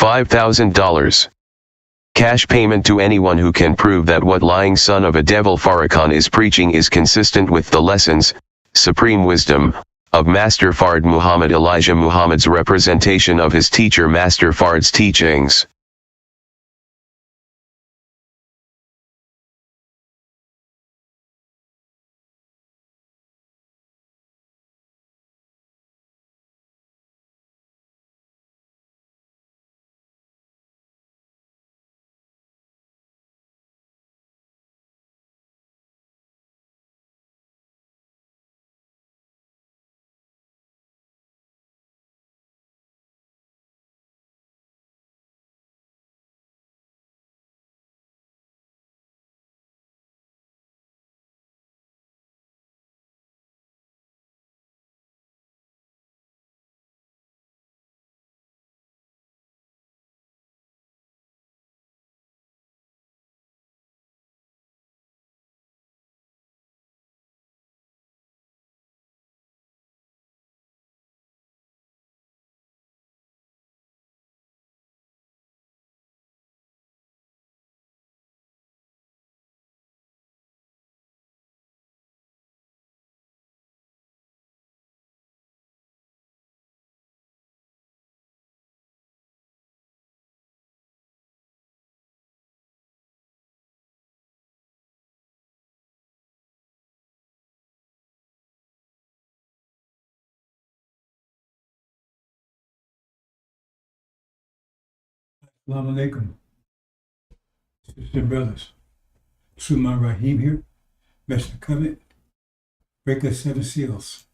$5,000. Cash payment to anyone who can prove that what lying son of a devil Farrakhan is preaching is consistent with the lessons, supreme wisdom, of Master Fard Muhammad Elijah Muhammad's representation of his teacher Master Fard's teachings. Assalamu alaikum, sisters and brothers. Suleiman Rahim here, Master Covenant, Breaker 7 Seals.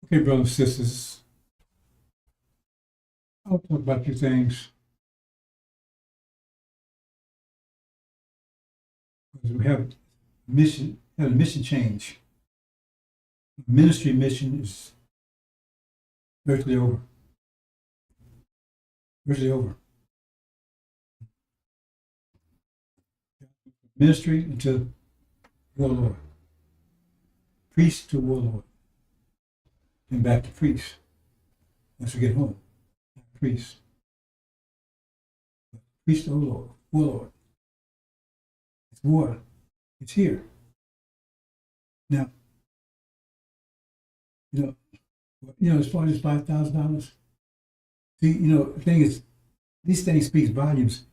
Okay, brothers and sisters, I'll talk about a few things. Because we have a mission change. Ministry mission is virtually over. Virtually over. Ministry into warlord. Priest to warlord. And back to priest. Once we get home. Priest. Priest to warlord. Warlord. It's war. It's here. Now, as far as $5,000, see, the thing is, these things speaks volumes.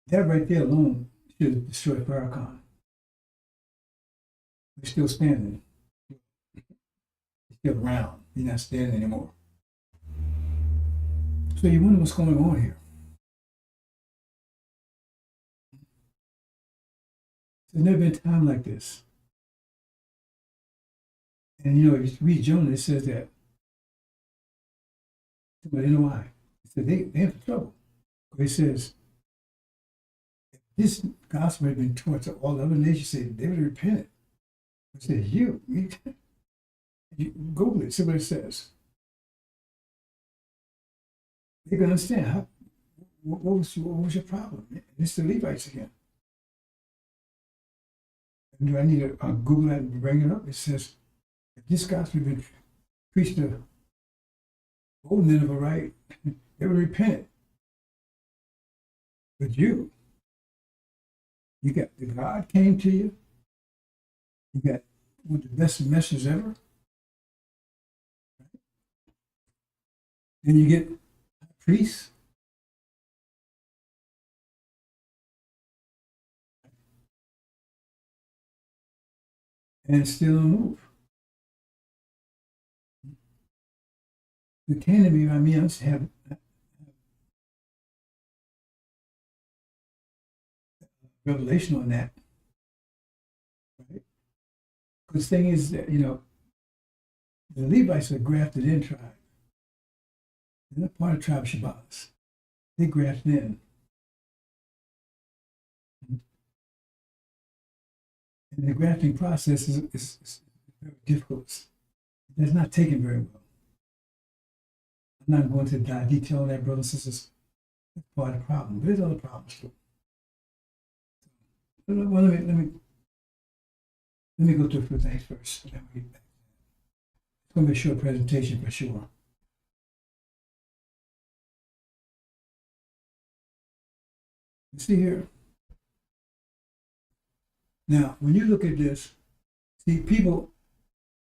That right there alone should destroy Farrakhan. He's still standing. He's still around. He's not standing anymore. So you wonder what's going on here. There's never been a time like this. And if you read Jonah, it says that, but you know why? It said they have trouble. It says, if this gospel had been taught to all other nations, they would have repented. It says, you Google it, see what it says. They can understand what was your problem. It's the Levites again. And do I need to Google that and bring it up? It says, if this gospel had been preached to old Nineveh, right, they would repent. But you got the God came to you. You got one of the best messengers ever. Then you get priests. And still don't move. The enemy, I mean, I have revelation on that. Right? Because the thing is that, the Levites are grafted in tribe. They're not part of tribe Shabbos. They grafted in. And the grafting process is very difficult. It's not taken very well. I'm not going to dive detail on that, brothers and sisters. That's part of the problem. There's other problems too. Let me Let me go through a few things first. Then we get back. It's going to be a short presentation for sure. You see here. Now, when you look at this, see people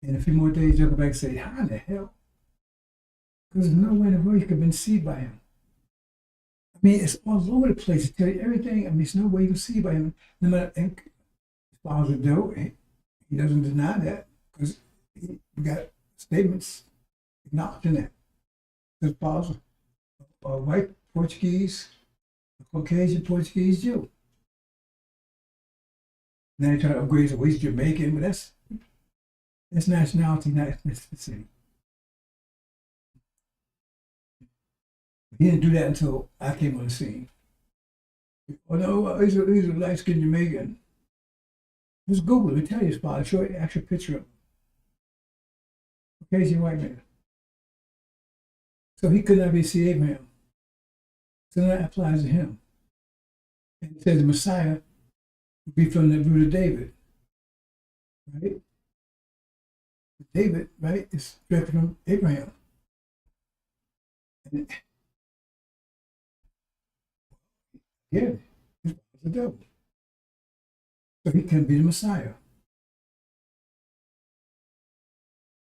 in a few more days, they'll go back and say, how in the hell? Because there's no way in the world you could have been deceived by him. I mean, it's all over the place. It tell you everything. I mean, there's no way you can see by him. No matter, and as far as do, he doesn't deny that because he got statements acknowledging that. His father, a white Portuguese, a Caucasian Portuguese Jew. Now they try to upgrade, so he's Jamaican, but that's nationality, not ethnicity. He didn't do that until I came on the scene. Oh no, he's a light-skinned Jamaican. Just Google it, tell you his father, show you an actual picture of him. Caucasian white man. So he could not be see Abraham. So that applies to him. And it says the Messiah would be from the root of David. Right? David, right, is directly from Abraham. And yeah, he's the devil. So he can be the Messiah.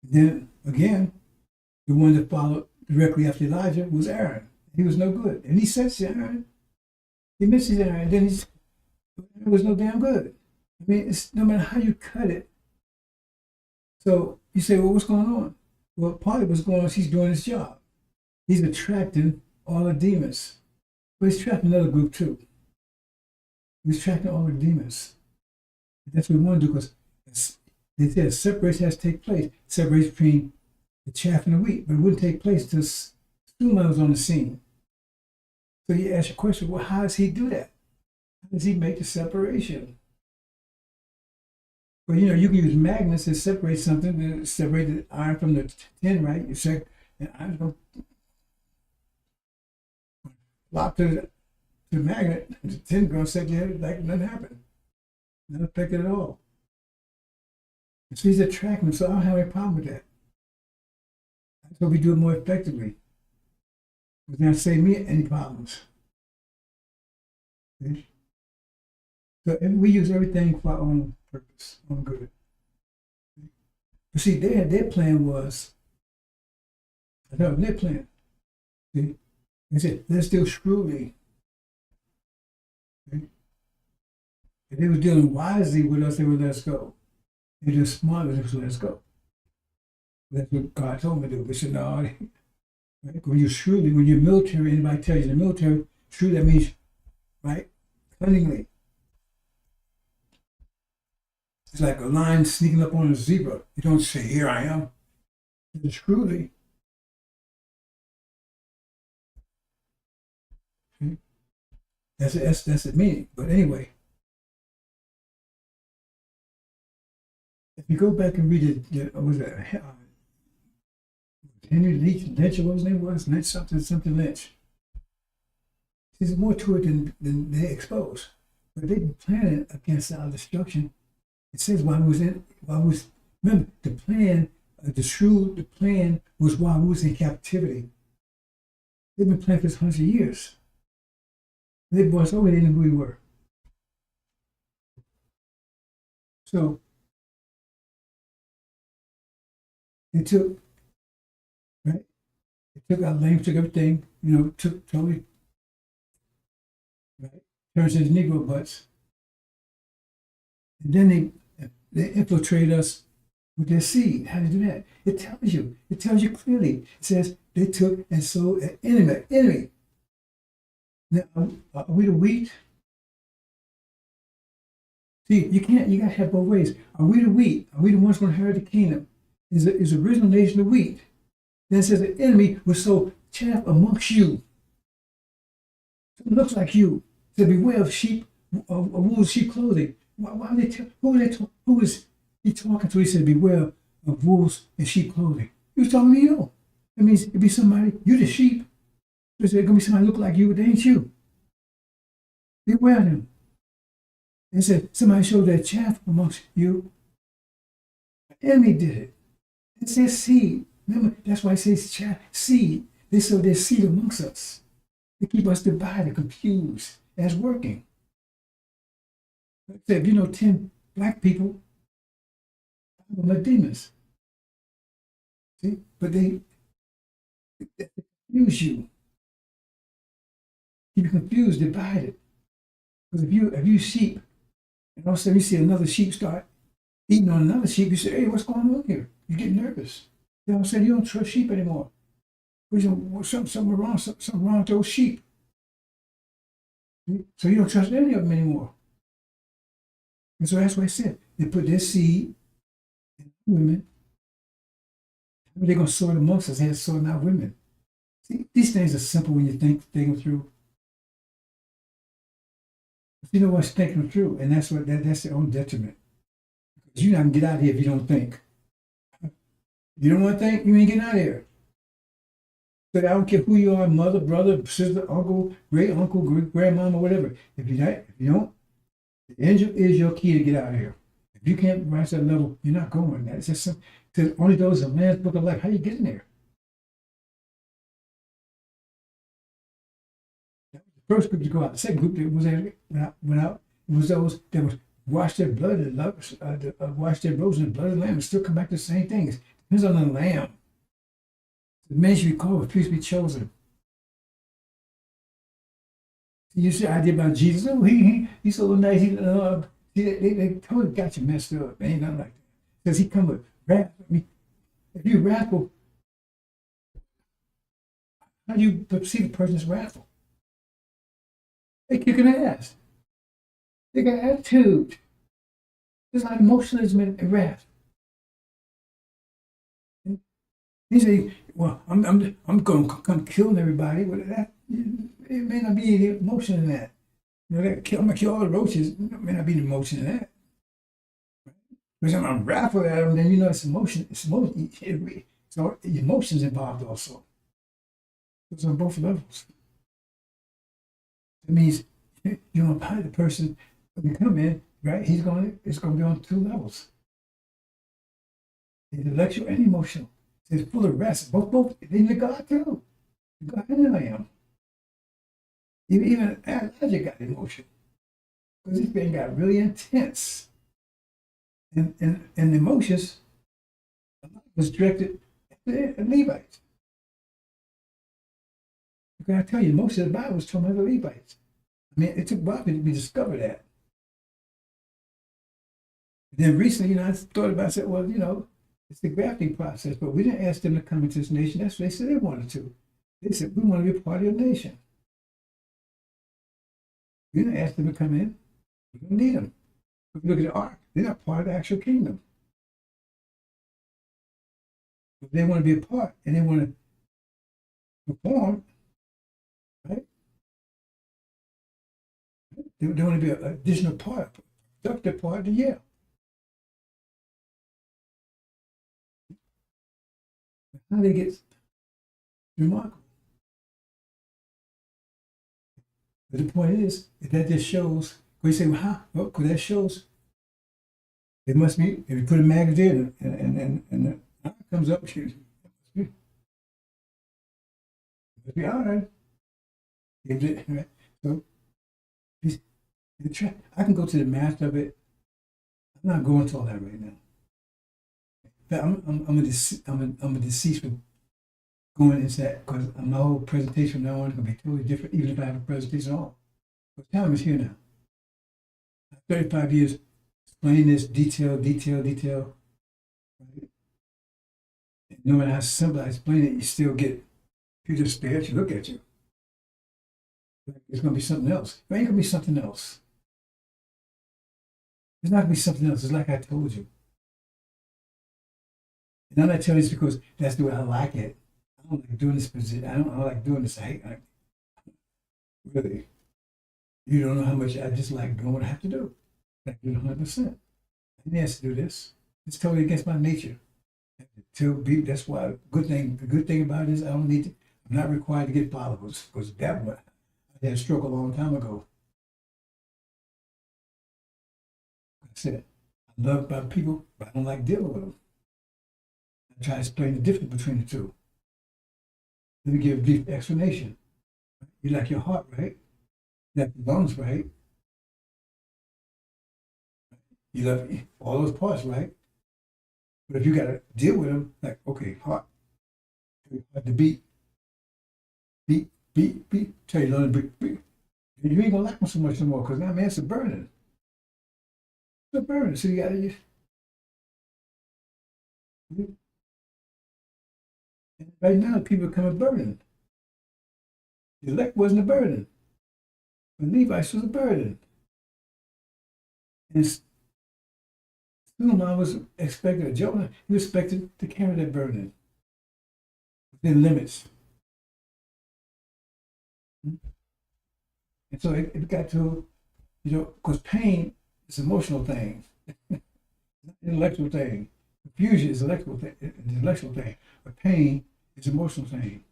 Then again, the one that followed directly after Elijah was Aaron. He was no good. And he said to Aaron, he misses Aaron, and then Aaron was no damn good. I mean, it's no matter how you cut it. So you say, well, what's going on? Well, part of what's going on is he's doing his job. He's attracting all the demons. But he's attracting another group too. He's attracting all the demons. That's what we want to do because they said separation has to take place. Separation between the chaff and the wheat. But it wouldn't take place until Stewman was on the scene. So you ask your question, well, how does he do that? How does he make the separation? Well, you know, you can use magnets to separate something, to separate the iron from the tin, right? You say, and iron's going to lock to the magnet, and the tin going to set your head like nothing happened. Not affected at all. And so he's attracting them, so I don't have any problem with that. That's how we do it more effectively. It's not save me any problems. Okay? So and we use everything for our own purpose, own good. But see, their plan was, I know their plan. See? They said, let's deal shrewdly. Okay? If they were dealing wisely with us, they would let us go. They're just smart with us, so let us go. That's what God told me to do. But said, no, right? When you're shrewdly, when you're military, anybody tells you in the military, shrewd, that means, right, cunningly. It's like a lion sneaking up on a zebra. You don't say, here I am. It's shrewdly. See? That's the meaning. But anyway, if you go back and read it, what was that? Henry Lynch, what his name was? Lynch, something Lynch. There's more to it than they expose. But they've been planning against our destruction. It says remember, the plan, the plan was while we was in captivity. They've been planning for this hundreds of years. They brought us over, they didn't know who we were. So, they took, right? They took our language, took everything, took totally, right? Turns into Negro butts. And then they infiltrate us with their seed. How do you do that? It tells you clearly. It says they took and sowed an enemy. Now, are we the wheat? See, you gotta have both ways. Are we the wheat? Are we the ones going to inherit the kingdom? Is the original nation the wheat? Then it says the enemy will sow chaff amongst you. So it looks like you. So beware of sheep, of wolves, sheep clothing. Why are they who is he talking to? He said, beware of wolves in sheep clothing. He was talking to you. That means it'd be somebody, you the sheep. So there's gonna be somebody look like you, but they ain't you. Beware of them. It said, somebody showed their chaff amongst you. enemy did it. It says seed. Remember, that's why it says seed. They sow their seed amongst us. They keep us divided, confused. That's working. Like I said, if you know 10 black people, 5 of them are demons. See? But they confuse you. Keep you confused, divided. Because if you sheep, and all of a sudden you see another sheep start eating on another sheep, you say, hey, what's going on here? You get nervous. Then all of a sudden you don't trust sheep anymore. Because something wrong with those sheep. So you don't trust any of them anymore. And so that's what I said. They put their seed in women. How are they going to sow it amongst us? They're sowing out women. See, these things are simple when you think them through. But you know what's thinking them through, and that's their own detriment. Because you're not going to get out of here if you don't think. You don't want to think, you ain't getting out of here. But I don't care who you are, mother, brother, sister, uncle, great uncle, grandmama, whatever. If you don't, the angel is your key to get out of here. If you can't rise to that level, you're not going. That's just it says only those in man's book of life. How you get in there? That was the first group to go out. The second group that went out, it was those that would wash their blood and wash their robes in the blood of the lamb and still come back to the same thing. It depends on the lamb. The men should be called, the priests be chosen. You see the idea about Jesus? Oh, he's so nice. They totally got you messed up. Ain't nothing like that. Because he come with wrath. I mean, if you're wrathful, how do you perceive a person as wrathful? They kicking ass. They got attitude. It's like emotionalism and wrath. He say, well, I'm going to come killing everybody. But that, it may not be any emotion in that. You know, I'm going to kill all the roaches. It may not be the emotion in that. Because I'm wrathful at them, then you know it's emotion. It's emotion. So emotions involved also. It's on both levels. That means you're going to find the person when you come in, right? It's going to be on 2 levels. Intellectual and emotional. It's full of rest. Both in the God too. God and I am. Even Elijah got emotion. Because this thing got really intense. And the emotions was directed at the Levites. Because I tell you, most of the Bible was talking about the Levites. I mean, it took a while to be discovered that. Then recently, I thought about it, I said, well, it's the grafting process, but we didn't ask them to come into this nation. That's what they said they wanted to. They said, we want to be a part of your nation. We didn't ask them to come in. We don't need them. If you look at the ark, they're not part of the actual kingdom. If they want to be a part and they want to perform, right? They want to be an additional part, productive part of the year. How they get remarkable. But the point is, if that just shows, we say, well, how? Well, because that shows it must be, if you put a magazine and the eye comes up, it must be all right. So I can go to the math of it. I'm not going to all that right now. I'm a deceased with going into that because my whole presentation from now on is going to be totally different, even if I have a presentation at all. But time is here now. 35 years explaining this detail. Right? And no matter how simple I explain it, you still get people just stare at you, look at you. It's going to be something else. It ain't going to be something else. It's not going to be something else. It's like I told you. And I'm not telling you this because that's the way I like it. I don't like doing this position. I don't like doing this. Really, you don't know how much I just like doing what I have to do. I do it 100%. I didn't ask to do this. It's totally against my nature. That's why the good thing about it is I'm not required to get followers because I had a stroke a long time ago. I said, I love my people, but I don't like dealing with them. I try to explain the difference between the two. Let me give a brief explanation. You like your heart, right? You like your lungs, right? You love all those parts, right? But if you got to deal with them, like, okay, heart, to beat, tell you to beat. You ain't gonna like them so much no more, because now, man, it's a burden. It's a burden, so you got to. Right now, people are coming burdened. The elect wasn't a burden. The Levites was a burden. And soon I was expecting, Jonah, he was expected to carry that burden within limits. And so it got to, because pain is an emotional thing, it's not an intellectual thing. Confusion is an intellectual thing, but pain is an emotional thing.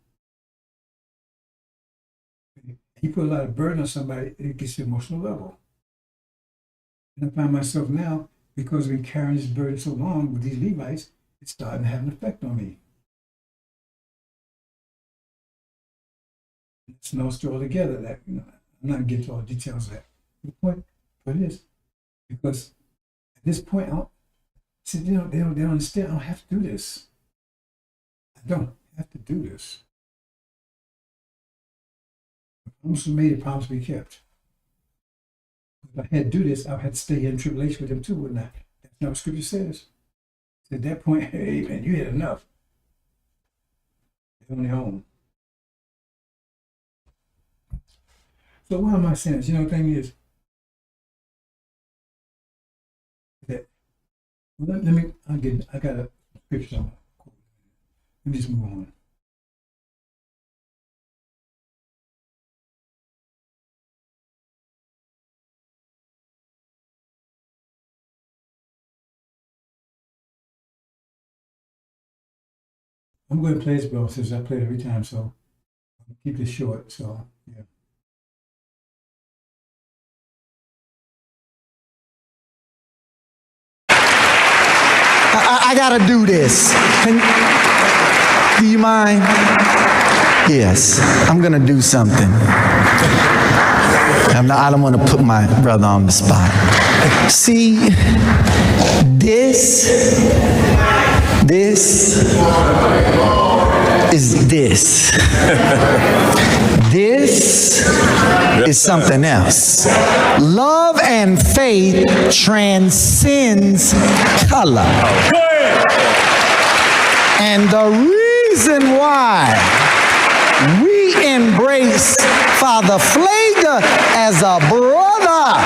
You put a lot of burden on somebody, it gets to the emotional level. And I find myself now, because I've been carrying this burden so long with these Levites, it's starting to have an effect on me. It's no story altogether that, I'm not getting to all the details of that. The point is, because at this point, they don't understand, I don't have to do this. I don't have to do this. The promise was made, the promise will be kept. If I had to do this, I would have to stay in tribulation with them too, wouldn't I? That's not what Scripture says. So at that point, hey man, you had enough. They're on their own. So why am I saying this? The thing is that I got a scripture on. Let me just move on. I'm going to play this bell since I play it every time, so I'll keep this short. So, yeah. I gotta do this. Do you mind? Yes, I'm gonna do something. I don't want to put my brother on the spot. See, this is this. This is something else. Love and faith transcends color. And the reason why we embrace Father Flager as a brother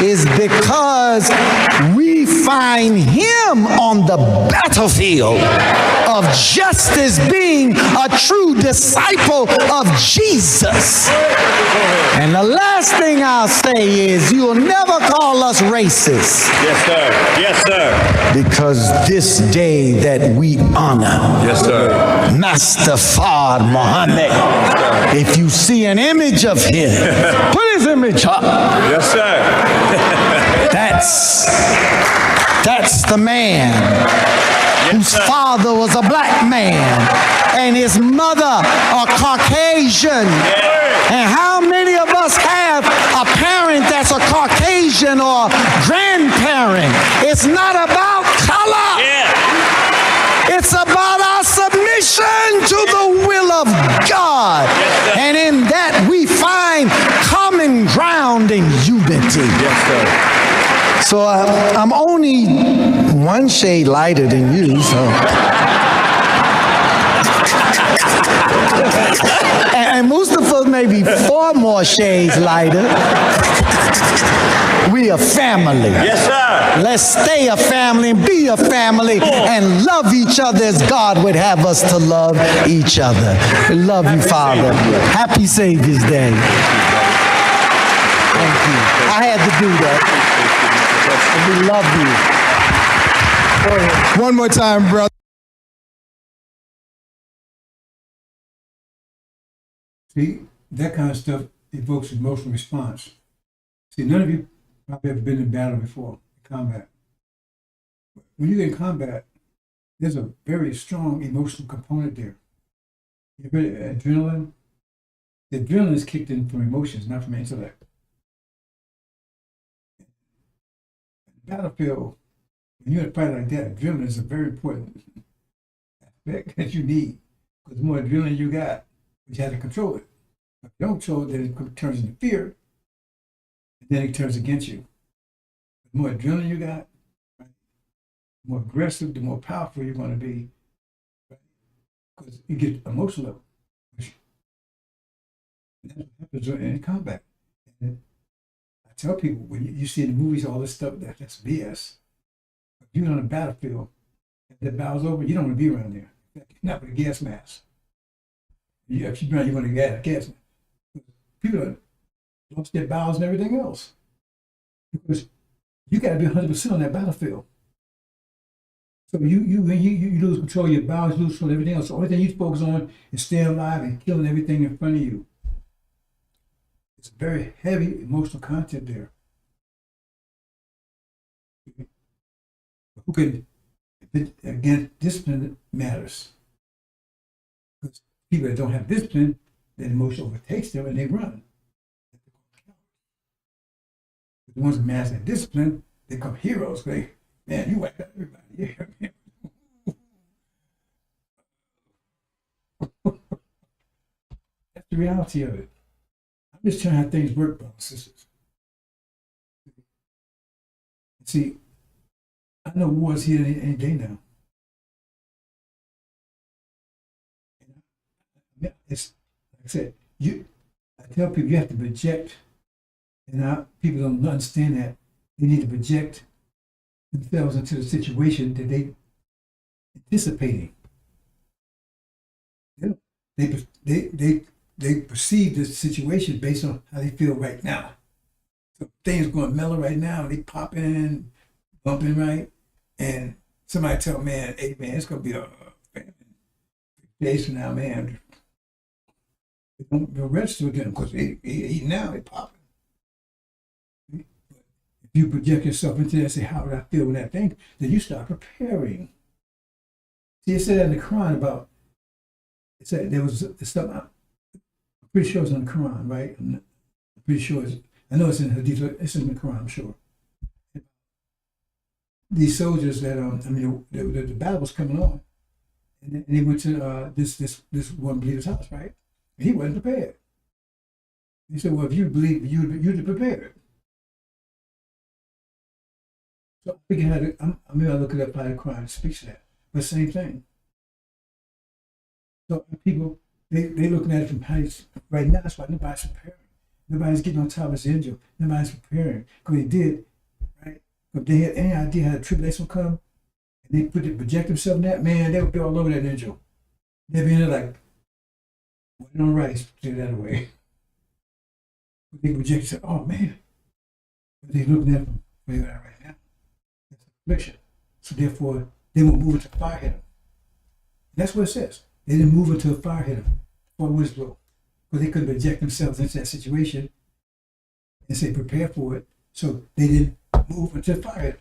is because we find him on the battlefield of justice, being a true disciple of Jesus. And the last thing I'll say is, you'll never call us racist. Yes, sir. Yes, sir. Because this day that we honor, yes, sir, Master Fard Muhammad, if you see an image of him, put his image up. Yes, sir. That's the man whose father was a black man and his mother a Caucasian. And how many of us have a parent that's a Caucasian or grandparent? It's not about color. It's about our submission to the will of God. And in that we find common ground and unity. Yes, sir. So I'm only one shade lighter than you, so. And Mustafa maybe 4 more shades lighter. We a family. Yes, sir. Let's stay a family and be a family and love each other as God would have us to love each other. We love you, Father. Happy Savior's Day. Thank you. I had to do that. We love you. Go ahead. One more time, brother. See, that kind of stuff evokes emotional response. See, none of you probably have been in battle before, combat. when you get in combat, there's a very strong emotional component there. You heard adrenaline? The adrenaline is kicked in from emotions, not from intellect. Battlefield, when you're in a fight like that, adrenaline is a very important aspect that you need. Because the more adrenaline you got, you have to control it. If you don't control it, then it turns into fear, and then it turns against you. The more adrenaline you got, right, the more aggressive, the more powerful you're going to be, right? Because you get emotional. And that's what happens in combat. And I tell people, when you see in the movies all this stuff, that's BS. If you're on a battlefield, if that battle's over, you don't want to be around there. Not with a gas mask. If you're around, you want to get a gas mask. People have lost their bowels and everything else. Because you got to be 100% on that battlefield. So when you lose control of your bowels, you lose control of everything else. So the only thing you focus on is staying alive and killing everything in front of you. It's very heavy emotional content there. Who can, again, discipline matters. Because people that don't have discipline, then emotion overtakes them and they run. The ones that master discipline, they become heroes. They, man, you whacked out everybody. Yeah, that's the reality of it. I'm just trying how things work, brothers and sisters. See, I know war's here any day now. It's like I said, I tell people you have to project, and people don't understand that. They need to project themselves into the situation that they anticipating. They perceive this situation based on how they feel right now. So things going mellow right now, they popping, bumping right, and somebody tell man, hey man, it's gonna be a days from now, man. They don't register with them because they eat now, they popping. If you project yourself into that and say, how would I feel when that thing, then you start preparing. See, it said in the Quran about, it said there was stuff, I'm pretty sure it's in the Quran, right? I'm pretty sure I know it's in Hadith, it's in the Quran, I'm sure. These soldiers that, the battle was coming on, and they went to this one believer's house, right? And he wasn't prepared. He said, well, if you believe, you'd prepared. So I figured maybe I'll look it up how the Quran speaks to that. But same thing. So people, they looking at it from heights. Right now, that's why nobody's preparing. Nobody's getting on top of this angel. Nobody's preparing. Because they did, right? If they had any idea how the tribulation would come, and they project themselves in that, man, they would be all over that angel. They'd be in there like, waiting on rice, take that away. But they project themselves, oh man. But they looking at them where they're at right now. That's affliction. So therefore, they won't move until fire hit them. That's what it says. They didn't move until fire hit them. For wisdom. Because they couldn't project themselves into that situation and say prepare for it. So they didn't move until fire hit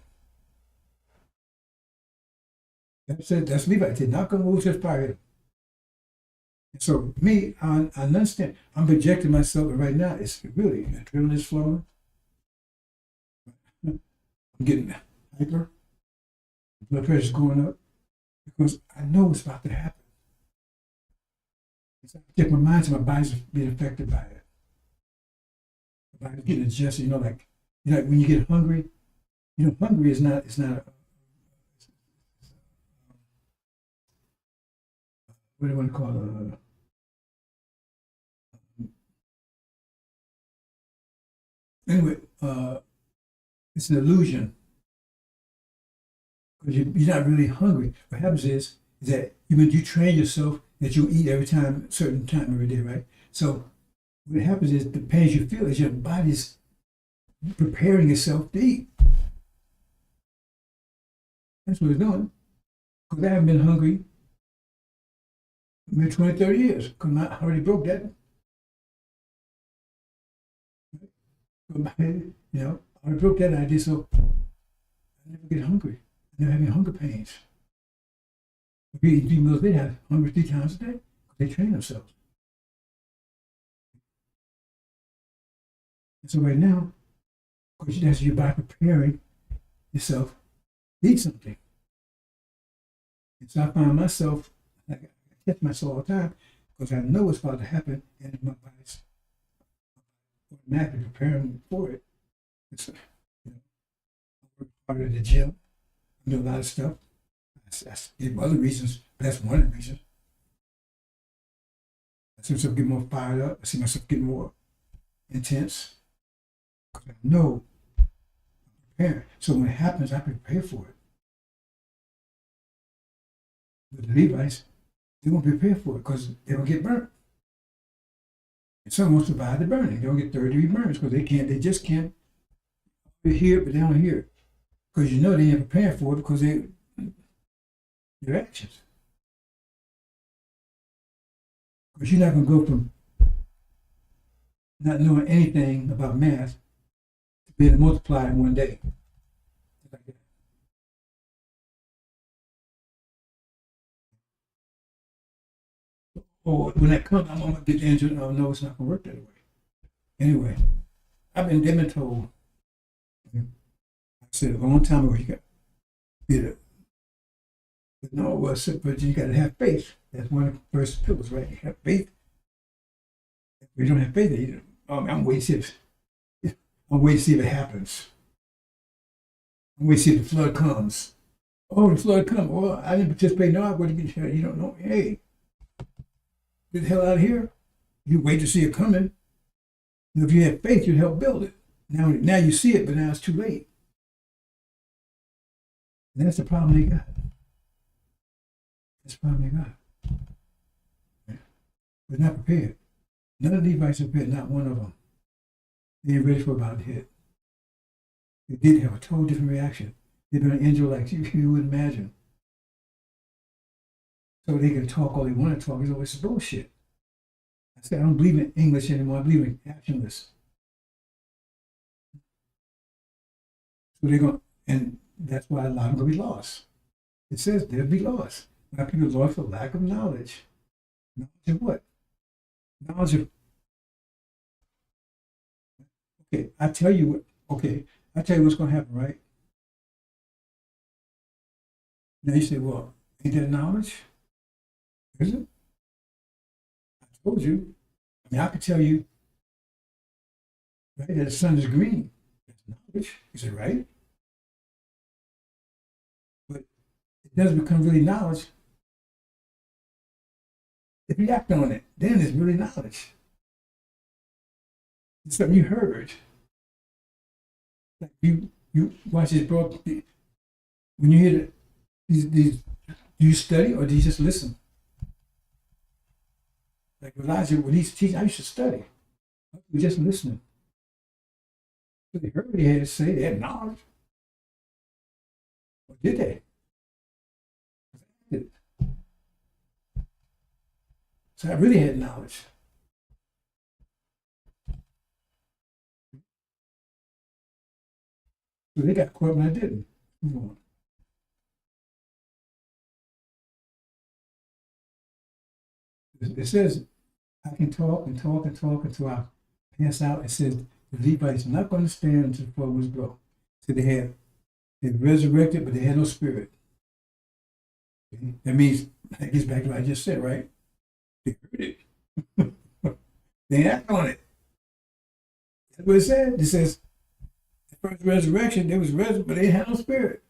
them. That's Levi. They're not going to move until fire hit them. So me, I understand. I'm projecting myself, but right now it's really adrenaline is flowing. I'm getting hyper. Blood pressure's going up because I know it's about to happen. So I take my mind to my body's being affected by it. My body's getting adjusted. Like when you get hungry. Hungry is not. It's not. What do you want to call it? Anyway, it's an illusion because you're not really hungry. What happens is that you train yourself that you eat every time, certain time every day, right? So what happens is the pains you feel is your body's preparing itself to eat. That's what it's doing. Because I haven't been hungry maybe 20, 30 years because I already broke that. I already broke that idea, so I never get hungry. they're having hunger pains. If you eat 3 meals, they have hunger 3 times a day. They train themselves. And so right now, of course, that's you by preparing yourself to eat something. And so I find myself, like, I catch myself all the time because I know what's about to happen, and my body's automatically preparing for it. It's, I work hard at the gym. I do a lot of stuff. That's other reasons, but that's one of the reasons. I see myself getting more fired up. I see myself getting more intense. Because I know I'm prepared. So when it happens, I prepare for it. But the Levites, they won't prepare for it because they don't get burnt. And some won't survive the burning. They don't get 30-degree burns because they just can't hear it, but they don't hear it. Because you know they ain't prepared for it because their actions. Because you're not going to go from not knowing anything about math to be able to multiply in one day. Like that. Or when that comes, I'm going to get the engine. Oh, no, it's not going to work that way. Anyway, they've been told, I said a long time ago, you got to but no, but you got to have faith. That's one of the first pillars, right? You have faith. If you don't have faith, I'm waiting to see if it happens. I'm waiting to see if the flood comes. Oh, the flood comes. Well, I didn't participate. No, I wouldn't get here. You don't know. Hey, get the hell out of here. You wait to see it coming. If you had faith, you'd help build it. Now you see it, but now it's too late. And that's the problem they got. That's the problem they got. They're not prepared. None of the Levites are prepared, not one of them. They ain't ready for about to hit. They did have a total different reaction. They've been an angel like you would imagine. So they can talk all they want to talk. It's bullshit. I said, I don't believe in English anymore. I believe in actionless. So they're going, and that's why a lot of them will be lost. It says they'll be lost. Why people are lost for lack of knowledge. Knowledge of what? Knowledge of. Okay, I tell you what's going to happen, right? Now you say, well, ain't that knowledge? Is it? I told you. I mean, I could tell you, right, that the sun is green. That's knowledge. Is it right? But it doesn't become really knowledge if you act on it. Then it's really knowledge. It's something you heard. Like you watch this bro. When you hear these, do you study or do you just listen? Like Elijah, when he's teaching, I used to study. We just listening. So they heard what he had to say. They had knowledge. Or did they? So I really had knowledge. So they got caught when I didn't. Move on. It says I can talk and talk and talk until I pass out. It says the Levites are not going to stand until the four winds blow. So they resurrected, but they had no spirit. Okay? That means, that gets back to what I just said, right? They heard it. They act on it. That's what it said. It says the first resurrection, they was resurrected, but they had no spirit.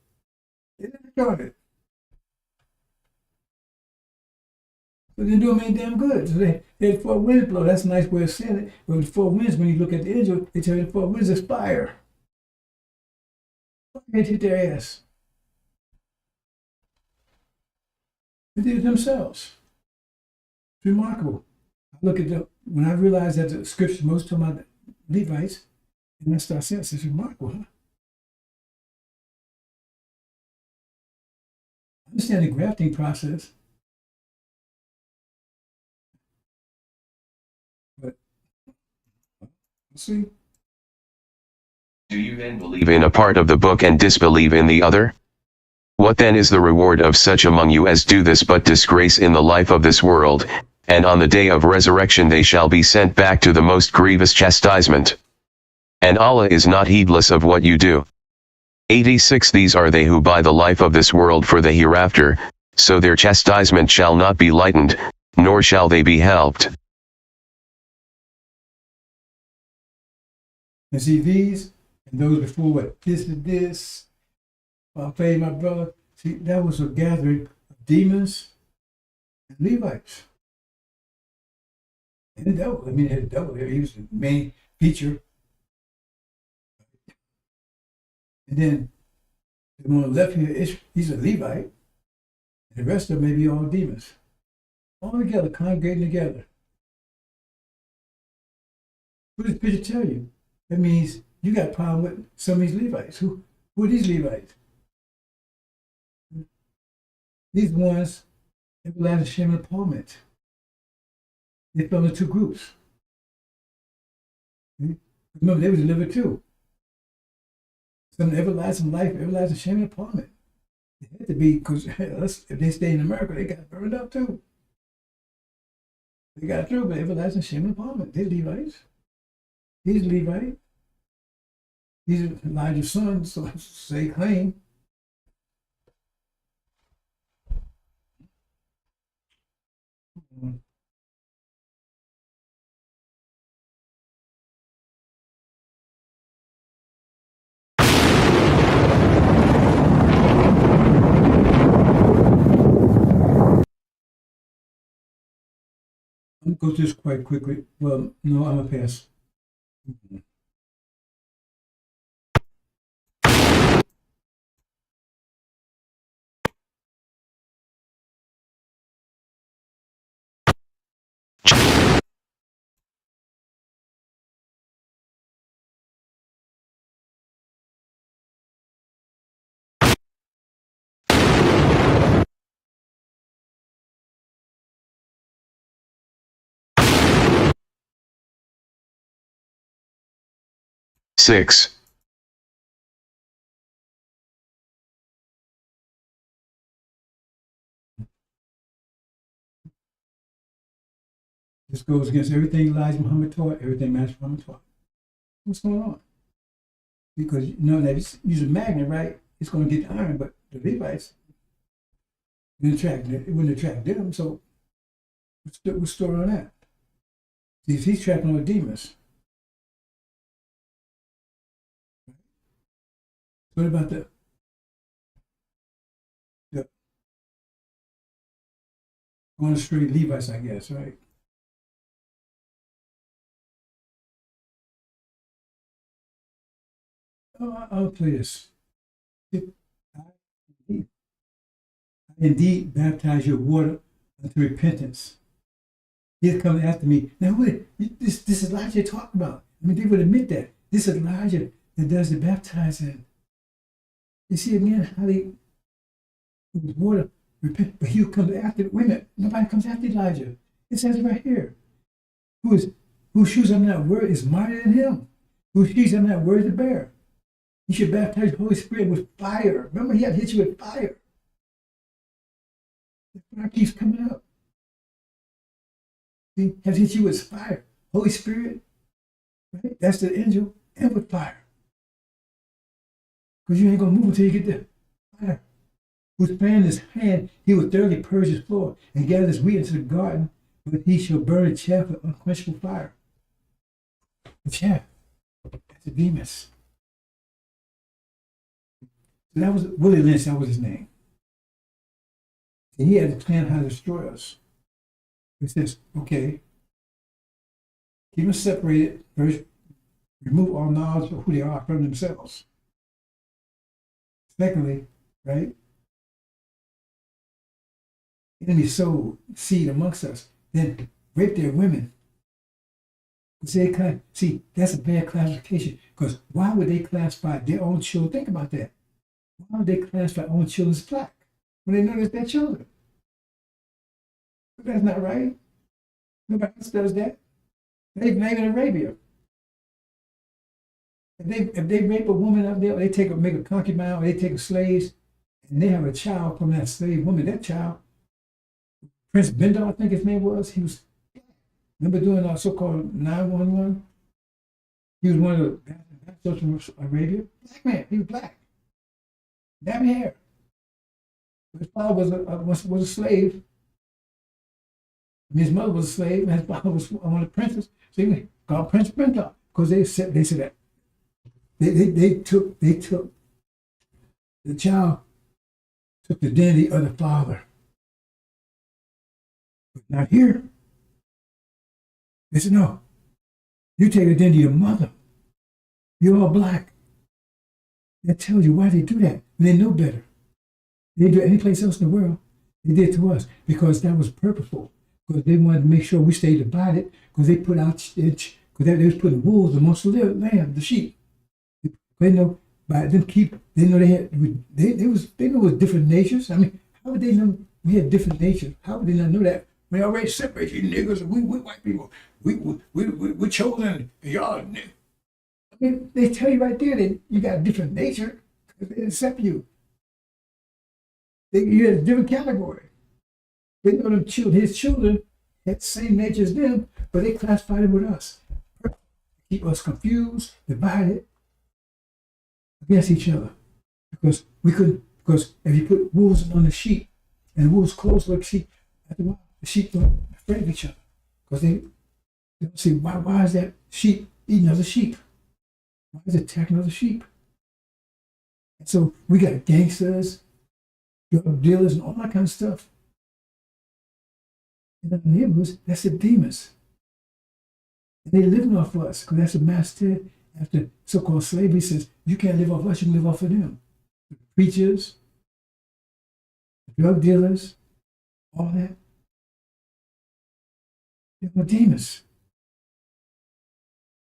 They didn't act on it. So they didn't do them any damn good. So they had four winds blow. That's a nice way of saying it. But the four winds, when you look at the angel, they tell you the four winds expire. They hit their ass. They did it themselves. It's remarkable. I look at when I realized that the scripture most talking about the Levites, and I start saying, it's remarkable, huh? I understand the grafting process. But we'll see. Do you then believe in a part of the book and disbelieve in the other? What then is the reward of such among you as do this but disgrace in the life of this world, and on the day of resurrection they shall be sent back to the most grievous chastisement. And Allah is not heedless of what you do. 86 These are they who buy the life of this world for the hereafter, so their chastisement shall not be lightened, nor shall they be helped. And see these, and those before what? This and this. I'll pay my brother. See, that was a gathering of demons and Levites. And the devil, I mean, the devil there, he was the main feature. And then the one on the left here, he's a Levite. And the rest of them may be all demons. All together, congregating together. What does the picture tell you? That means you got a problem with some of these Levites. Who are these Levites? These ones, everlasting shame and torment. They fell into two groups. Remember, they were delivered too. Some everlasting life, everlasting shame and torment. They had to be, because if they stay in America, they got burned up too. They got through, but everlasting shame and torment. They're Levites. He's Levite. He's Elijah's son, so they claim. I'm going to go through this quite quickly. Well, no, I'm going to pass. Six. This goes against everything Elijah Muhammad taught, everything Master Muhammad taught. What's going on? Because you know that if you use a magnet, right? It's going to get the iron, but the Levites it wouldn't attract them. So what's the story on that? See, if he's trapping all the demons. What about the going astray Levites, I guess, right? I'll play this. I indeed baptize your water unto repentance. He's coming after me. Now, this is Elijah talking about. I mean, they would admit that. This is Elijah that does the baptizing. You see again how they, with water, repent, but he'll come after, wait a minute, nobody comes after Elijah. It says right here, whose shoes on that word is mightier than him, whose shoes on that word is to bear. He should baptize the Holy Spirit with fire. Remember, he had to hit you with fire. The fire keeps coming up. He has to hit you with fire. Holy Spirit, right? That's the angel, and with fire. Because you ain't going to move until you get the fire. Who span his hand, he will thoroughly purge his floor and gather his wheat into the garden, but he shall burn the chaff with unquenchable fire. The chaff, that's the demons. So that was Willie Lynch, that was his name. And he had a plan how to destroy us. He says, okay, keep them separated, first, remove all knowledge of who they are from themselves. Secondly, right? Enemy sow seed amongst us, then rape their women. See, that's a bad classification, because why would they classify their own children? Think about that. Why would they classify their own children as black when they know it's their children? But that's not right. Nobody else does that. Not even Arabia. If they rape a woman out there, or they make a concubine, or they take slaves, and they have a child from that slave woman. That child, Prince Bendel, I think his name was. He was, remember doing our so-called 911? He was one of the ambassadors from Arabia. Black man, he was black. Navy hair. His father was a slave. His mother was a slave, and his father was one of the princes. So he called Prince Bendel because they said that they took the child took the identity of the father. But not here. They said, no, you take the identity of your mother. You're all black. That tells you why they do that. They know better. They do it any place else in the world. They did to us because that was purposeful. Because they wanted to make sure we stayed divided. Because they put out, because they was putting wolves amongst the lamb, the sheep. They know by them they know they know it was different natures. I mean, how would they know we had different natures? How would they not know that? We already separate you niggers. We white people. We're chosen. And y'all. I mean, they tell you right there that you got a different nature because they accept you. You're in a different category. They know them children. His children had the same nature as them, but they classified it with us. Keep us confused, divided against each other. Because if you put wolves on the sheep, and the wolves close like sheep, after a while, the sheep are afraid of each other. Because they don't see why is that sheep eating other sheep? Why is it attacking other sheep? And so we got gangsters, drug dealers, and all that kind of stuff. In the neighborhoods, that's the demons. And they living off us, because that's what master after so-called slavery says, you can't live off us, you can live off of them. The preachers, the drug dealers, all that. They're demons.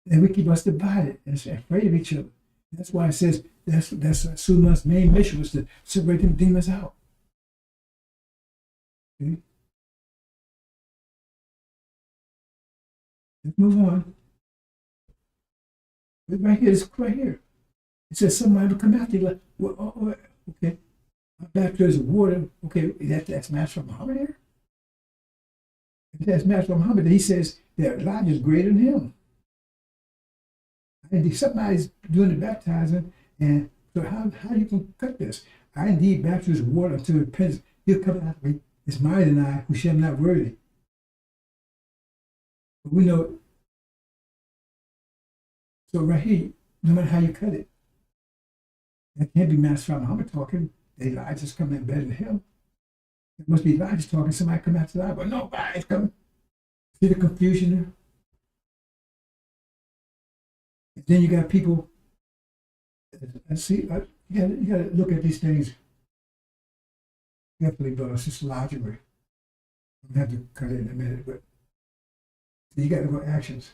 And we keep us divided and afraid of each other. That's why it says that's Suleiman's main mission was to separate them demons out. Okay? Let's move on. Right here, this right here. It says somebody will come after you. Like, well, okay, baptism of water. Okay, that's Master Muhammad here. If that's Master Muhammad, he says that Elijah is greater than him. And somebody's doing the baptizing, and so how you can cut this? I indeed baptize with water unto repentance. He'll come after me. It's mine and I who shall not worthy. But we know. So right here, no matter how you cut it, that can't be Master Muhammad talking. Elijah's coming in better than him. It must be Elijah talking. Somebody come after Elijah, but nobody's coming. See the confusion there? And then you got people. See, you got to look at these things carefully, but it's just logically. I'm gonna have to cut it in a minute, but you got to go actions.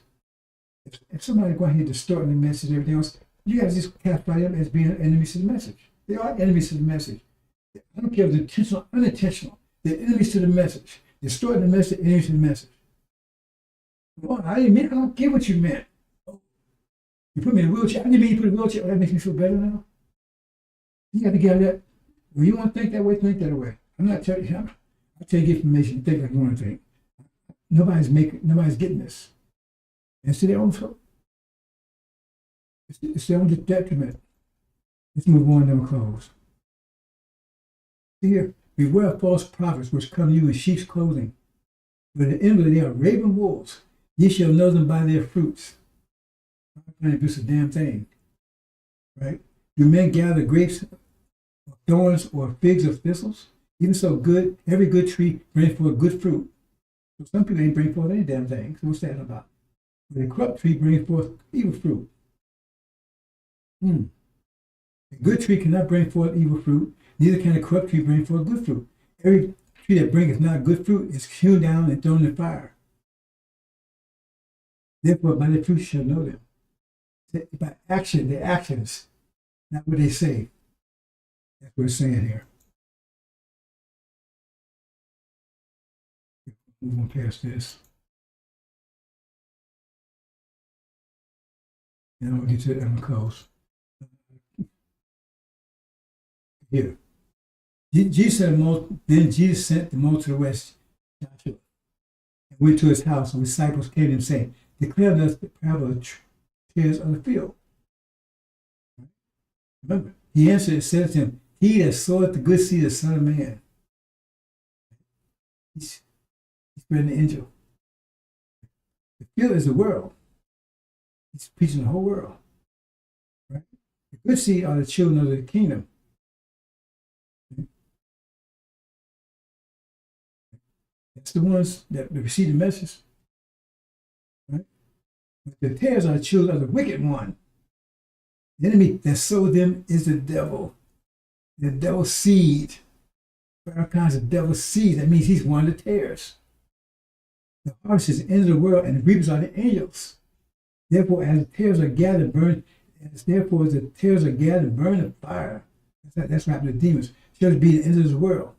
If somebody go ahead distorting the message and everything else, you got to just classify them as being enemies to the message. They are enemies to the message. I don't care if it's intentional or unintentional. They're enemies to the message. Distorting the message, enemies to the message. Well, I don't care what you meant. You put me in a wheelchair. I didn't mean you put me in a wheelchair. Oh, that makes me feel better now. You got to get that. Well, you want to think that way, think that way. I'm not telling you. I'll take information. Think like you want to think. Nobody's getting this. And it's to their own fault. It's their own detriment. Let's move on and then close. Here, beware of false prophets which come to you in sheep's clothing, but inwardly they are raven wolves. Ye shall know them by their fruits. I'm trying to do some damn thing. Right? Do men gather grapes of thorns or figs of thistles? Even so, every good tree brings forth good fruit. So some people ain't bring forth any damn thing. So what's that about? But a corrupt tree brings forth evil fruit. A good tree cannot bring forth evil fruit, neither can a corrupt tree bring forth good fruit. Every tree that bringeth not good fruit is hewn down and thrown in the fire. Therefore, by their fruit you shall know them. By action, their actions, not what they say. That's what it's saying here. Move on past this. And I'm going to get to it. I'm going to close. Here. Then Jesus sent them all to the west, Joshua, and went to his house, and disciples came to him, saying, declare us the parable of tares of the field. Remember, he answered and said to him, he that soweth the good seed is the Son of Man. He's spreading the angel. The field is the world. He's preaching the whole world. Right? The good seed are the children of the kingdom. That's the ones that receive the message. Right? But the tares are the children of the wicked one. The enemy that sowed them is the devil. The devil's seed. All kinds of devil's seed. That means he's one of the tares. The harvest is the end of the world, and the reapers are the angels. Therefore, as the tares are gathered, burn. Therefore, as the tares are gathered, burn in fire. That's what happened to demons. Shall be the end of this world.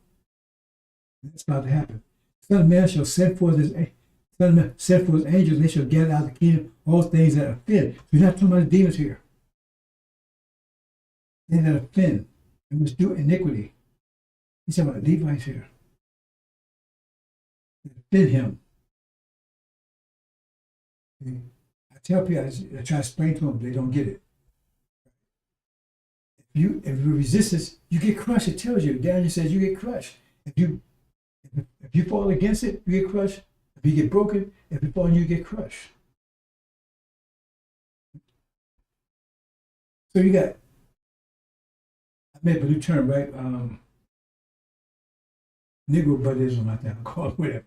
That's about to happen. The Son of Man shall send forth his angels, and they shall gather out of the kingdom all things that offend. So you're not talking about the demons here. They that offend and which do iniquity. He's talking about the Levites here. They offend him. I tell people, I try to explain to them, but they don't get it. If you resist this, you get crushed. It tells you. Daniel says you get crushed. If you fall against it, you get crushed. If you get broken, if you fall, you get crushed. So you got, I made a new term, right? Negro Buddhism, I think I'll call it, whatever.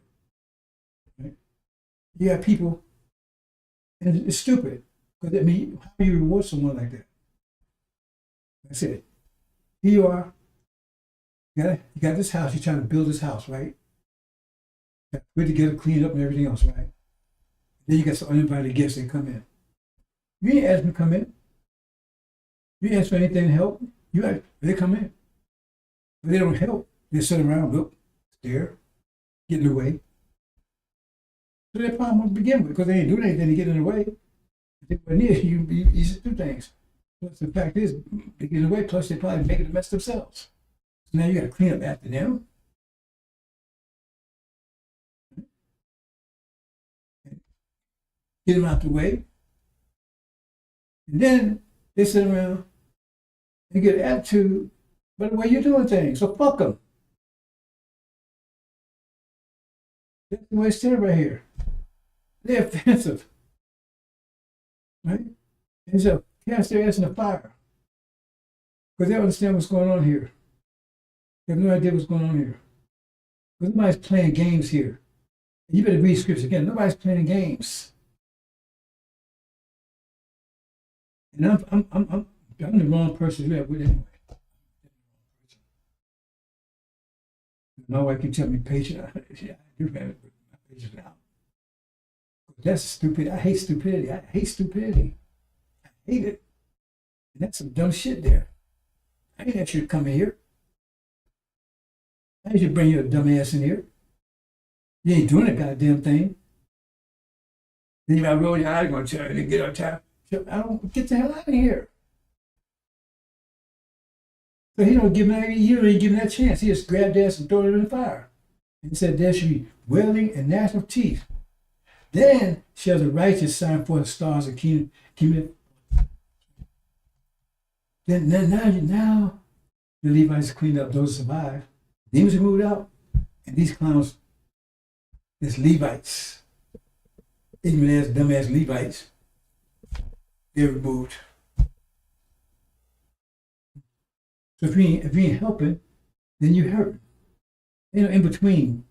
Right? You got people, and it's stupid. Because I mean, how do you reward someone like that? Like I said, here you are. You got this house. You're trying to build this house, right? You got to put it together, clean it up, and everything else, right? Then you got some uninvited guests that come in. You ain't ask them to come in. You ain't ask for anything to help. They come in. But they don't help. They sit around, look, stare, get in the way. So their problem to begin with, because they ain't doing anything to get in the way. If they were near you, easy to do things. Plus, the fact is, they get in the way, plus they probably make it a mess themselves. So now you got to clean up after them. Get them out the way. And then they sit around and get an attitude by the way you're doing things. So fuck them. That's the way it's said right here. They're offensive. Right? And so cast their ass in the fire. Because they don't understand what's going on here. They have no idea what's going on here. Because nobody's playing games here. And you better read scripture again. Nobody's playing games. And I'm the wrong person to do that with anyway. My wife can tell me patient. Yeah, I do have it, but my patience now. That's stupid. I hate stupidity. I hate stupidity. I hate it. And that's some dumb shit there. I ain't asked you to come in here. I should bring your dumb ass in here. You ain't doing a goddamn thing. Then you might roll your eyes going to tell you to get on top. I don't get the hell out of here. So he don't give him that chance. He just grabbed their ass and threw it in the fire. And he said there should be wailing and gnashing of teeth. Then shall the righteous shine forth the stars of kingdom. Then now the Levites cleaned up those who survived. Demons are moved out, and these clowns, these Levites, ignorant ass, dumb ass Levites, they're removed. So if you ain't helping, then you hurt. You know, in between.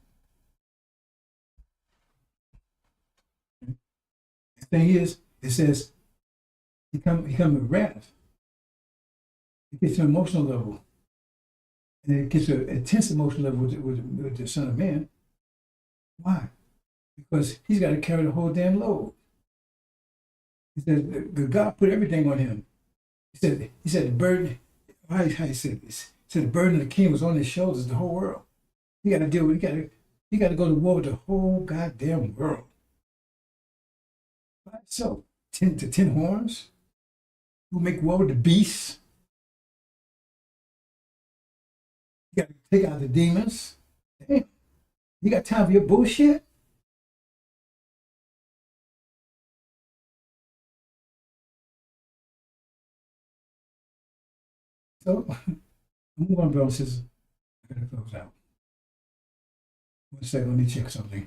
The thing is, it says, he come with wrath. It gets to an emotional level. And it gets to an intense emotional level with the Son of Man. Why? Because he's got to carry the whole damn load. He said, God put everything on him. He said the burden, how he said this? He said the burden of the king was on his shoulders, the whole world. He got to deal with it. He got to go to war with the whole goddamn world. So, 10 horns? Who make war with the beasts? You got to take out the demons. Damn. You got time for your bullshit? So, I'm going, bro, sisters. I gotta close out. 1 second, let me check something.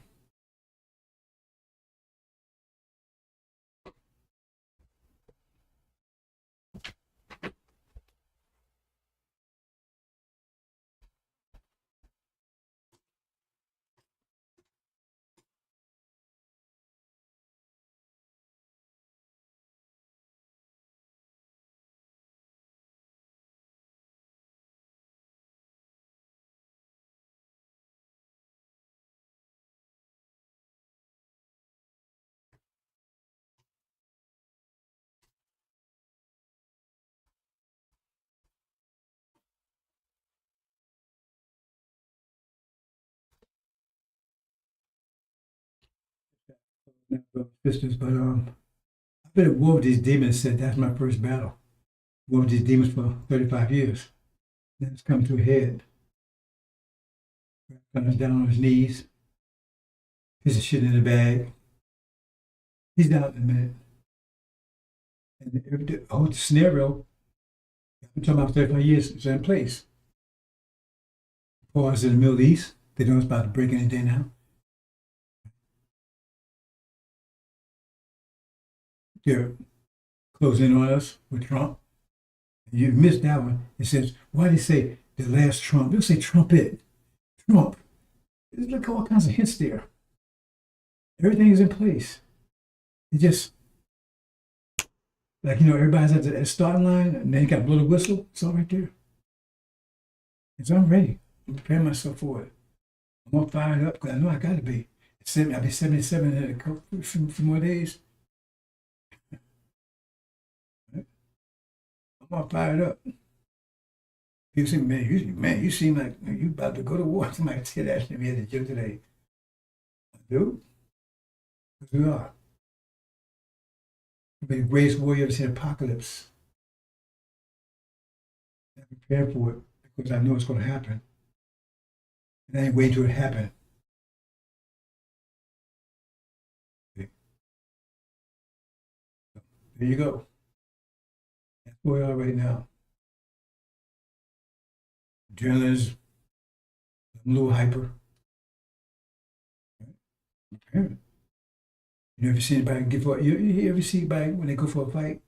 Sisters, but I've been at war with these demons. Said that's my first battle. War with these demons for 35 years. Then it's come to a head. Comes down on his knees. Piece of shit in the bag. He's out in a minute. And the whole scenario, I'm talking about 35 years, is in place. Wars in the Middle East. They know it's about to break any day now. They're closing in on us with Trump. You missed that one. It says, why do they say the last Trump? They'll say trumpet. Trump. Look at all kinds of hints there. Everything is in place. It just, like, everybody's at the starting line, and then you got to blow the whistle. It's all right there. So I'm ready. I'm preparing myself for it. I'm all fired up because I know I got to be. I'll be 77 in a few more days. I'm all fired up. People say, man, you seem like you about to go to war. Somebody said that to me at the gym today. I do. Because we are. I've been the greatest warrior ever seen apocalypse. I'm prepared for it because I know it's going to happen. And I ain't waiting till it happen. Okay. So, there you go. That's where we are right now. Adrenaline's a little hyper. Okay. You ever see anybody get for you ever see anybody when they go for a fight?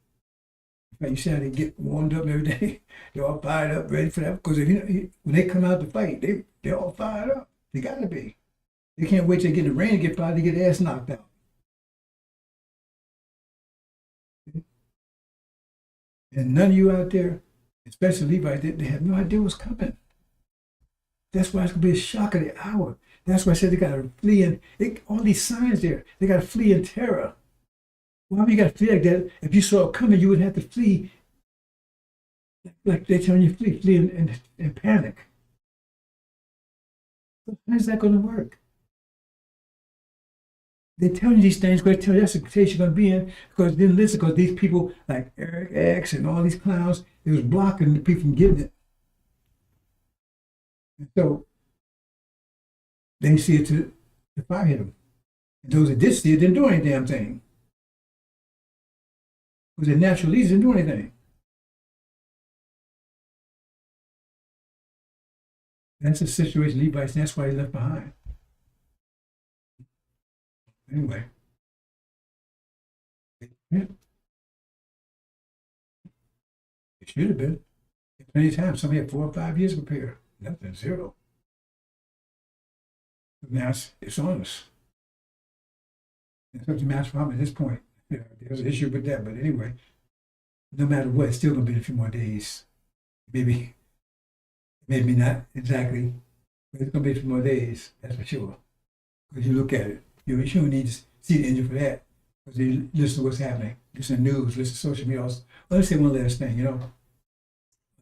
Like you see how they get warmed up every day? They're all fired up, ready for that. Because when they come out to fight, they're all fired up. They gotta be. They can't wait till they get in the rain to get fired to get their ass knocked out. And none of you out there, especially Levi, they have no idea what's coming. That's why it's gonna be a shock of the hour. That's why I said they gotta flee in all these signs there. They gotta flee in terror. Why would you gotta flee like that? If you saw it coming, you would have to flee. Like they're telling you flee in panic. How's that gonna work? They tell you these things, going to tell you that's the state you're going to be in, because then listen, because these people like Eric X and all these clowns, it was blocking the people from getting it. And so they see it to fire them. And those that did see it didn't do any damn thing. Because the natural leaders didn't do anything. That's the situation Levi's, and that's why he left behind. Anyway. Yeah. It should have been. Plenty of time. Somebody had 4 or 5 years to prepare. Nothing, zero. But now it's on us. It's up to mass problem at this point. Yeah, there's an issue with that, but anyway, no matter what, it's still going to be a few more days. Maybe not exactly, but it's going to be a few more days, that's for sure. Because you look at it, you sure need to see the engine for that. Because you listen to what's happening, listen to news, listen to social media. Well, let's say one last thing, I'm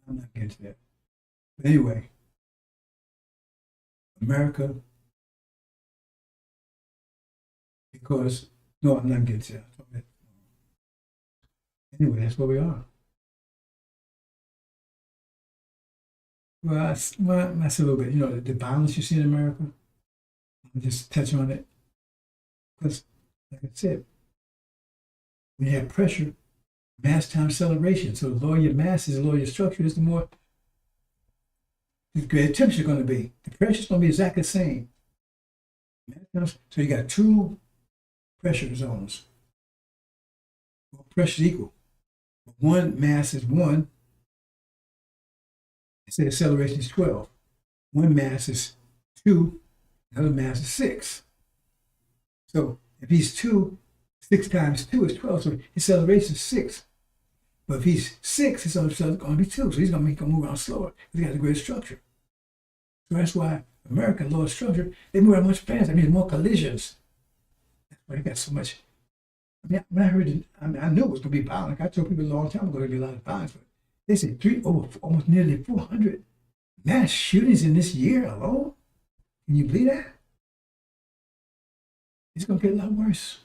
not against that. But anyway, America, because, no, I'm not against that. Anyway, that's where we are. Well, I said a little bit. You know, the violence you see in America. I'll just touch on it because, like I said, when you have pressure, mass times acceleration. So the lower your mass is, the lower your structure is, the more the greater temperature is going to be. The pressure is going to be exactly the same. So you got two pressure zones. Well, pressure is equal. One mass is 1. Say acceleration is 12. One mass is 2. Another mass is 6. So if he's 2, 6 times 2 is 12. So his acceleration is 6. But if he's 6, his acceleration is going to be 2. So he's going to make him move around slower because he has a greater structure. So that's why America, lower structure, they move around much faster. That means more collisions. That's why they got so much. I mean, when I heard it, I knew it was going to be violent. Like I told people a long time ago there'd be a lot of violence. But they said almost nearly 400 mass shootings in this year alone. Can you believe that? It's going to get a lot worse.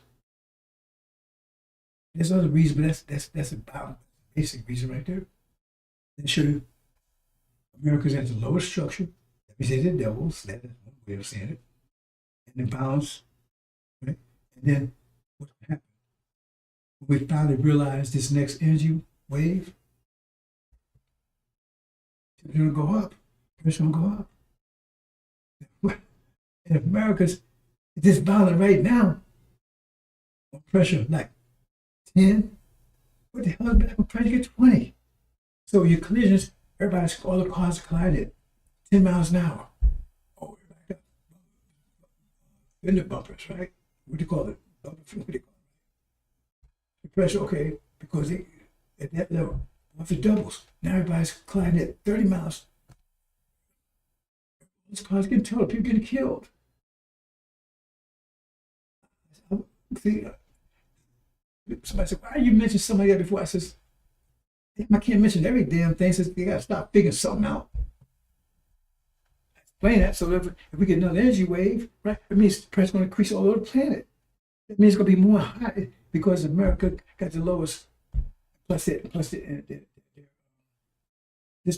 There's other reasons, but that's about the basic reason right there. They show you America's at the lowest structure. Let me say the devils. That's one way of saying it. And the balance, right? And then what happened? We finally realized this next energy wave, it's going to go up. It's going to go up. And if America's this violent right now, pressure like 10, what the hell is back with pressure? Get 20. So your collisions, all the cars collided 10 miles an hour. Oh, back up. Fender bumpers, right? What do you call it? What do you call it? The pressure, okay, because at that level, if it doubles, now everybody's colliding at 30 miles. Those cars getting towed, people getting killed. See, somebody said, why you mentioned something like that before? I says, I can't mention every damn thing. Says you gotta stop figuring something out. Explain that so if we get another energy wave, right? It means the pressure's gonna increase all over the planet. It means it's gonna be more high because America got the lowest. Plus this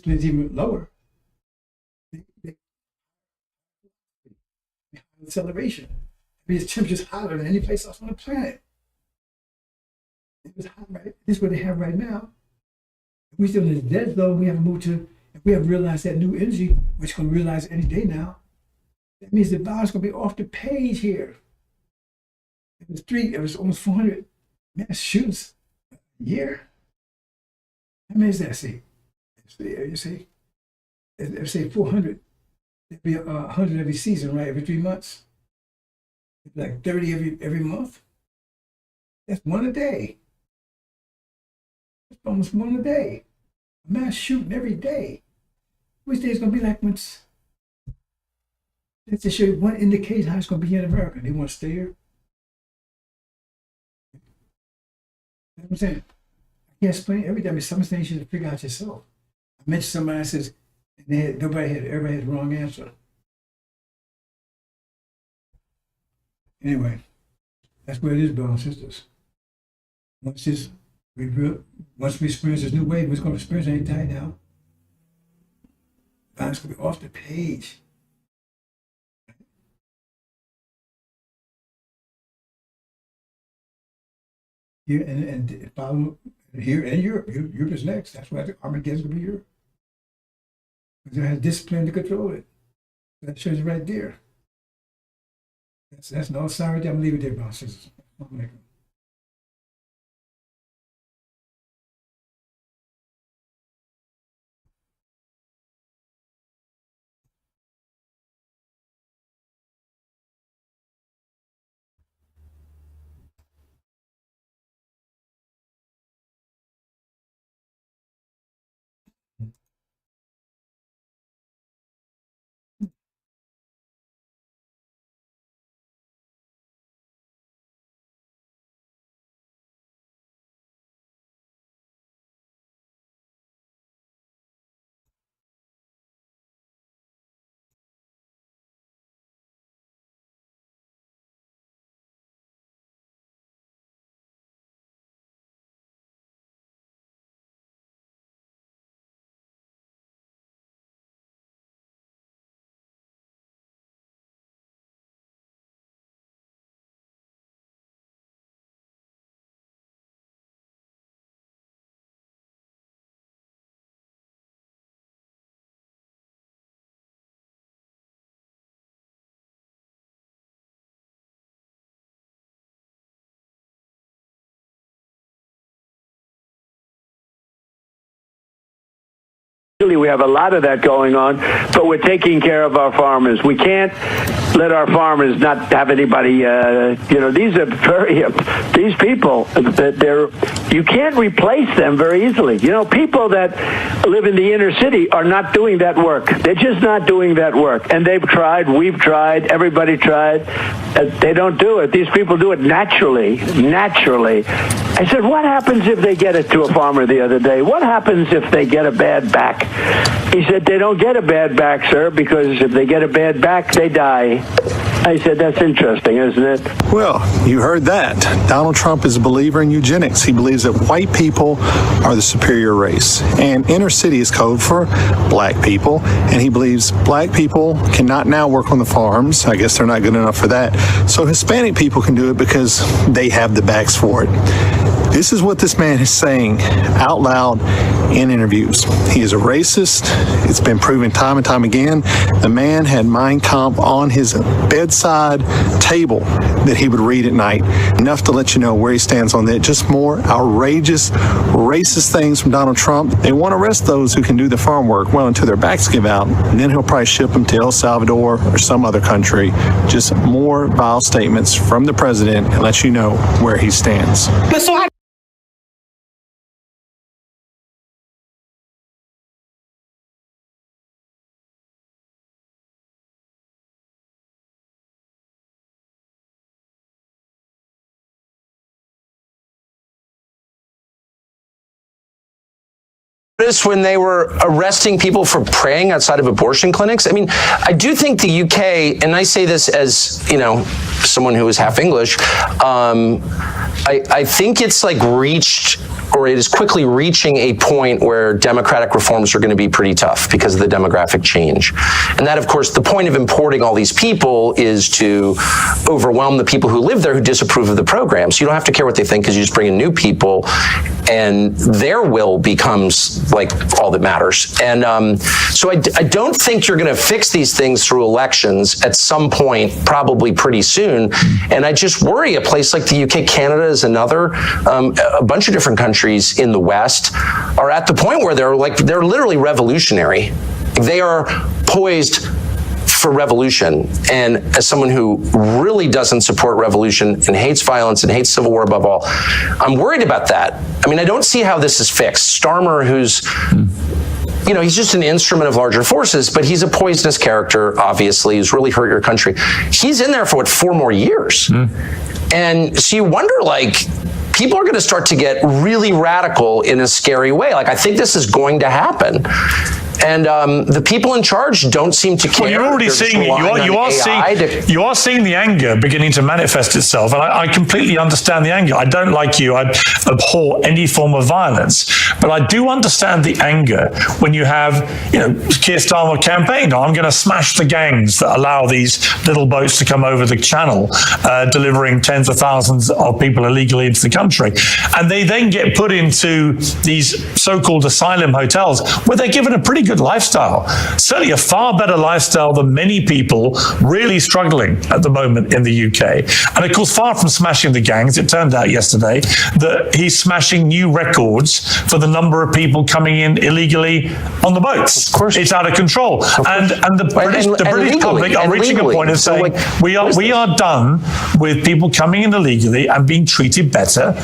planet's even lower. Acceleration. I mean, its temperature's hotter than any place else on the planet. It was hot, right? This is what they have right now. If we still in the dead zone, we haven't moved to, if we haven't realized that new energy, which we're going to realize any day now, that means the violence is going to be off the page here. It was almost 400 mass shootings a year. How many is that? See, you see, let's say 400. It'd be 100 every season, right? Every 3 months. It'd be like 30 every month. That's one a day. That's almost one a day. A mass shooting every day. Which day is going to be like once? Let's just show you one indication how it's going to be here in America. They want to stay here. You know what I'm saying? I can't explain everything. I mean, some things you should figure out yourself. I mentioned somebody that says, and everybody had the wrong answer. Anyway, that's where it is, brothers and sisters. Once we experience this new wave, we're going to experience any time now. It's going to be off the page. Here and follow here in Europe. Europe is next. That's why the Armageddon's going to be Europe. Because they have discipline to control it. That shows you right there. That's no sorry. I'm going to leave it there, brothers and sisters. We have a lot of that going on, but we're taking care of our farmers. We can't let our farmers not have anybody. These people. You can't replace them very easily. People that live in the inner city are not doing that work. They're just not doing that work. And they've tried. We've tried. Everybody tried. They don't do it. These people do it naturally. Naturally. I said, what happens if they get it to a farmer the other day? What happens if they get a bad back? He said, they don't get a bad back, sir, because if they get a bad back, they die. I said, that's interesting, isn't it? Well, you heard that. Donald Trump is a believer in eugenics. He believes that white people are the superior race. And inner city is code for black people. And he believes black people cannot now work on the farms. I guess they're not good enough for that. So Hispanic people can do it because they have the backs for it. This is what this man is saying out loud in interviews. He is a racist. It's been proven time and time again. The man had Mein Kampf on his bedside table that he would read at night. Enough to let you know where he stands on that. Just more outrageous, racist things from Donald Trump. They want to arrest those who can do the farm work, well, until their backs give out. And then he'll probably ship them to El Salvador or some other country. Just more vile statements from the president and let you know where he stands. When they were arresting people for praying outside of abortion clinics. I mean, I do think the UK, and I say this as, someone who is half English, I think it's like reached, or it is quickly reaching a point where democratic reforms are going to be pretty tough because of the demographic change. And that, of course, the point of importing all these people is to overwhelm the people who live there who disapprove of the program. So you don't have to care what they think because you just bring in new people and their will becomes like all that matters. And so I don't think you're going to fix these things through elections at some point, probably pretty soon. And I just worry a place like the UK, Canada is another, a bunch of different countries in the West are at the point where they're literally revolutionary. They are poised for revolution. And as someone who really doesn't support revolution and hates violence and hates civil war above all, I'm worried about that. I mean, I don't see how this is fixed. Starmer, who's he's just an instrument of larger forces, but he's a poisonous character, obviously, who's really hurt your country. He's in there for 4 more years. And so you wonder, people are going to start to get really radical in a scary way. I think this is going to happen. And the people in charge don't seem to care. Well, you're already seeing it. You are seeing the anger beginning to manifest itself, and I completely understand the anger. I don't like you. I abhor any form of violence, but I do understand the anger when you have, Keir Starmer campaigned, I'm going to smash the gangs that allow these little boats to come over the channel, delivering tens of thousands of people illegally into the country, and they then get put into these so-called asylum hotels where they're given a pretty good lifestyle, certainly a far better lifestyle than many people really struggling at the moment in the UK. And of course, far from smashing the gangs, it turned out yesterday that he's smashing new records for the number of people coming in illegally on the boats. Of course. It's out of control. And the British public are reaching a point of saying, we are done with people coming in illegally and being treated better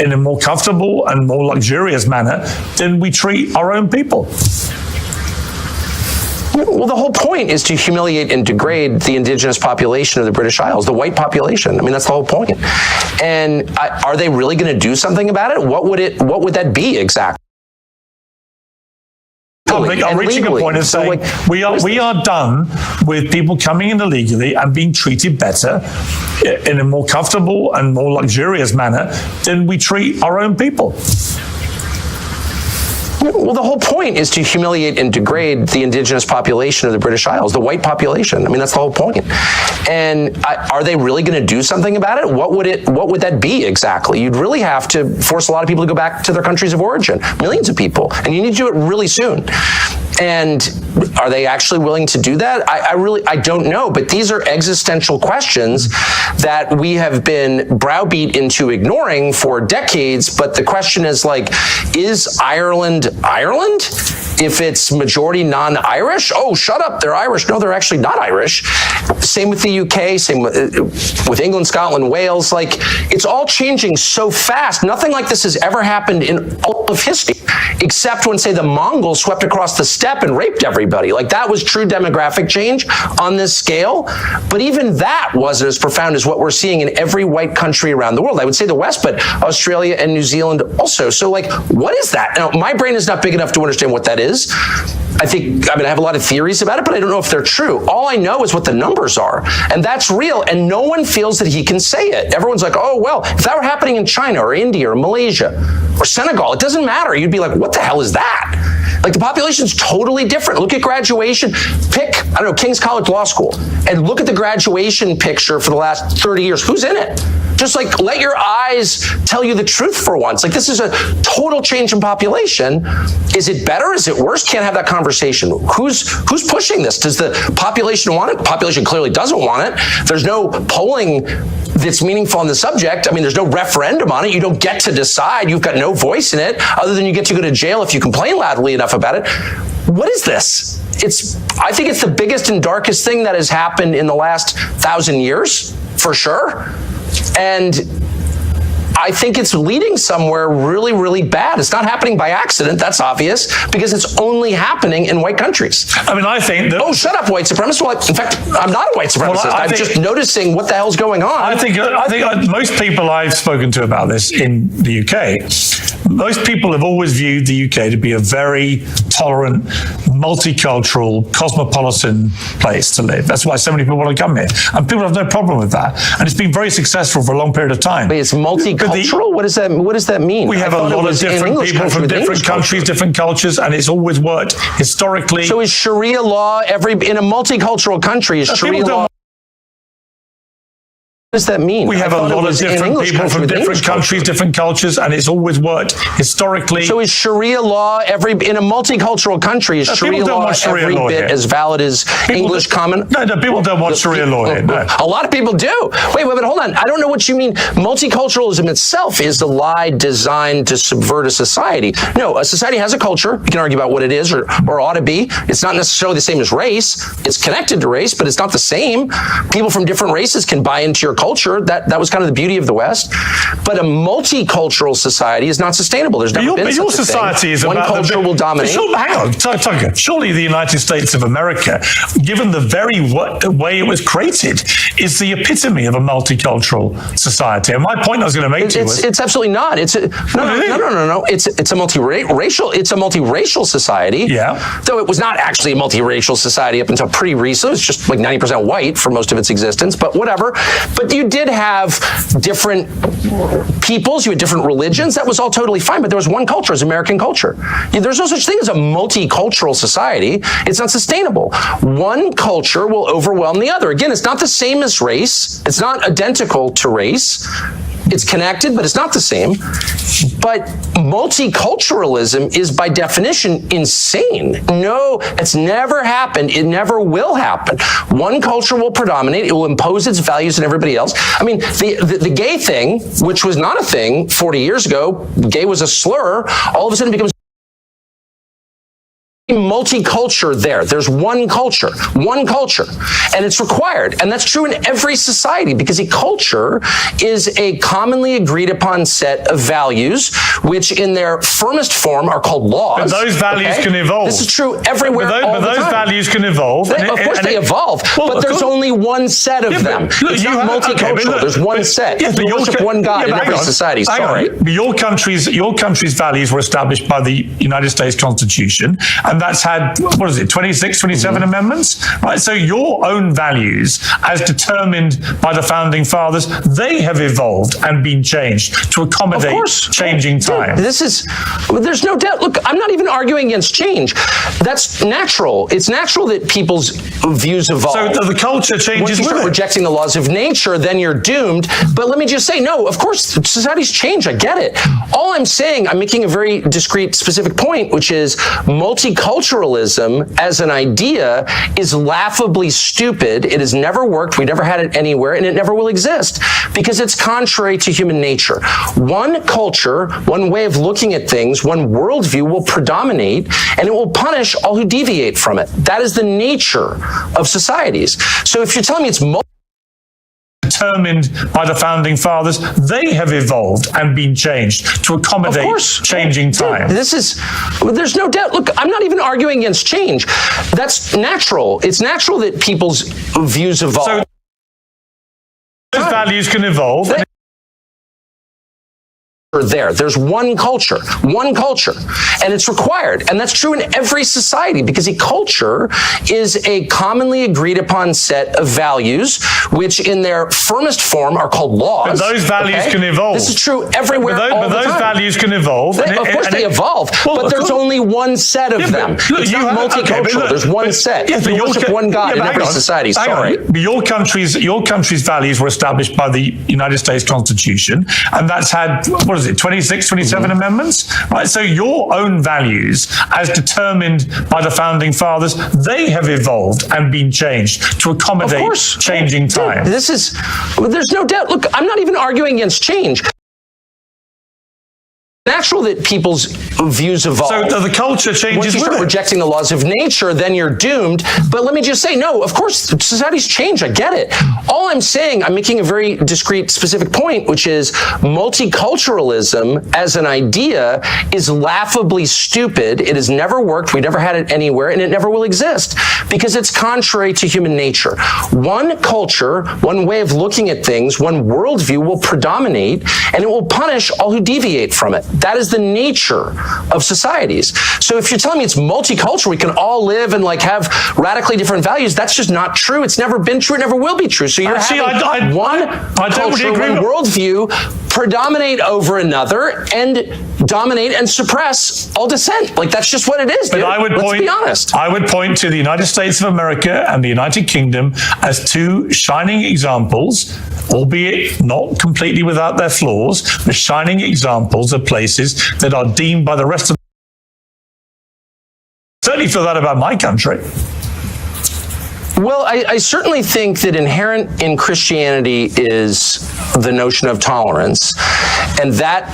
in a more comfortable and more luxurious manner than we treat our own people. Well, the whole point is to humiliate and degrade the indigenous population of the British Isles, the white population. I mean, that's the whole point. And are they really going to do something about it? What would that be exactly? Public are reaching a point of saying, we are done with people coming in illegally and being treated better in a more comfortable and more luxurious manner than we treat our own people. Well, the whole point is to humiliate and degrade the indigenous population of the British Isles, the white population. I mean, that's the whole point. And are they really going to do something about it? What would that be exactly? You'd really have to force a lot of people to go back to their countries of origin, millions of people, and you need to do it really soon. And are they actually willing to do that? I don't know, but these are existential questions that we have been browbeat into ignoring for decades. But the question is is Ireland? If it's majority non-Irish, oh, shut up, they're Irish. No, they're actually not Irish. Same with the UK, same with England, Scotland, Wales. Like, it's all changing so fast. Nothing like this has ever happened in all of history, except when, say, the Mongols swept across the steppe and raped everybody. Like, that was true demographic change on this scale. But even that wasn't as profound as what we're seeing in every white country around the world. I would say the West, but Australia and New Zealand also. So, like, what is that? Now, my brain is not big enough to understand what that is. I have a lot of theories about it, but I don't know if they're true. All I know is what the numbers are, and that's real, and no one feels that he can say it. Everyone's like, oh, well, if that were happening in China or India or Malaysia or Senegal, it doesn't matter. You'd be like, what the hell is that? Like, the population's totally different. Look at graduation. Pick, I don't know, King's College Law School, and look at the graduation picture for the last 30 years. Who's in it? Just like, let your eyes tell you the truth for once. Like, this is a total change in population. Is it better? Is it worse? Can't have that conversation. Who's pushing this? Does the population want it? The population clearly doesn't want it. There's no polling that's meaningful on the subject. I mean, there's no referendum on it. You don't get to decide. You've got no voice in it, other than you get to go to jail if you complain loudly enough about it. What is this? I think it's the biggest and darkest thing that has happened in the last 1,000 years, for sure. And I think it's leading somewhere really, really bad. It's not happening by accident, that's obvious, because it's only happening in white countries. I mean, I think that... Oh, shut up, white supremacist. Well, in fact, I'm not a white supremacist. Well, I'm just noticing what the hell's going on. I think most people I've spoken to about this in the UK, most people have always viewed the UK to be a very tolerant, multicultural, cosmopolitan place to live. That's why so many people want to come here. And people have no problem with that. And it's been very successful for a long period of time. But it's multicultural? What does that mean? We have a lot of different people from different countries, different cultures, and it's always worked historically. So is Sharia law in a multicultural country, is Sharia law? What does that mean? We have a lot of different people from different countries, different cultures, and it's always worked historically. So is Sharia law in a multicultural country, is Sharia law every bit as valid as English common? No, people don't want Sharia law here. No. A lot of people do. Wait, hold on. I don't know what you mean. Multiculturalism itself is a lie designed to subvert a society. No, a society has a culture. You can argue about what it is or ought to be. It's not necessarily the same as race. It's connected to race, but it's not the same. People from different races can buy into your culture. That was kind of the beauty of the West. But a multicultural society is not sustainable. There's never been such a thing. Is one culture will dominate. Hang on, Tucker. Surely the United States of America, given the very way it was created, is the epitome of a multicultural society. And my point I was going to make to you was... It's absolutely not. No. It's a multiracial society. Yeah. Though it was not actually a multiracial society up until pretty recent. It was just like 90% white for most of its existence, but whatever. But you did have different peoples, you had different religions, that was all totally fine, but there was one culture, as American culture. There's no such thing as a multicultural society. It's not sustainable. One culture will overwhelm the other. Again, it's not the same as race. It's not identical to race. It's connected, but it's not the same. But multiculturalism is by definition insane. No, it's never happened. It never will happen. One culture will predominate. It will impose its values on everybody else. I mean, the gay thing, which was not a thing 40 years ago, gay was a slur, all of a sudden becomes multiculture there. There's one culture, and it's required. And that's true in every society, because a culture is a commonly agreed upon set of values, which in their firmest form are called laws. But those values can evolve. This is true everywhere. But those values can evolve. Of course they evolve, but there's only one set of them. It's not multicultural. There's one set. You worship one God in every society. Sorry. Your country's values were established by the United States Constitution, and that's had, 26, 27 amendments, right? So your own values, as determined by the founding fathers, they have evolved and been changed to accommodate changing times. There's no doubt. Look, I'm not even arguing against change. That's natural. It's natural that people's views evolve. So the culture changes. Once you start rejecting the laws of nature, then you're doomed. But let me just say, no, of course, societies change. I get it. All I'm saying, I'm making a very discrete, specific point, which is multicultural multiculturalism as an idea is laughably stupid. It has never worked. We never had it anywhere, and it never will exist because it's contrary to human nature. One culture, one way of looking at things, one worldview will predominate, and it will punish all who deviate from it. That is the nature of societies. So if you're telling me it's determined by the founding fathers, they have evolved and been changed to accommodate changing time. There's no doubt. Look, I'm not even arguing against change. That's natural. It's natural that people's views evolve. So those values can evolve. There's one culture, and it's required. And that's true in every society because a culture is a commonly agreed upon set of values, which in their firmest form are called laws. But those values can evolve. This is true everywhere. But those values can evolve. Of course they evolve, but there's only one set of them. It's not multicultural. There's one set. You worship one God in every society. Sorry. Your country's values were established by the United States Constitution, and that's had, 26, 27 amendments, right? So your own values, as determined by the founding fathers, they have evolved and been changed to accommodate changing time. There's no doubt. Look, I'm not even arguing against change. Natural that people's views evolve. So the culture changes. Once you start rejecting the laws of nature, then you're doomed. But let me just say, no, of course, societies change. I get it. All I'm saying, I'm making a very discrete, specific point, which is multiculturalism as an idea is laughably stupid. It has never worked. We never had it anywhere, and it never will exist because it's contrary to human nature. One culture, one way of looking at things, one worldview will predominate, and it will punish all who deviate from it. That is the nature of societies. So if you're telling me it's multicultural, we can all live and have radically different values, that's just not true. It's never been true. It never will be true. So you're having one culture, one worldview predominate over another and dominate and suppress all dissent. That's just what it is, dude. Let's be honest. I would point to the United States of America and the United Kingdom as two shining examples, albeit not completely without their flaws, but shining examples of places that are deemed by the rest of certainly feel that about my country. Well, I certainly think that inherent in Christianity is the notion of tolerance, and that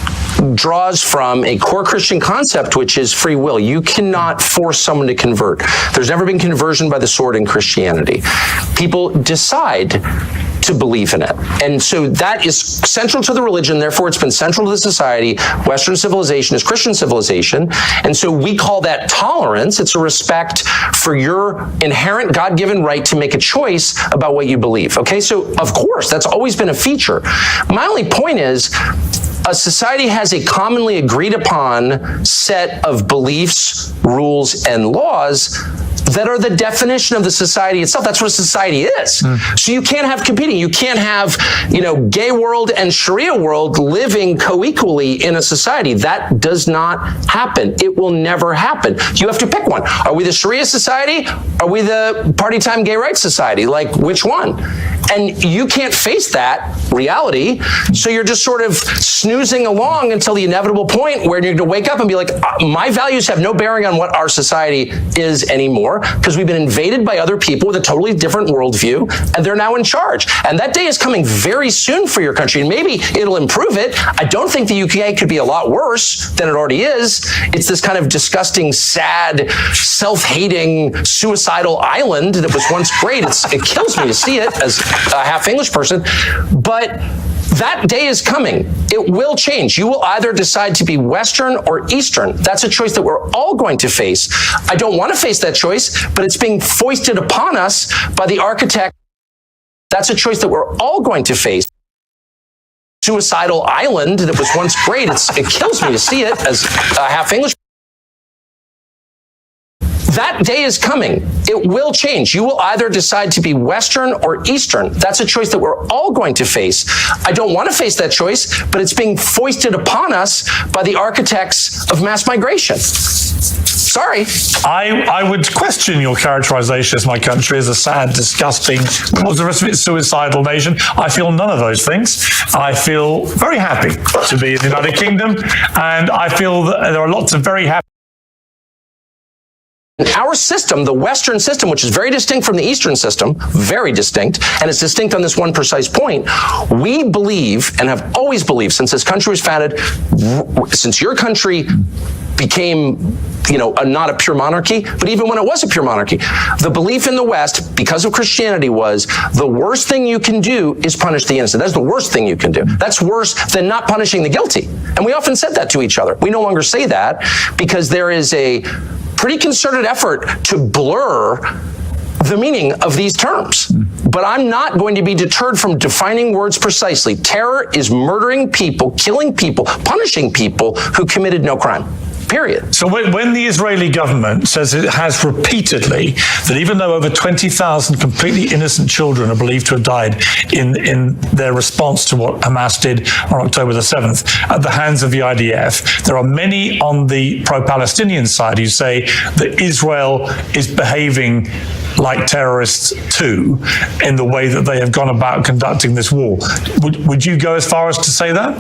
draws from a core Christian concept, which is free will. You cannot force someone to convert. There's never been conversion by the sword in Christianity. People decide to believe in it. And so that is central to the religion, therefore it's been central to the society. Western civilization is Christian civilization. And so we call that tolerance. It's a respect for your inherent God-given right to make a choice about what you believe. Okay, so of course, that's always been a feature. My only point is, a society has a commonly agreed upon set of beliefs, rules, and laws that are the definition of the society itself. That's what a society is. So you can't have competing. You can't have, gay world and Sharia world living co-equally in a society. That does not happen. It will never happen. You have to pick one. Are we the Sharia society? Are we the party time gay rights society? Which one? And you can't face that reality. So you're just sort of snoozing along until the inevitable point where you're going to wake up and be like, my values have no bearing on what our society is anymore, because we've been invaded by other people with a totally different worldview, and they're now in charge. And that day is coming very soon for your country, and maybe it'll improve it. I don't think the UK could be a lot worse than it already is. It's this kind of disgusting, sad, self-hating, suicidal island that was once great. It kills me to see it as a half English person, but that day is coming. It will change. You will either decide to be Western or Eastern. That's a choice that we're all going to face. I don't want to face that choice, but it's being foisted upon us by the architect. That's a choice that we're all going to face. Suicidal island that was once great. It kills me to see it as a half English. That day is coming. It will change. You will either decide to be Western or Eastern. That's a choice that we're all going to face. I don't want to face that choice, but it's being foisted upon us by the architects of mass migration. Sorry. I would question your characterization as my country as a sad, disgusting, what's the rest of it, suicidal nation. I feel none of those things. I feel very happy to be in the United Kingdom, and I feel that there are lots of very happy Our system, the Western system, which is very distinct from the Eastern system, very distinct, and it's distinct on this one precise point, we believe, and have always believed since this country was founded, since your country became, not a pure monarchy, but even when it was a pure monarchy, the belief in the West, because of Christianity, was the worst thing you can do is punish the innocent. That's the worst thing you can do. That's worse than not punishing the guilty. And we often said that to each other. We no longer say that because there is a pretty concerted effort to blur the meaning of these terms. But I'm not going to be deterred from defining words precisely. Terror is murdering people, killing people, punishing people who committed no crime. Period. So when the Israeli government says it has repeatedly that even though over 20,000 completely innocent children are believed to have died in their response to what Hamas did on October the 7th at the hands of the IDF, there are many on the pro-Palestinian side who say that Israel is behaving like terrorists too in the way that they have gone about conducting this war. Would you go as far as to say that?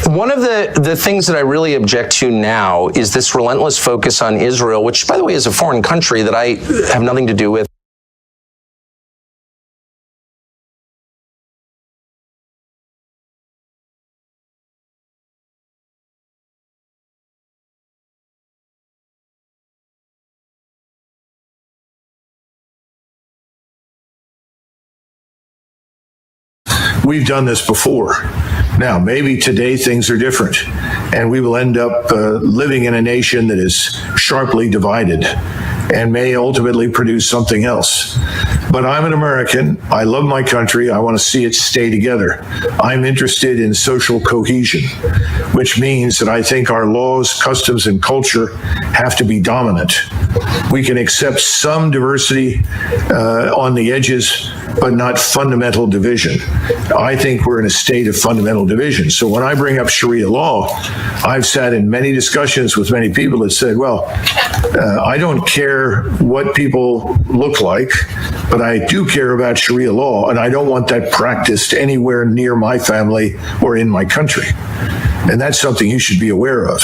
One of the things that I really object to now is this relentless focus on Israel, which, by the way, is a foreign country that I have nothing to do with. We've done this before. Now, maybe today things are different, and we will end up living in a nation that is sharply divided and may ultimately produce something else. But I'm an American. I love my country. I want to see it stay together. I'm interested in social cohesion, which means that I think our laws, customs, and culture have to be dominant. We can accept some diversity on the edges, but not fundamental division. I think we're in a state of fundamental division. So when I bring up Sharia law, I've sat in many discussions with many people that said, well, I don't care what people look like, but I do care about Sharia law, and I don't want that practiced anywhere near my family or in my country. And that's something you should be aware of.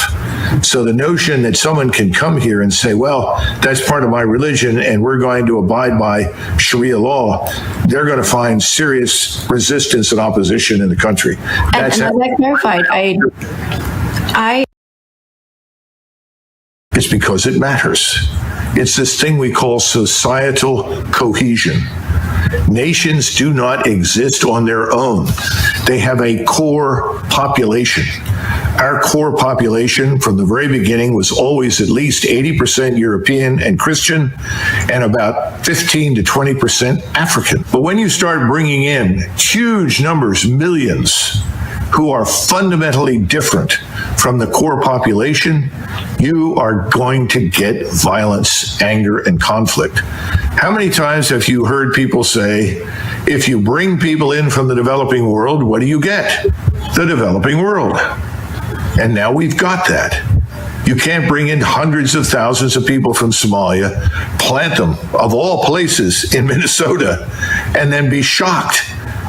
So the notion that someone can come here and say, well, that's part of my religion and we're going to abide by Sharia law, they're going to find serious resistance and opposition in the country. That's and as I clarified, it's because it matters. It's this thing we call societal cohesion. Nations do not exist on their own. They have a core population. Our core population from the very beginning was always at least 80% European and Christian and about 15 to 20% African. But when you start bringing in huge numbers, millions, who are fundamentally different from the core population, you are going to get violence, anger, and conflict. How many times have you heard people say, if you bring people in from the developing world, what do you get? The developing world. And now we've got that. You can't bring in hundreds of thousands of people from Somalia, plant them, of all places, in Minnesota, and then be shocked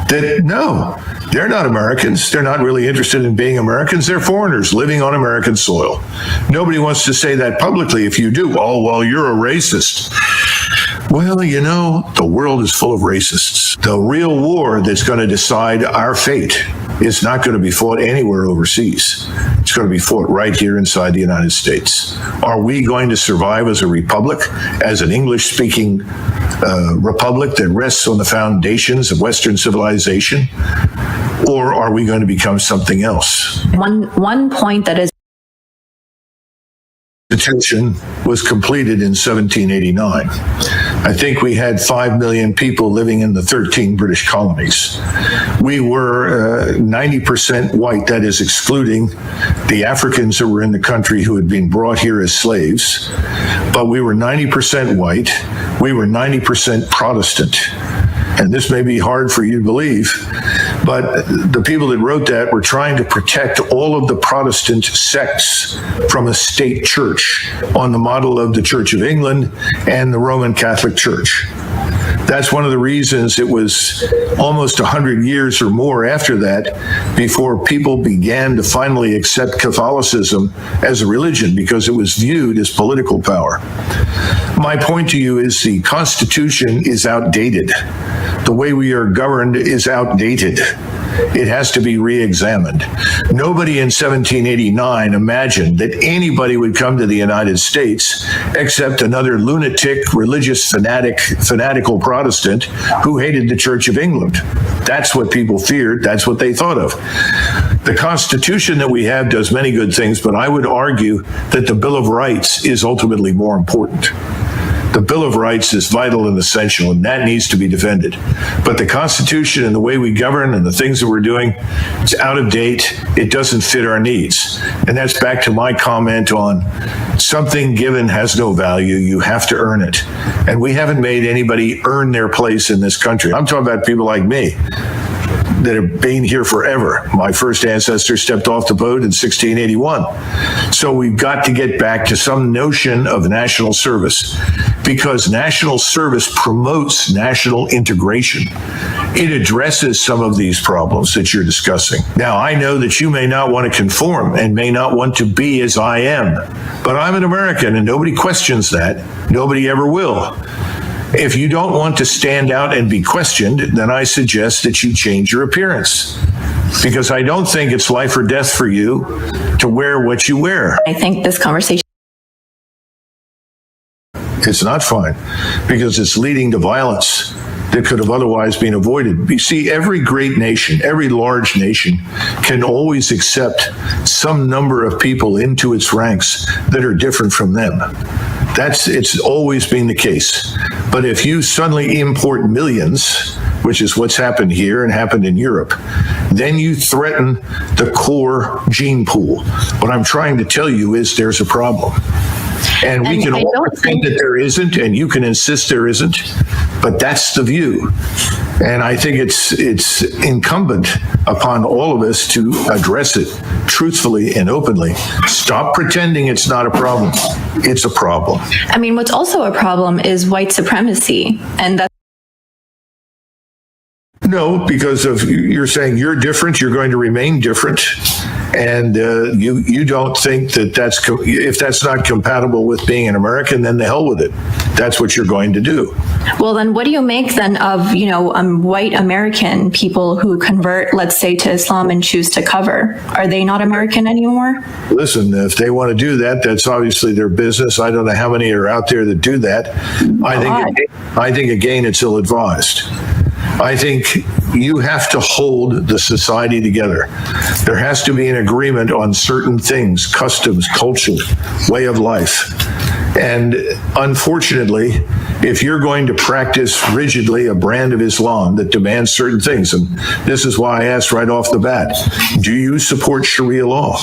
that, no, they're not Americans. They're not really interested in being Americans. They're foreigners living on American soil. Nobody wants to say that publicly. If you do, oh, well, you're a racist. Well, you know, the world is full of racists. The real war that's going to decide our fate is not going to be fought anywhere overseas. It's going to be fought right here inside the United States. Are we going to survive as a republic, as an English-speaking republic that rests on the foundations of Western civilization? Or are we going to become something else? One point that is Constitution was completed in 1789. I think we had 5 million people living in the 13 British colonies. We were 90% white, that is excluding the Africans that were in the country who had been brought here as slaves. But we were 90% white. We were 90% Protestant. And this may be hard for you to believe, but the people that wrote that were trying to protect all of the Protestant sects from a state church on the model of the Church of England and the Roman Catholic Church. That's one of the reasons it was almost 100 years or more after that before people began to finally accept Catholicism as a religion, because it was viewed as political power. My point to you is the Constitution is outdated. The way we are governed is outdated. It has to be re-examined. Nobody in 1789 imagined that anybody would come to the United States except another lunatic, religious fanatical Protestant who hated the Church of England. That's what people feared. That's what they thought of. The Constitution that we have does many good things, but I would argue that the Bill of Rights is ultimately more important. The Bill of Rights is vital and essential, and that needs to be defended. But the Constitution and the way we govern and the things that we're doing, it's out of date. It doesn't fit our needs. And that's back to my comment on something given has no value. You have to earn it. And we haven't made anybody earn their place in this country. I'm talking about people like me that have been here forever. My first ancestor stepped off the boat in 1681. So we've got to get back to some notion of national service, because national service promotes national integration. It addresses some of these problems that you're discussing. Now, I know that you may not want to conform and may not want to be as I am, but I'm an American and nobody questions that. Nobody ever will. If you don't want to stand out and be questioned, then I suggest that you change your appearance, because I don't think it's life or death for you to wear what you wear. I think this conversation. It's not fine, because it's leading to violence that could have otherwise been avoided. You see, every great nation, every large nation can always accept some number of people into its ranks that are different from them. It's always been the case. But if you suddenly import millions, which is what's happened here and happened in Europe, then you threaten the core gene pool. What I'm trying to tell you is there's a problem. And we can all pretend that there isn't, and you can insist there isn't, but that's the view. And I think it's incumbent upon all of us to address it truthfully and openly. Stop pretending it's not a problem. It's a problem. I mean, what's also a problem is white supremacy, and that's. No, because you're saying you're different, you're going to remain different, and you don't think that if that's not compatible with being an American, then the hell with it. That's what you're going to do. Well, then what do you make then of, white American people who convert, let's say, to Islam and choose to cover? Are they not American anymore? Listen, if they want to do that, that's obviously their business. I don't know how many are out there that do that. I think again, it's ill-advised. I think you have to hold the society together. There has to be an agreement on certain things, customs, culture, way of life. And unfortunately, if you're going to practice rigidly a brand of Islam that demands certain things, and this is why I asked right off the bat, do you support Sharia law?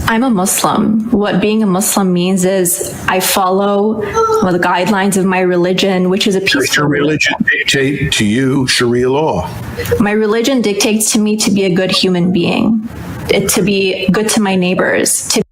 I'm a Muslim. What being a Muslim means is I follow the guidelines of my religion, which is a peaceful. Does your religion dictate to you Sharia law? My religion dictates to me to be a good human being, to be good to my neighbors, to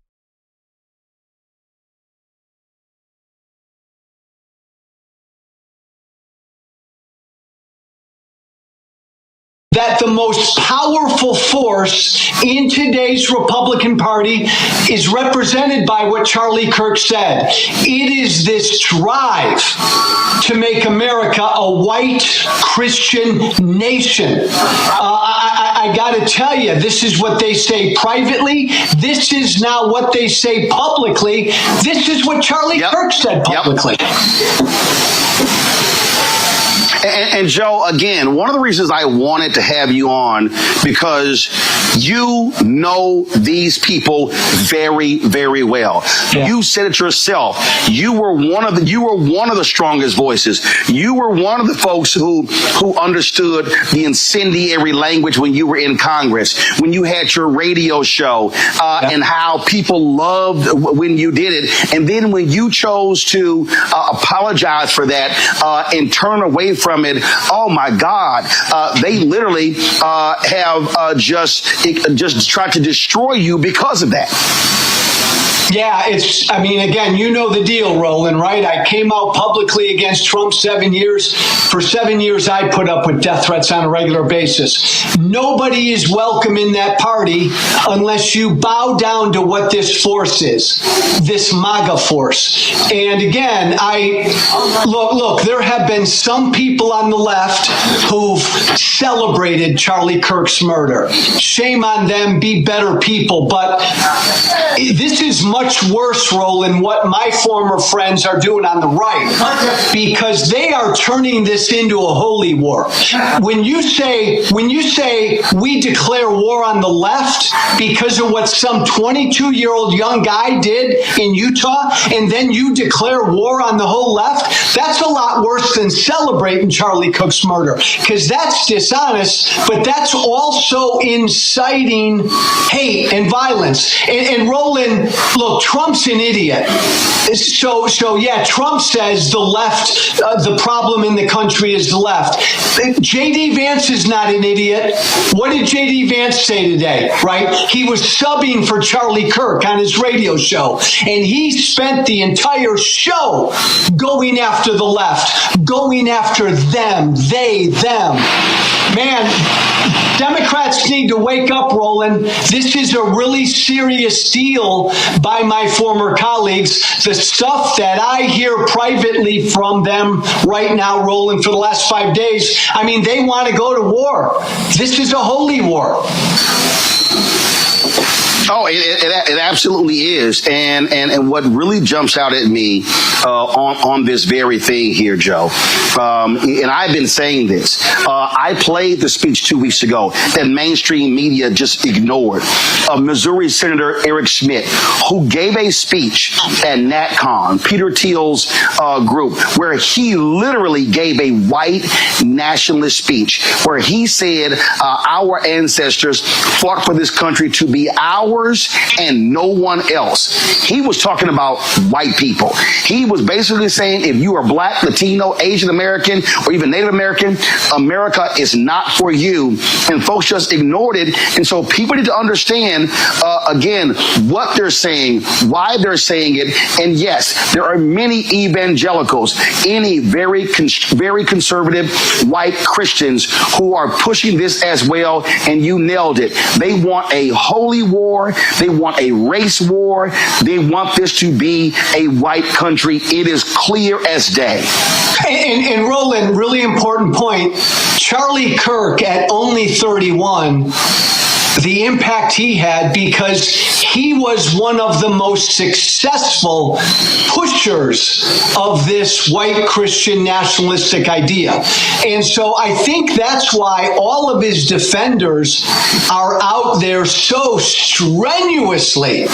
that the most powerful force in today's Republican Party is represented by what Charlie Kirk said. It is this drive to make America a white Christian nation. I got to tell you, this is what they say privately. This is now what they say publicly. This is what Charlie Kirk said publicly. And Joe, again, one of the reasons I wanted to have you on, because you know these people very, very well. Yeah. You said it yourself. You were one of the strongest voices. You were one of the folks who understood the incendiary language when you were in Congress, when you had your radio show, and how people loved when you did it. And then when you chose to apologize for that and turn away from it, oh my God, they literally have just tried to destroy you because of that. Yeah, again, you know the deal, Roland, right? I came out publicly against Trump 7 years. For 7 years, I put up with death threats on a regular basis. Nobody is welcome in that party unless you bow down to what this force is, this MAGA force. And again, look, there have been some people on the left who've celebrated Charlie Kirk's murder. Shame on them, be better people. But this is much worse, Roland, what my former friends are doing on the right, because they are turning this into a holy war. When you say we declare war on the left because of what some 22-year-old young guy did in Utah, and then you declare war on the whole left, that's a lot worse than celebrating Charlie Kirk's murder, because that's dishonest, but that's also inciting hate and violence. And Roland, look, Trump's an idiot. So yeah, Trump says the left, the problem in the country is the left. J.D. Vance is not an idiot. What did J.D. Vance say today, right? He was subbing for Charlie Kirk on his radio show, and he spent the entire show going after the left, going after them, they, them. Man, Democrats need to wake up, Roland. This is a really serious deal by my former colleagues. The stuff that I hear privately from them right now, Roland, for the last 5 days, I mean, they want to go to war. This is a holy war. Oh, it absolutely is. And what really jumps out at me on this very thing here, Joe, and I've been saying this, I played the speech 2 weeks ago that mainstream media just ignored, of Missouri Senator Eric Schmidt, who gave a speech at NatCon, Peter Thiel's group, where he literally gave a white nationalist speech, where he said our ancestors fought for this country to be ours and no one else. He was talking about white people. He was basically saying if you are Black, Latino, Asian American, or even Native American, America is not for you. And folks just ignored it. And so people need to understand, again, what they're saying, why they're saying it. And yes, there are many evangelicals, any very conservative white Christians who are pushing this as well. And you nailed it. They want a holy war. They want a race war. They want this to be a white country. It is clear as day. And Roland, really important point. Charlie Kirk at only 31, the impact he had, because he was one of the most successful pushers of this white Christian nationalistic idea. And so I think that's why all of his defenders are out there so strenuously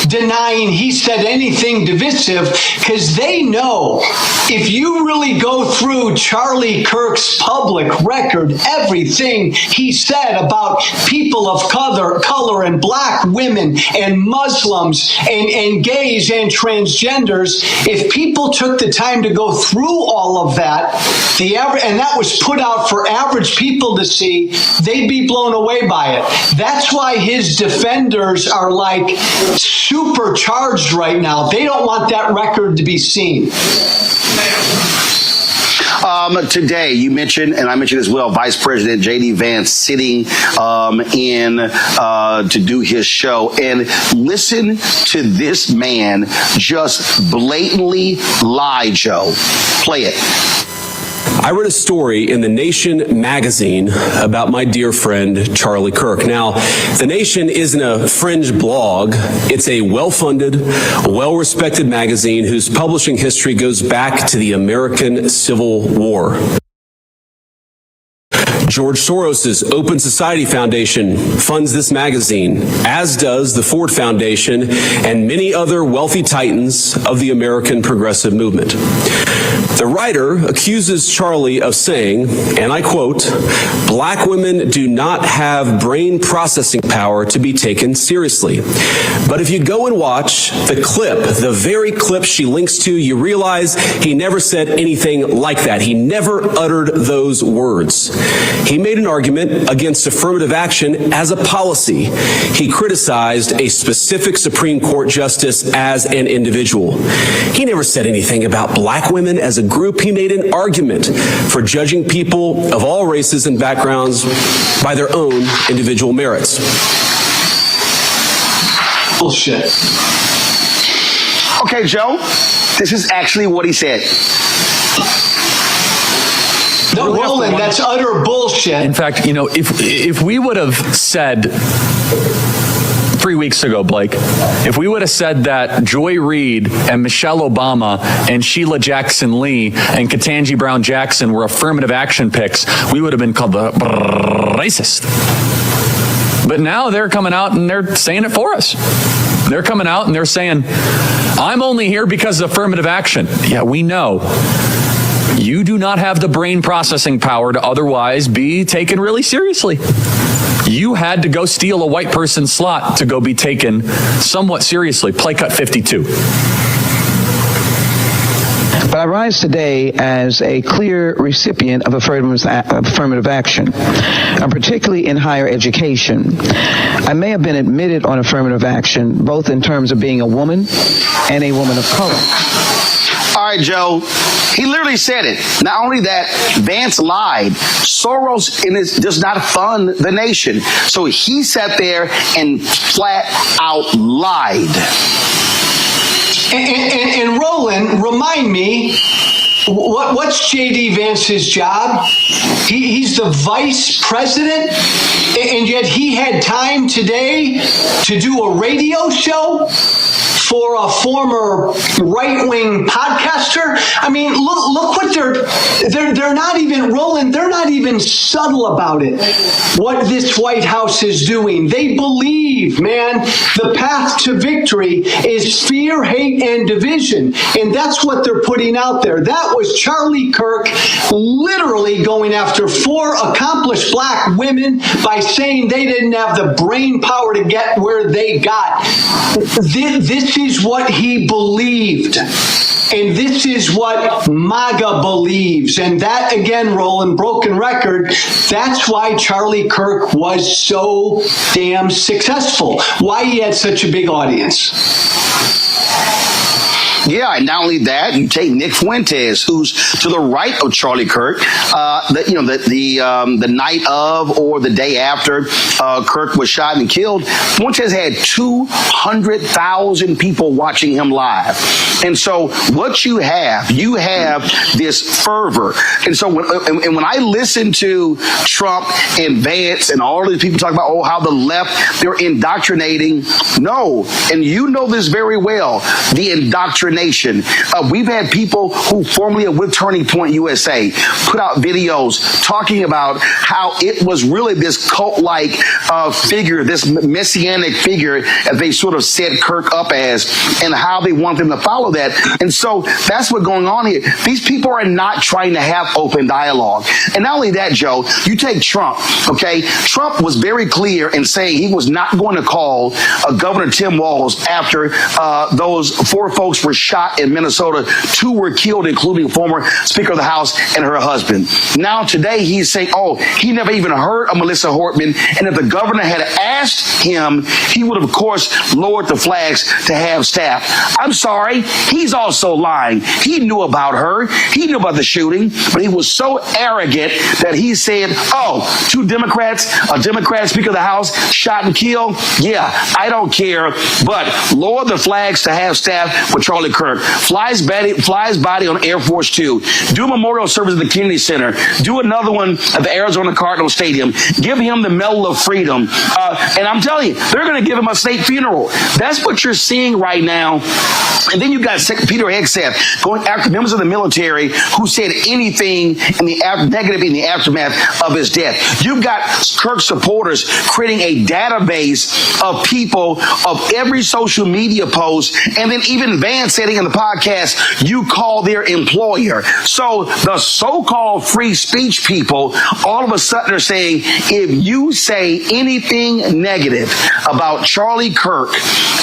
denying he said anything divisive, because they know if you really go through Charlie Kirk's public record, everything he said about people of color and Black women and Muslims and gays and transgenders, if people took the time to go through all of that, and that was put out for average people to see, they'd be blown away by it. That's why his defenders are like supercharged right now. They don't want that record to be seen. Today, you mentioned, and I mentioned as well, Vice President J.D. Vance sitting in to do his show. And listen to this man just blatantly lie, Joe. Play it. I read a story in The Nation magazine about my dear friend, Charlie Kirk. Now, The Nation isn't a fringe blog. It's a well-funded, well-respected magazine whose publishing history goes back to the American Civil War. George Soros's Open Society Foundation funds this magazine, as does the Ford Foundation and many other wealthy titans of the American progressive movement. The writer accuses Charlie of saying, and I quote, "Black women do not have brain processing power to be taken seriously." But if you go and watch the clip, the very clip she links to, you realize he never said anything like that. He never uttered those words. He made an argument against affirmative action as a policy. He criticized a specific Supreme Court justice as an individual. He never said anything about black women as a group. He made an argument for judging people of all races and backgrounds by their own individual merits. Bullshit. Okay, Joe, this is actually what he said. No, Roland, that's utter bullshit. In fact, you know, if we would have said 3 weeks ago, Blake, if we would have said that Joy Reid and Michelle Obama and Sheila Jackson Lee and Ketanji Brown Jackson were affirmative action picks, we would have been called the racist. But now they're coming out and they're saying it for us. They're coming out and they're saying, I'm only here because of affirmative action. Yeah, we know. You do not have the brain processing power to otherwise be taken really seriously. You had to go steal a white person's slot to go be taken somewhat seriously. Play cut 52. But I rise today as a clear recipient of affirmative action, particularly in higher education. I may have been admitted on affirmative action, both in terms of being a woman and a woman of color. All right, Joe. He literally said it. Not only that, Vance lied. Soros does not fund the nation. So he sat there and flat out lied. And Roland, remind me, what's J.D. Vance's job? He's the vice president, and yet he had time today to do a radio show for a former right-wing podcaster. I mean, look what they're not even, Roland, they're not even subtle about it, what this White House is doing. They believe, man, the path to victory is fear, hate, and division. And that's what they're putting out there. That was Charlie Kirk literally going after 4 accomplished black women by saying they didn't have the brain power to get where they got. This is what he believed. And this is what MAGA believes. And that, again, Roland, broken record, that's why Charlie Kirk was so damn successful, why he had such a big audience. Yeah, and not only that, you take Nick Fuentes, who's to the right of Charlie Kirk. The night of or the day after Kirk was shot and killed, Fuentes had 200,000 people watching him live. And so what you have this fervor. And so when I listen to Trump and Vance and all of these people talk about, how the left, they're indoctrinating. No, and you know this very well, the indoctrination. We've had people who formerly with Turning Point USA put out videos talking about how it was really this cult-like figure, this messianic figure, as they sort of set Kirk up as, and how they want them to follow that. And so that's what's going on here. These people are not trying to have open dialogue. And not only that, Joe, you take Trump, okay? Trump was very clear in saying he was not going to call Governor Tim Walz after those 4 folks were shot in Minnesota. 2 were killed, including former Speaker of the House and her husband. Now today he's saying, he never even heard of Melissa Hortman, and if the governor had asked him, he would have, of course, lowered the flags to have staff. I'm sorry, he's also lying. He knew about her. He knew about the shooting, but he was so arrogant that he said, 2 Democrats, a Democrat Speaker of the House shot and killed. Yeah, I don't care, but lower the flags to have staff with Charlie Kirk. Flies body on Air Force 2. Do a memorial service at the Kennedy Center. Do another one at the Arizona Cardinal Stadium. Give him the Medal of Freedom. And I'm telling you, they're going to give him a state funeral. That's what you're seeing right now. And then you got Peter Hegseth going after members of the military who said anything negative in the aftermath of his death. You've got Kirk supporters creating a database of people of every social media post. And then even Vance said stating in the podcast, you call their employer. So the so-called free speech people all of a sudden are saying, if you say anything negative about Charlie Kirk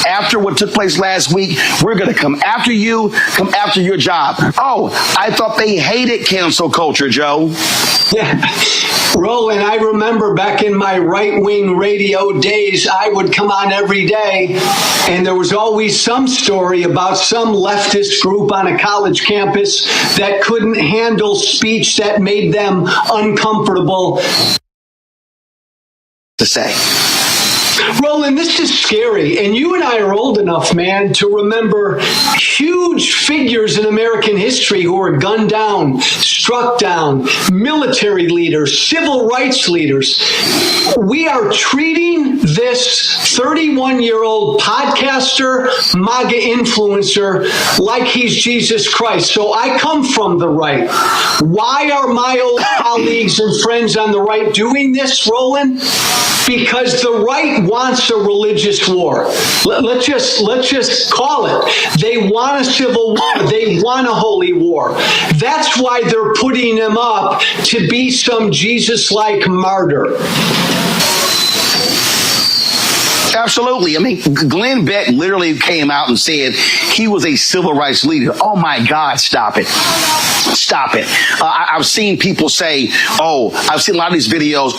after what took place last week, we're going to come after you, come after your job. Oh, I thought they hated cancel culture, Joe. Yeah. Roland, I remember back in my right-wing radio days, I would come on every day, and there was always some story about some leftist group on a college campus that couldn't handle speech that made them uncomfortable to say. Roland, this is scary, and you and I are old enough, man, to remember huge figures in American history who were gunned down, struck down, military leaders, civil rights leaders. We are treating this 31-year-old podcaster, MAGA influencer, like he's Jesus Christ. So I come from the right. Why are my old colleagues and friends on the right doing this, Roland? Because the right wants a religious war. Let's just call it. They want a civil war. They want a holy war. That's why they're putting him up to be some Jesus-like martyr. Absolutely. I mean, Glenn Beck literally came out and said he was a civil rights leader. Oh, my God, stop it. Stop it. I've seen people say, I've seen a lot of these videos,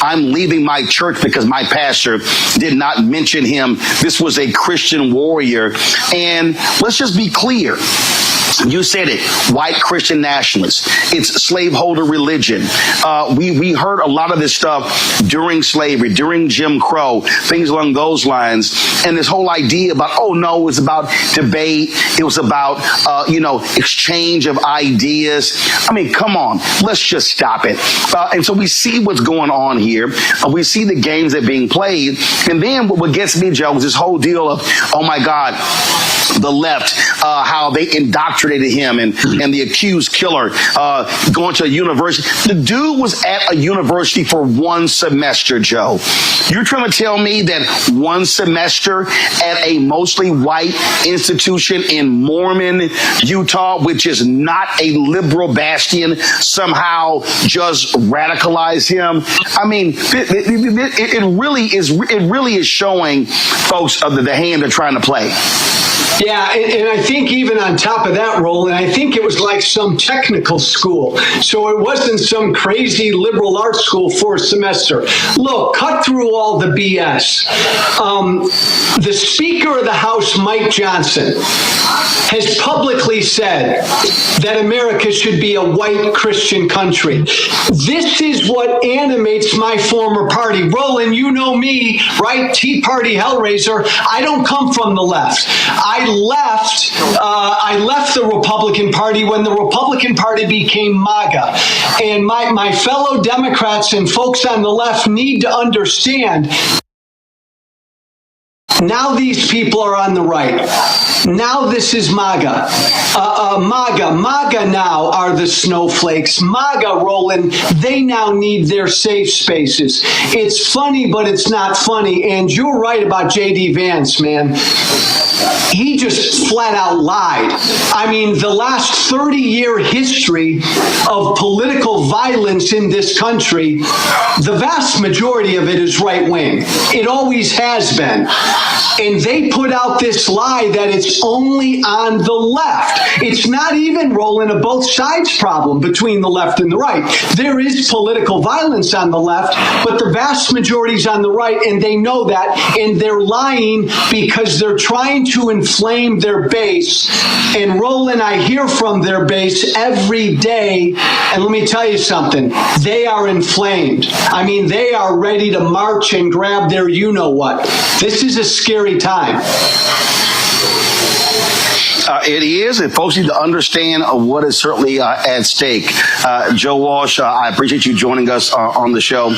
I'm leaving my church because my pastor did not mention him. This was a Christian warrior. And let's just be clear. You said it, white Christian nationalists. It's slaveholder religion. We heard a lot of this stuff during slavery, during Jim Crow, things along those lines. And this whole idea about, it was about debate. It was about, exchange of ideas. I mean, come on, let's just stop it. And so we see what's going on here. We see the games that are being played. And then what gets me, Joe, is this whole deal of, oh my God, the left, how they indoctrinated him and the accused killer going to a university. The dude was at a university for one semester, Joe. You're trying to tell me that one semester at a mostly white institution in Mormon, Utah, which is not a liberal bastion, somehow just radicalized him? I mean, it really is showing folks the hand they're trying to play. Yeah, and I think even on top of that, Roland, I think it was like some technical school. So it wasn't some crazy liberal arts school for a semester. Look, cut through all the BS. The Speaker of the House, Mike Johnson, has publicly said that America should be a white Christian country. This is what animates my former party. Roland, you know me, right? Tea Party Hellraiser. I don't come from the left. I left the Republican Party when the Republican Party became MAGA. And my fellow Democrats and folks on the left need to understand, now these people are on the right. Now this is MAGA. MAGA now are the snowflakes. MAGA, Roland, they now need their safe spaces. It's funny, but it's not funny. And you're right about J.D. Vance, man. He just flat out lied. I mean, the last 30-year history of political violence in this country, the vast majority of it is right-wing. It always has been. And they put out this lie that it's only on the left. It's not even, Roland, a both sides problem between the left and the right. There is political violence on the left, but the vast majority is on the right, and they know that, and they're lying because they're trying to inflame their base. And Roland, I hear from their base every day, and let me tell you something, they are inflamed. I mean, they are ready to march and grab their you-know-what. This is a scary time. It is, and folks need to understand what is certainly at stake. Joe Walsh, I appreciate you joining us on the show.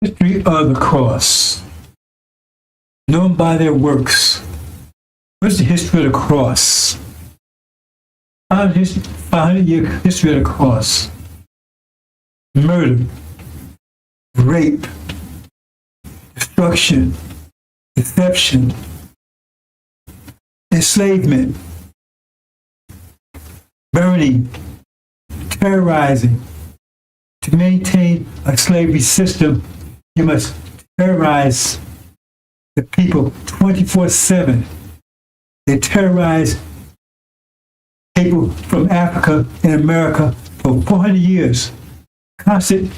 history of the cross, known by their works. What's the history of the cross? 500-year history of the cross. Murder, rape, destruction, deception, enslavement, burning, terrorizing. To maintain a slavery system, you must terrorize the people 24/7. They terrorize people from Africa and America for 400 years. Constant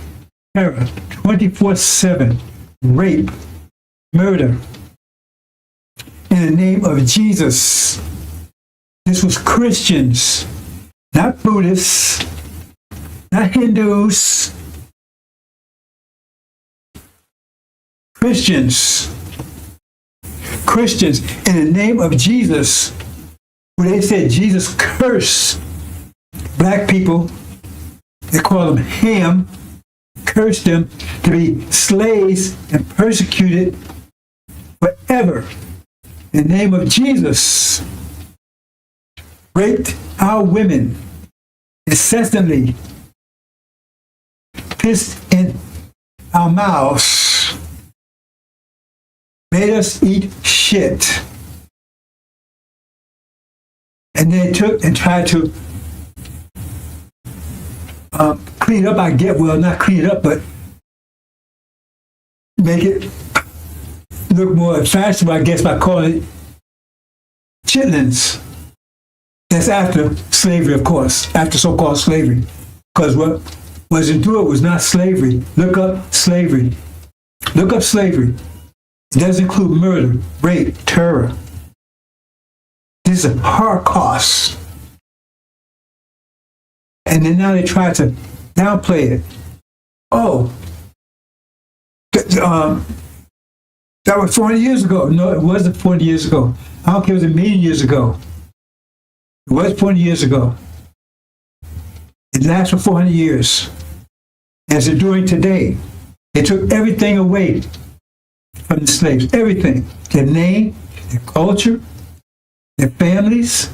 terror, 24/7, rape, murder. In the name of Jesus. This was Christians, not Buddhists, not Hindus. Christians in the name of Jesus, where they said Jesus cursed black people, they call them Ham, cursed them to be slaves and persecuted forever. In the name of Jesus, raped our women incessantly, pissed in our mouths, made us eat shit. And they took and tried to clean it up, not clean it up, but make it look more fashionable, I guess, by calling it chitlins. That's after slavery, of course, after so-called slavery. Because what was into it was not slavery. Look up slavery. Look up slavery. It does include murder, rape, terror. This is a Holocaust. And then now they try to downplay it. Oh, that was 400 years ago. No, it wasn't 40 years ago. I don't care if it was a million years ago. It was 40 years ago. It lasts for 400 years. As they're doing today. They took everything away from the slaves. Everything. Their name, their culture, their families,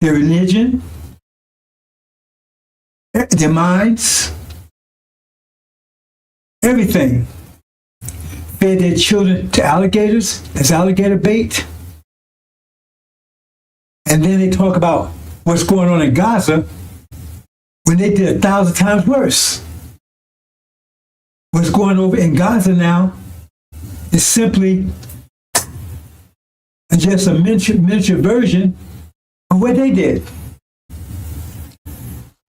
their religion, their minds, everything. Fed their children to alligators as alligator bait. And then they talk about what's going on in Gaza when they did 1,000 times worse. What's going over in Gaza now is simply just a miniature version of what they did.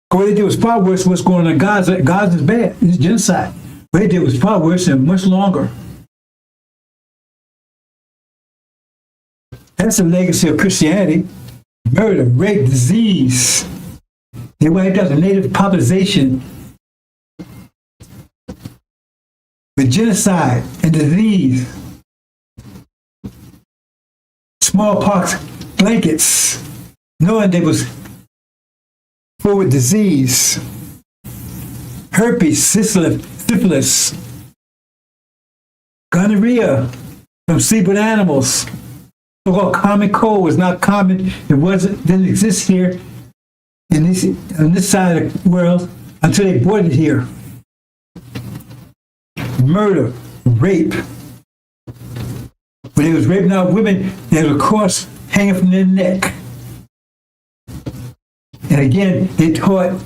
What they did was far worse than what's going on in Gaza. Gaza's bad. It's genocide. What they did was far worse and much longer. That's the legacy of Christianity. Murder, rape, disease. They wiped out the native population with genocide and disease. Smallpox blankets, knowing they was full with disease. Herpes, syphilis, gonorrhea from sleep with animals. So-called common cold was not common. Didn't exist here on this side of the world until they brought it here. Murder, rape. When they was raping out women, there was a cross hanging from their neck. And again, they taught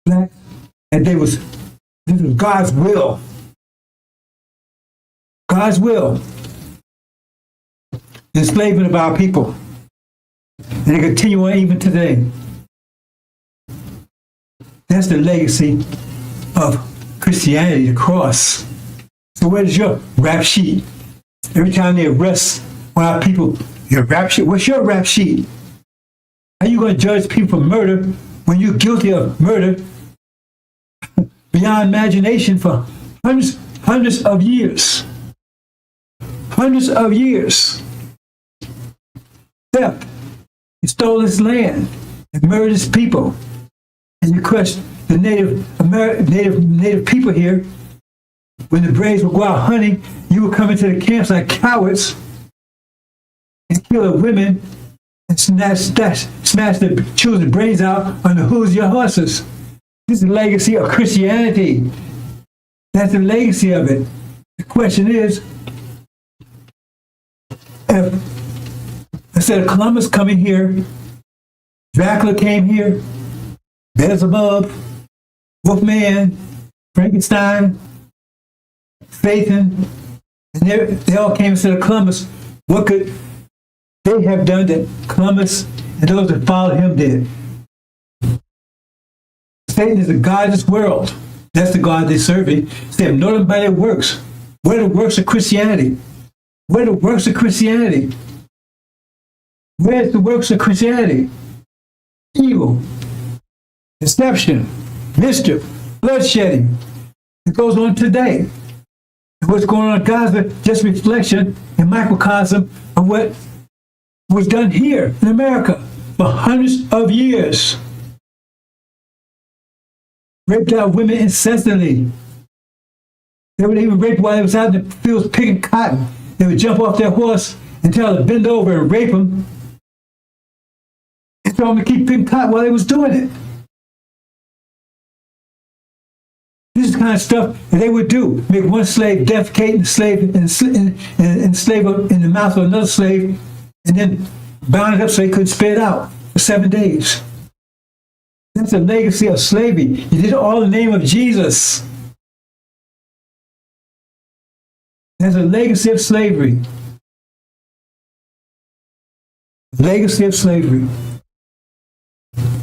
blacks that this was God's will. God's will. Enslavement of our people. And they continue on even today. That's the legacy of Christianity, the cross. So where's your rap sheet? Every time they arrest one of our people, your rap sheet. What's your rap sheet? How are you going to judge people for murder when you're guilty of murder beyond imagination for hundreds of years? Hundreds of years. Theft. You stole this land and murdered its people. And you crushed the native people here when the braves would go out hunting, you would come into the camps like cowards and kill the women and smash the children's brains out on the hooves of your horses. This is the legacy of Christianity. That's the legacy of it. The question is, if instead of Columbus coming here, Dracula came here, Beelzebub, Wolfman, Frankenstein, Satan, and they all came instead of Columbus. What could they have done that Columbus and those that followed him did? Satan is the God of this world. That's the God they're serving. So they have known him by their works. What are the works of Christianity? What are the works of Christianity? Where's the works of Christianity? Evil, deception, mischief, bloodshedding. It goes on today. And what's going on in Gaza, just reflection and microcosm of what was done here in America for hundreds of years. Raped out women incessantly. They would even rape while they was out in the fields picking cotton. They would jump off their horse and tell them to bend over and rape them. And tell them to keep picking cotton while they was doing it. This is the kind of stuff that they would do. Make one slave defecate and slave and slave in the mouth of another slave, and then bound it up so they couldn't spit it out for 7 days. That's a legacy of slavery. You did it all in the name of Jesus. That's a legacy of slavery. Legacy of slavery.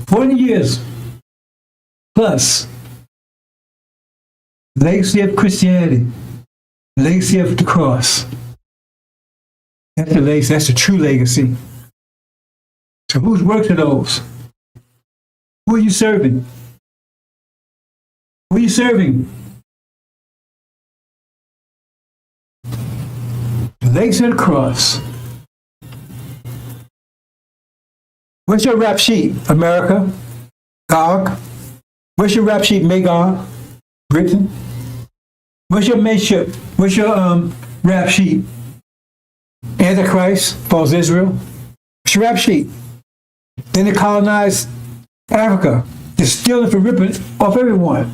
40 years plus. Legacy of Christianity. Legacy of the cross. That's the legacy. That's the true legacy. So whose works are those? Who are you serving? Who are you serving? The legacy of the cross. Where's your rap sheet, America? Gog? Where's your rap sheet, Magog? Britain? Where's your mateship? Where's your rap sheet? Antichrist, false Israel? What's your rap sheet? Then they colonized Africa. They're stealing from ripping off everyone.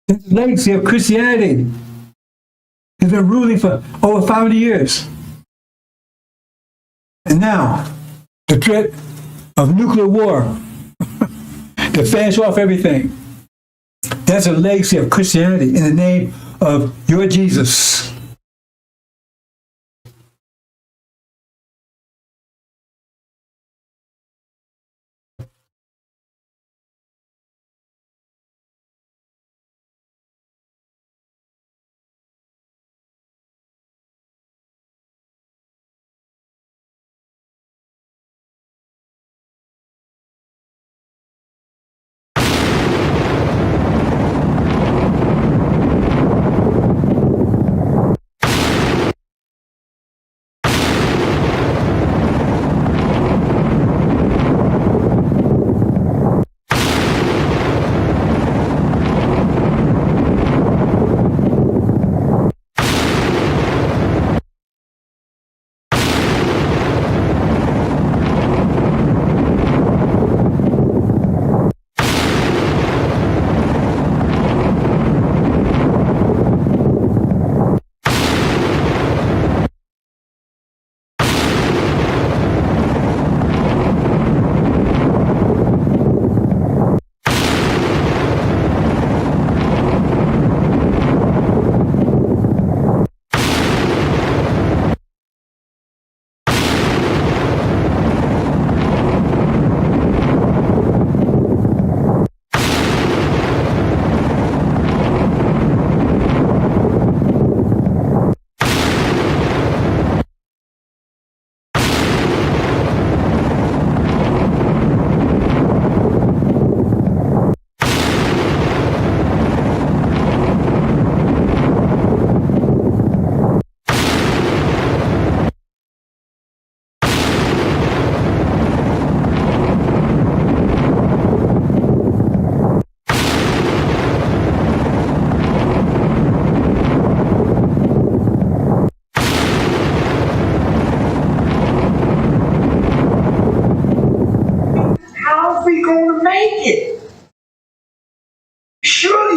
It's the legacy of Christianity. It's been ruling for over 500 years. And now, the threat of nuclear war to finish off everything. That's a legacy of Christianity in the name of your Jesus.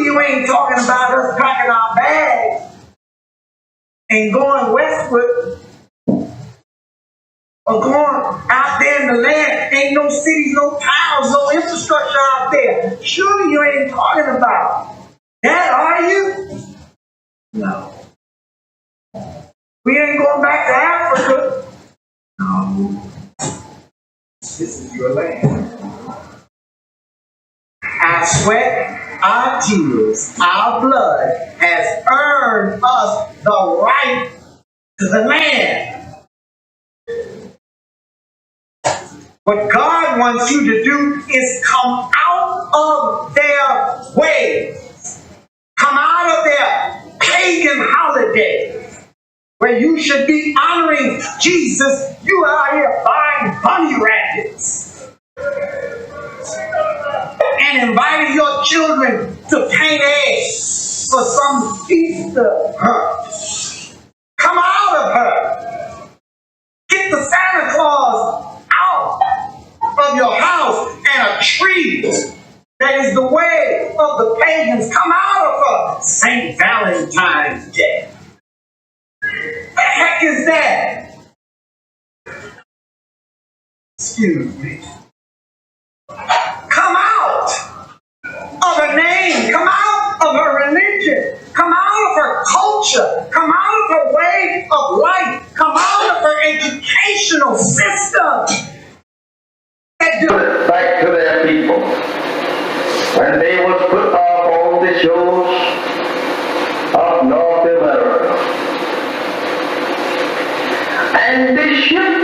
you ain't talking about us packing our bags and going westward or going out there in the land. Ain't no cities, no towns, no infrastructure out there. Surely you ain't talking about that, are you? No. We ain't going back to Africa. No. This is your land. Our sweat, our tears, our blood has earned us the right to the land. What God wants you to do is come out of their ways. Come out of their pagan holidays where you should be honoring Jesus. You are here buying bunny rabbits and inviting your children to paint eggs for some Easter hunt. Come out of her. Get the Santa Claus out of your house and a tree that is the way of the pagans. Come out of her. St. Valentine's Day. The heck is that? Excuse me. Come out of her name. Come out of her religion. Come out of her culture. Come out of her way of life. Come out of her educational system. Back to their people. When they was put off on the shores of North America. And this ship,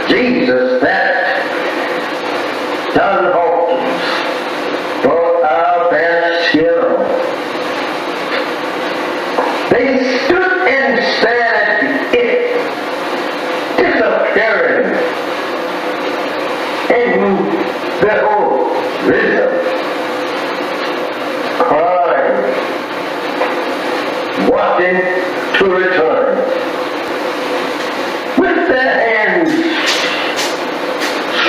Jesus, that John Hawkins brought our best skill. They stood and stared at it disappearing in the whole rhythm, crying, wanting to return. With their hands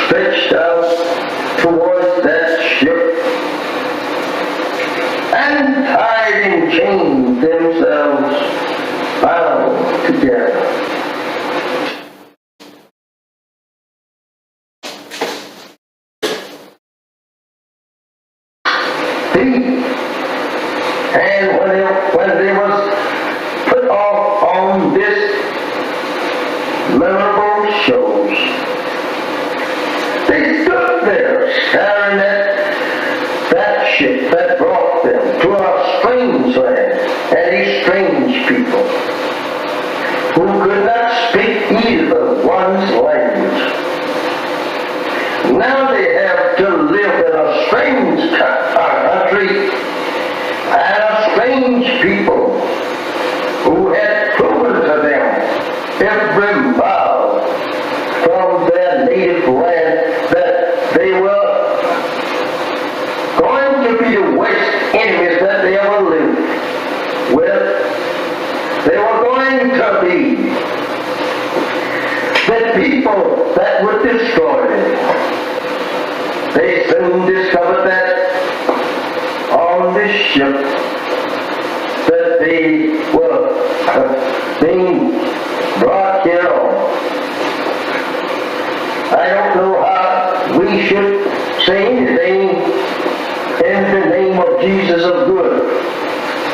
stretched out towards that ship and tied in chains themselves bound together. And when they was put off on this memorable shows, they stood there staring at that ship that brought them to a strange land and a strange people who could not speak either one's language. Now they have to live in a strange country and a strange people who had proven to them every mile from their native land that they were going to be the worst enemies that they ever lived with. They were going to be the people that would destroy them. They soon discovered that on this ship that they were being brought here on. I don't know how we should say anything in the name of Jesus of good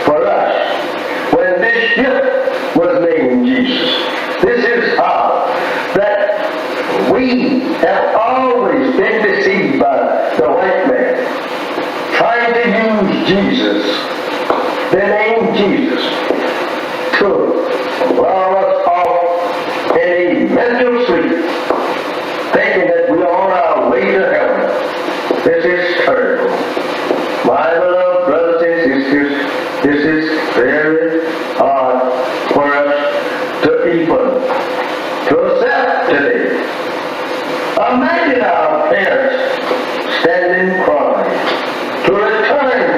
for us when this ship was named Jesus. This is how that we have always been deceived by the white man, trying to use Jesus, the name Jesus, to lull us off in a mental sleep, thinking that we are on our way to heaven. This is terrible. My beloved brothers and sisters, this is very hard for us to even to accept today. Imagine our parents standing crying to return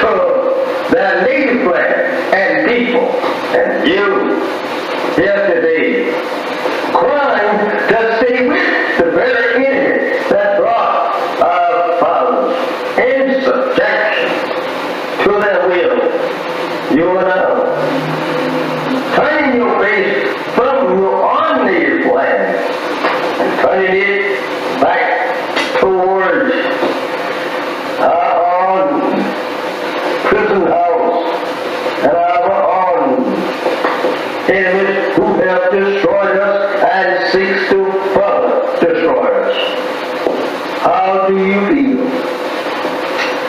to their native land and people, and you here today crying to stay with the very enemy that brought our fathers in subjection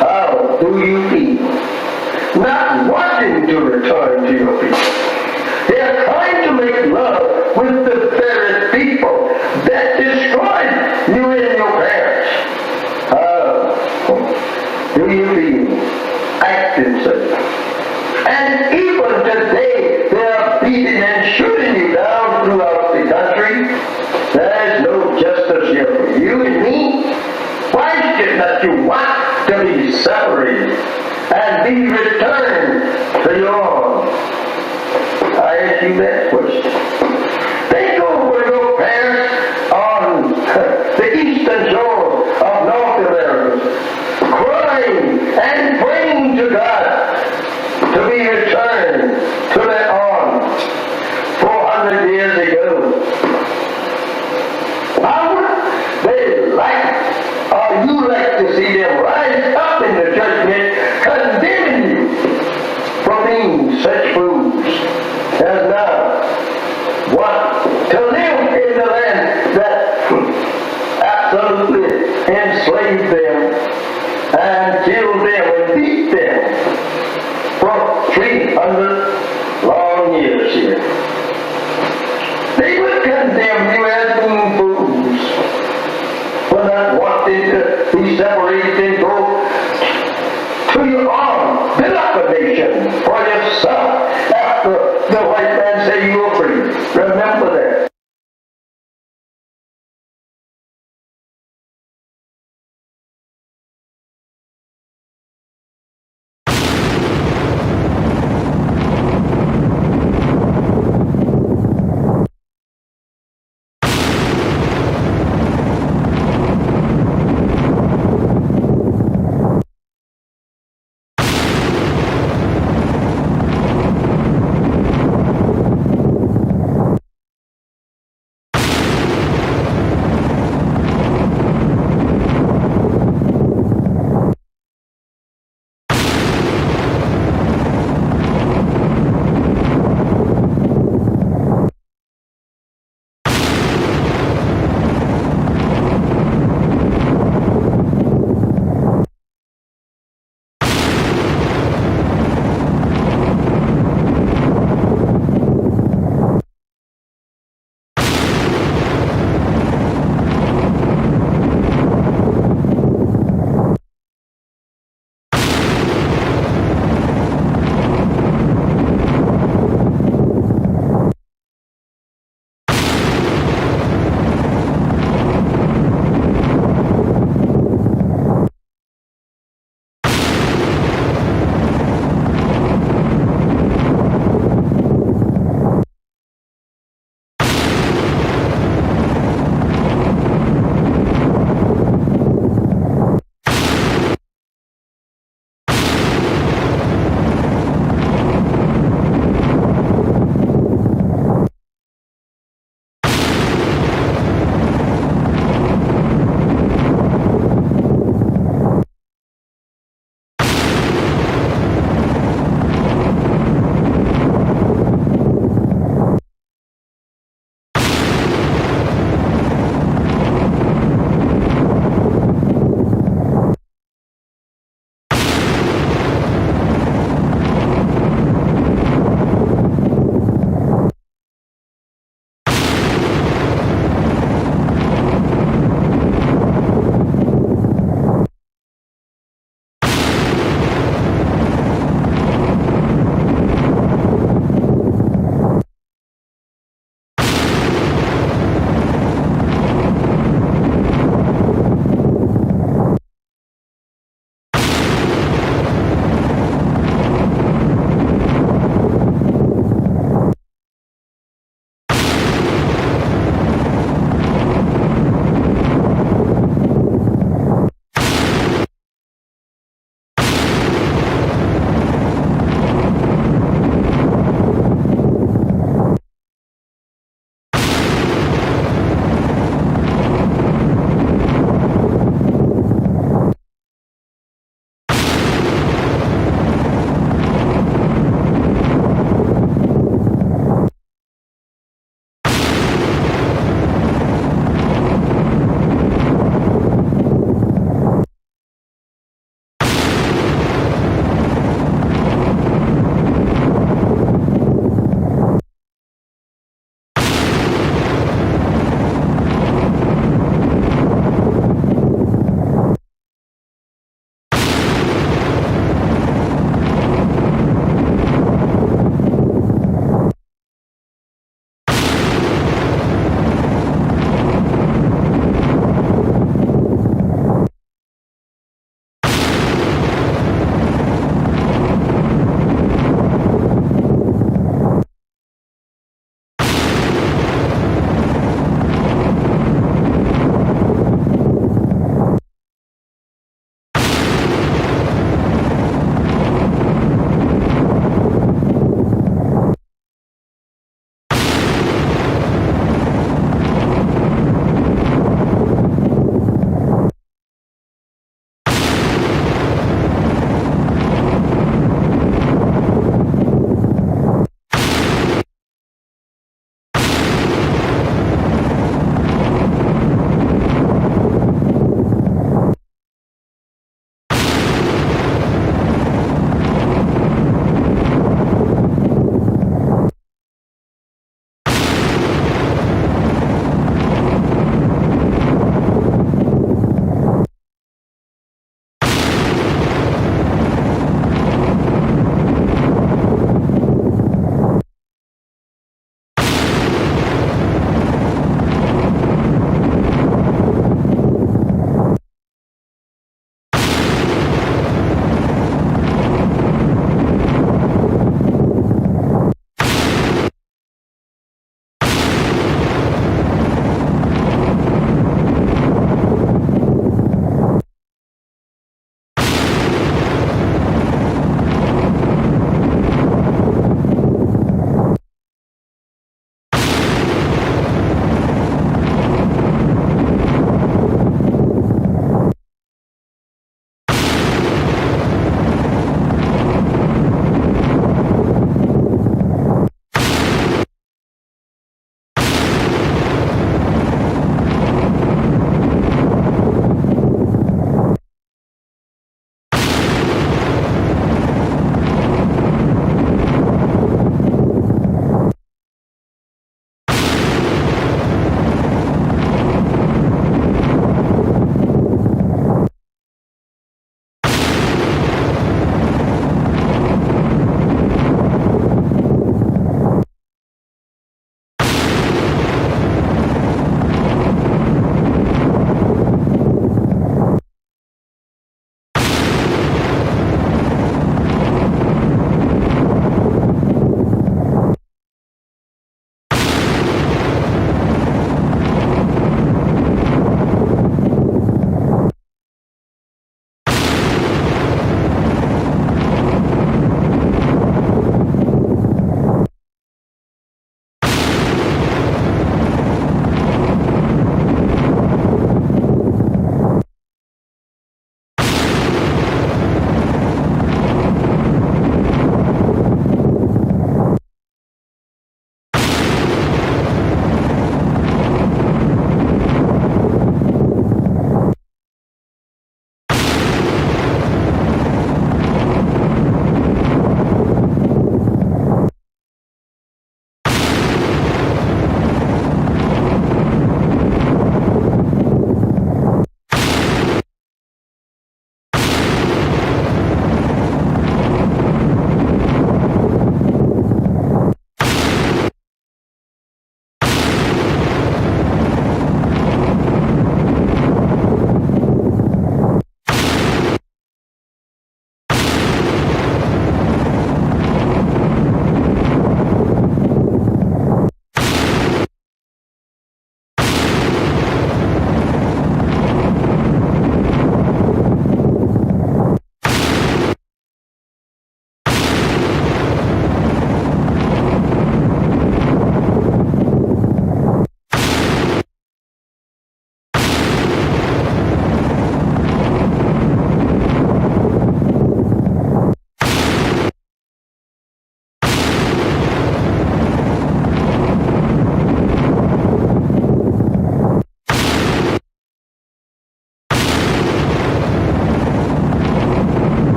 How do you feel? Not wanting to return to your people. They are trying to make love with the very people that destroyed you and your parents. How do you feel? Acting such. And even today, they are beating and shooting you down throughout the country. There is no justice here for you and me. Why is it that you want to be separated and be returned to your own? I ask you that question. Think over your parents on the eastern shore of North America, crying and praying to God to be returned to their arms 400 years ago. How would they like, or you like to see them rise up in the judgment, condemning you for being such fools as now want to live in the land that absolutely enslaved them and killed them and beat them for 300 long years here. They would condemn you as being fools for not wanting to be separated and go to your own, build up a nation for yourself after the white man say you were free. Remember that.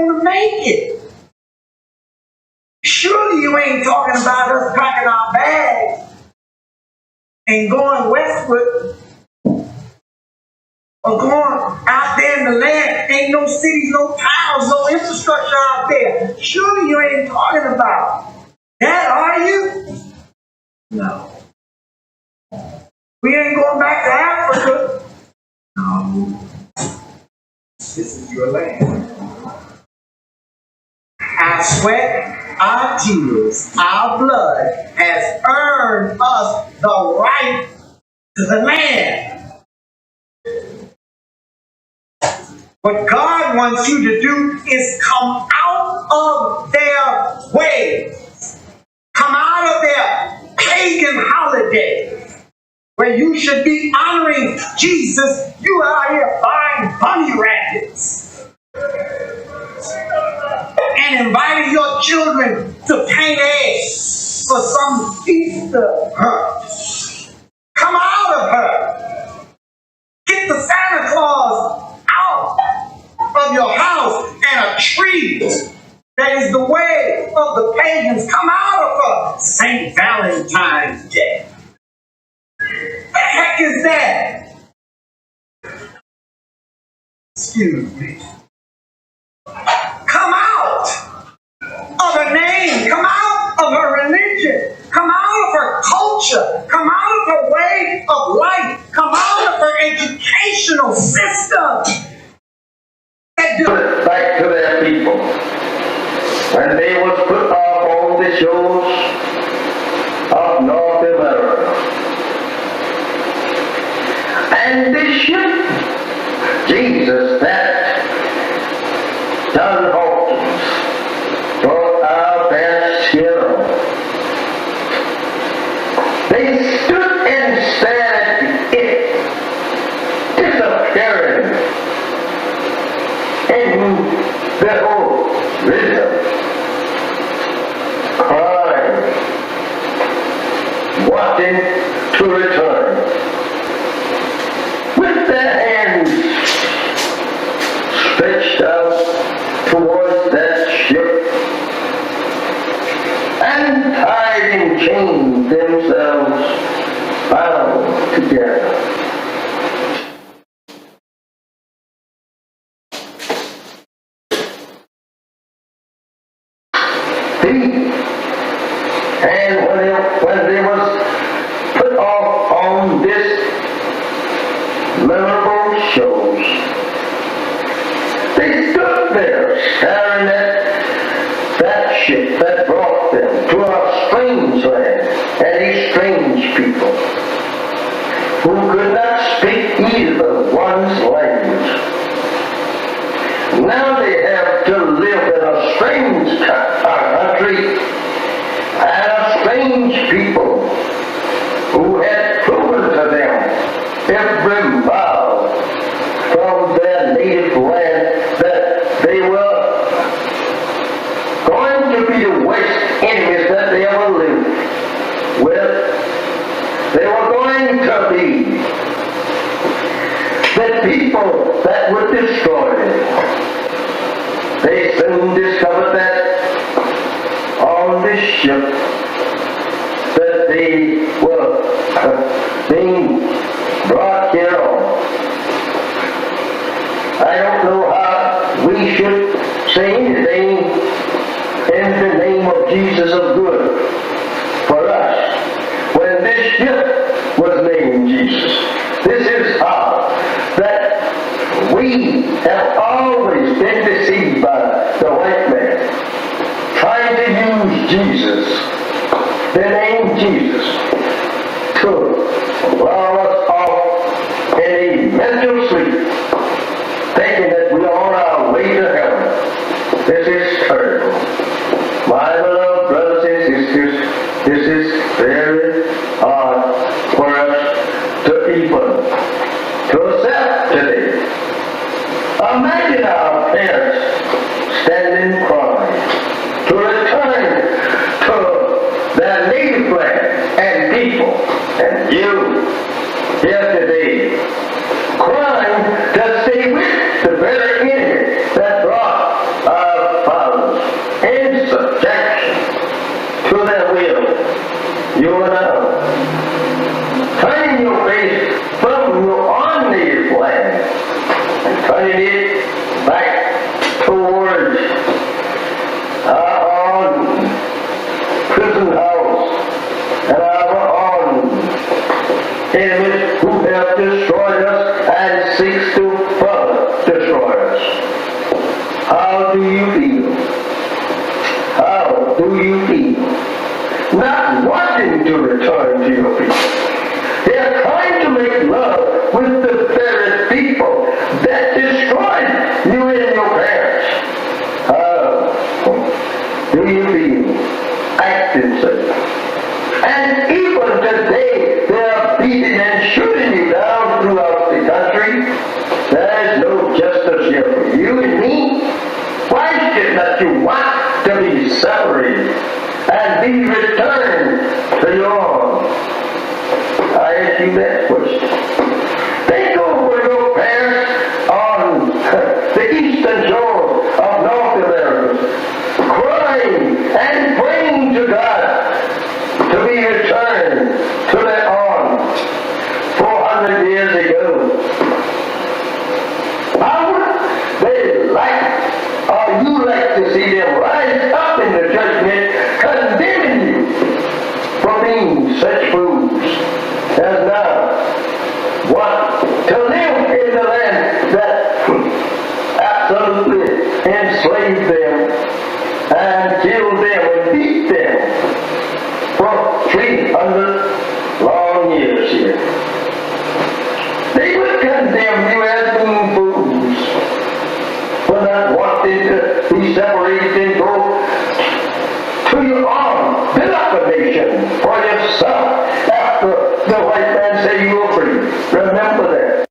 going to make it. Surely you ain't talking about us packing our bags and going westward or going out there in the land. Ain't no cities, no towns, no infrastructure out there. Surely you ain't talking about that, are you? No. We ain't going back to Africa. No. This is your land. Our sweat, our tears, our blood has earned us the right to the land. What God wants you to do is come out of their ways. Come out of their pagan holidays where you should be honoring Jesus. You are out here buying bunny rabbits and inviting your children to paint eggs for some Easter hunt. Come out of her. Get the Santa Claus out of your house and a tree that is the way of the pagans. Come out of her. St. Valentine's Day. The heck is that? Excuse me. Come out of her name. Come out of her religion. Come out of her culture. Come out of her way of life. Come out of her educational system. Put it back to their people. When they was put off on the shores of North America. And this ship, Jesus, that John Hawkins brought our best skill. They stood and stared at it disappearing in their own rhythm, crying, wanting to return. With their hands stretched out towards that ship and tied in chains themselves bound together. And when they was put off on this memorable shows, they stood there staring at that ship that brought them to a strange land and a strange people who could not speak either one's language. Now they have to live in a strange country and a strange people who had proven to them every mile from their native land that they were going to be the worst enemies that they ever lived with. They were going to be the people that would destroy them. They soon discovered that on this ship that they were being brought here on. I don't know how we should say anything in the name of Jesus of good for us when this ship was named Jesus. This is how that we have always been deceived by the white man, trying to use Jesus, the name Jesus, to lull us off in a mental sleep, thinking that we are on our way to heaven. This is terrible. My beloved brothers and sisters, this is very hard for us to even to accept today. Imagine our parents standing crying to return to their native land and people, and you here today crying to stay with the very enemy that brought our do you feel? Acting safe. And even today, they are beating and shooting you down throughout the country. There is no justice here for you and me. Why should not you want to be separated and be returned to your own? I ask you that question. Think over your parents on the eastern shore of North America, crying and praying to God to be returned to their arms 400 years ago. How would they like, or you like to see them rise up in the judgment, condemning you for being such fools as now want to live in the land that absolutely enslaved them and killed them and beat them for 300 long years here. They would condemn you as being fools for not wanting to be separated and go to your own, build up a nation for yourself after the white man say you were free. Remember that.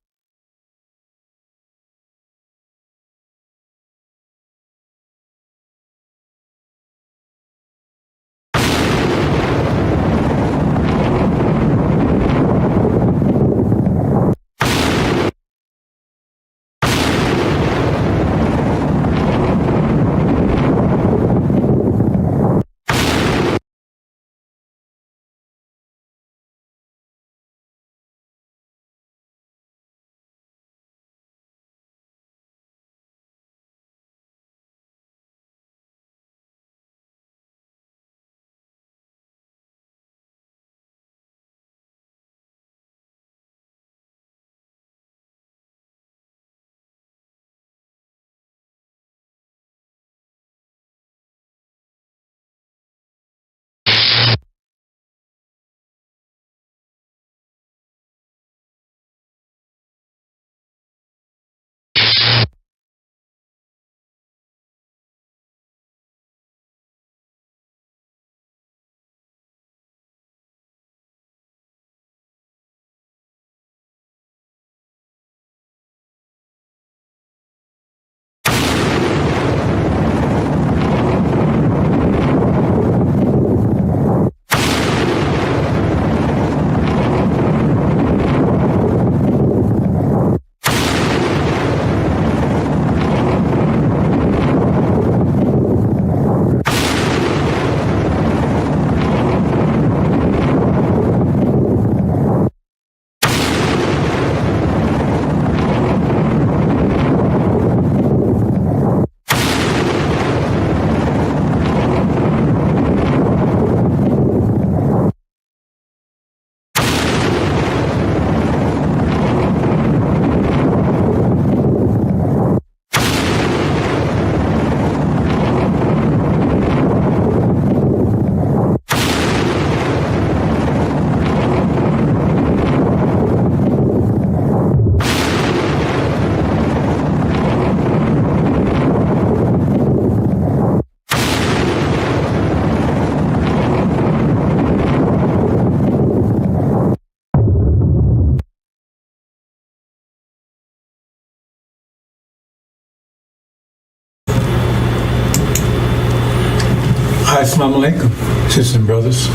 Assalamu alaikum, sisters and brothers.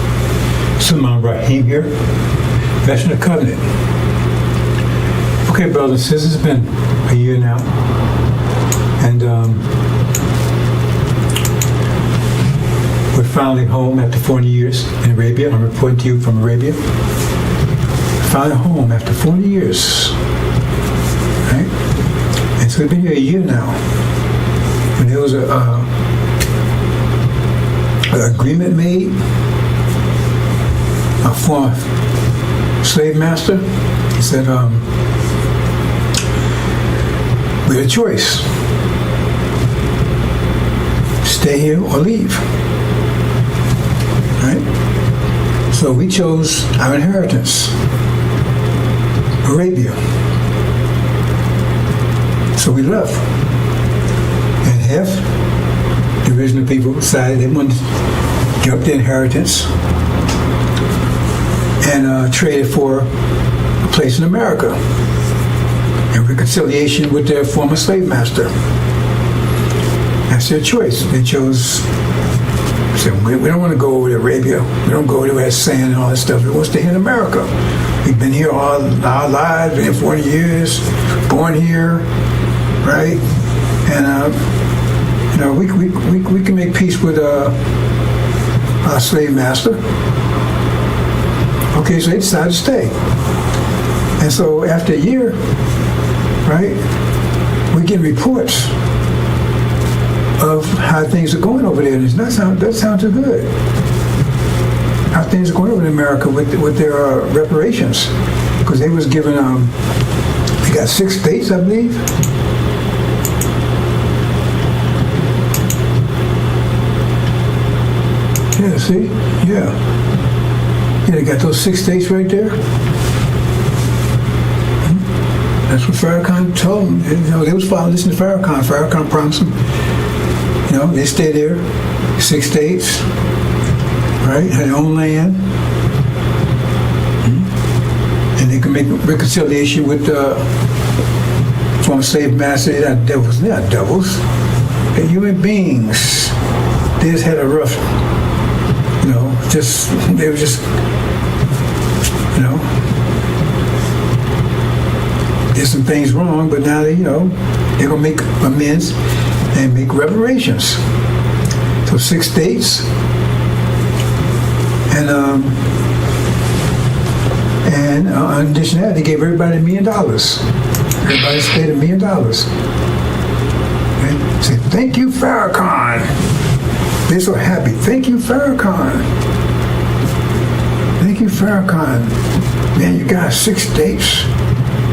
Sulman Rahim here, Veteran of Covenant. Okay, brothers, since it's been a year now, and we're finally home after 40 years in Arabia. I'm reporting to you from Arabia. Finally home after 40 years, right? And so we've been here a year now. When there was an agreement made, a former slave master, he said, we had a choice, stay here or leave, right? So we chose our inheritance, Arabia. So we left, and half the original people decided they wanted to give up their inheritance and trade it for a place in America and reconciliation with their former slave master. That's their choice. They chose, said, we don't want to go over to Arabia. We don't go over there sand and all that stuff. We want to stay here in America. We've been here all our lives, been here 40 years, born here, right? And we can make peace with our slave master. Okay, so they decided to stay. And so after a year, right, we get reports of how things are going over there. And it doesn't sound too good. How things are going over in America with their reparations. Because they was given, they got 6 states, I believe. Yeah, see? Yeah. Yeah, they got those 6 states right there. That's what Farrakhan told them. They was listening to Farrakhan. Farrakhan promised them, they stay there, 6 states, right? Had their own land. And they can make reconciliation with former slave master. They're not devils. They're not devils. They're human beings. They just had a rough, they were just, did some things wrong, but now they're going to make amends and make reparations. So 6 states, and in addition to that, they gave everybody $1 million. Everybody stayed $1 million. Okay? Say, thank you, Farrakhan. They're so happy. Thank you, Farrakhan. Thank you, Farrakhan. Man, you got 6 states.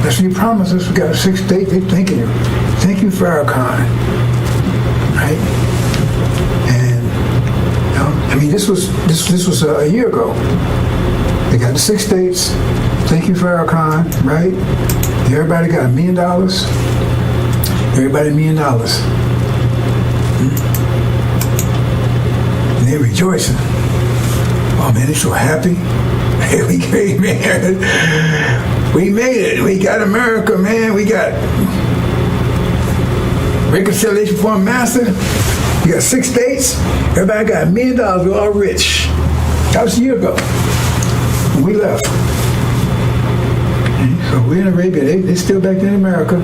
That's what you promised us. We got 6 states. They're thanking you. Thank you, Farrakhan. Right? And this was a year ago. They got the 6 states. Thank you, Farrakhan. Right? Everybody got $1 million. Everybody $1 million. And they're rejoicing. Oh man, they're so happy. Hey, we made it. We got America, man. We got reconciliation for a master. We got 6 states. Everybody got $1 million. We're all rich. That was a year ago when we left. So we're in Arabia. They're still back there in America.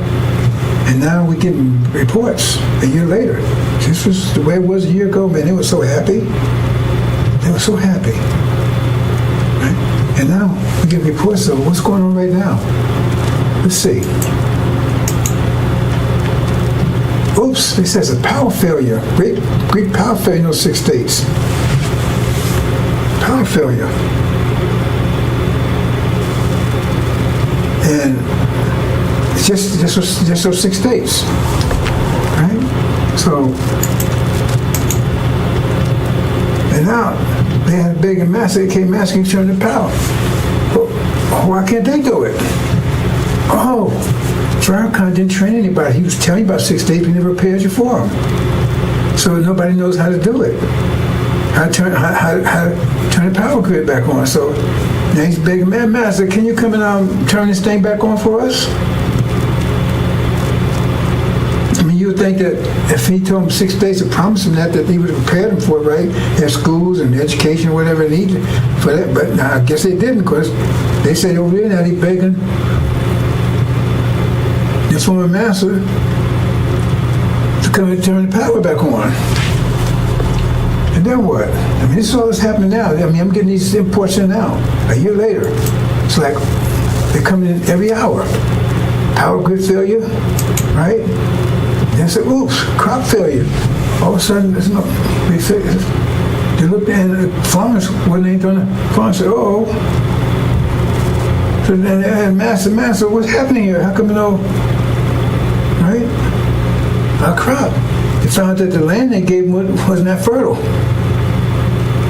And now we're getting reports a year later. This was the way it was a year ago, man. They were so happy. They were so happy. Right? And now we get reports of what's going on right now. Let's see. Oops, it says a power failure. Great power failure in those 6 states. Power failure. And it's just those 6 states. Right? So, and now they had a big master. They came asking to turn the power. Well, why can't they do it? Oh, Farrakhan didn't train anybody. He was telling you about 6 states, but he never prepared you for them. So nobody knows how to do it. How to turn the power grid back on. So now he's begging, man, master, can you come and turn this thing back on for us? I mean, you would think that if he told him 6 states and promised him that he would have prepared him for it, right? Their schools and education, whatever they needed for that. But now I guess they didn't, because they said over there now he's begging this former master to come and turn the power back on. And then what? I mean, this is all that's happening now. I mean, I'm getting these imports in now. A year later, it's like they're coming in every hour. Power grid failure, right? Then say, oops, crop failure. All of a sudden, they looked at the farmers when they done the farmers said, oh. So then, master, what's happening here? How come right? Our crop. They found that the land they gave them wasn't that fertile.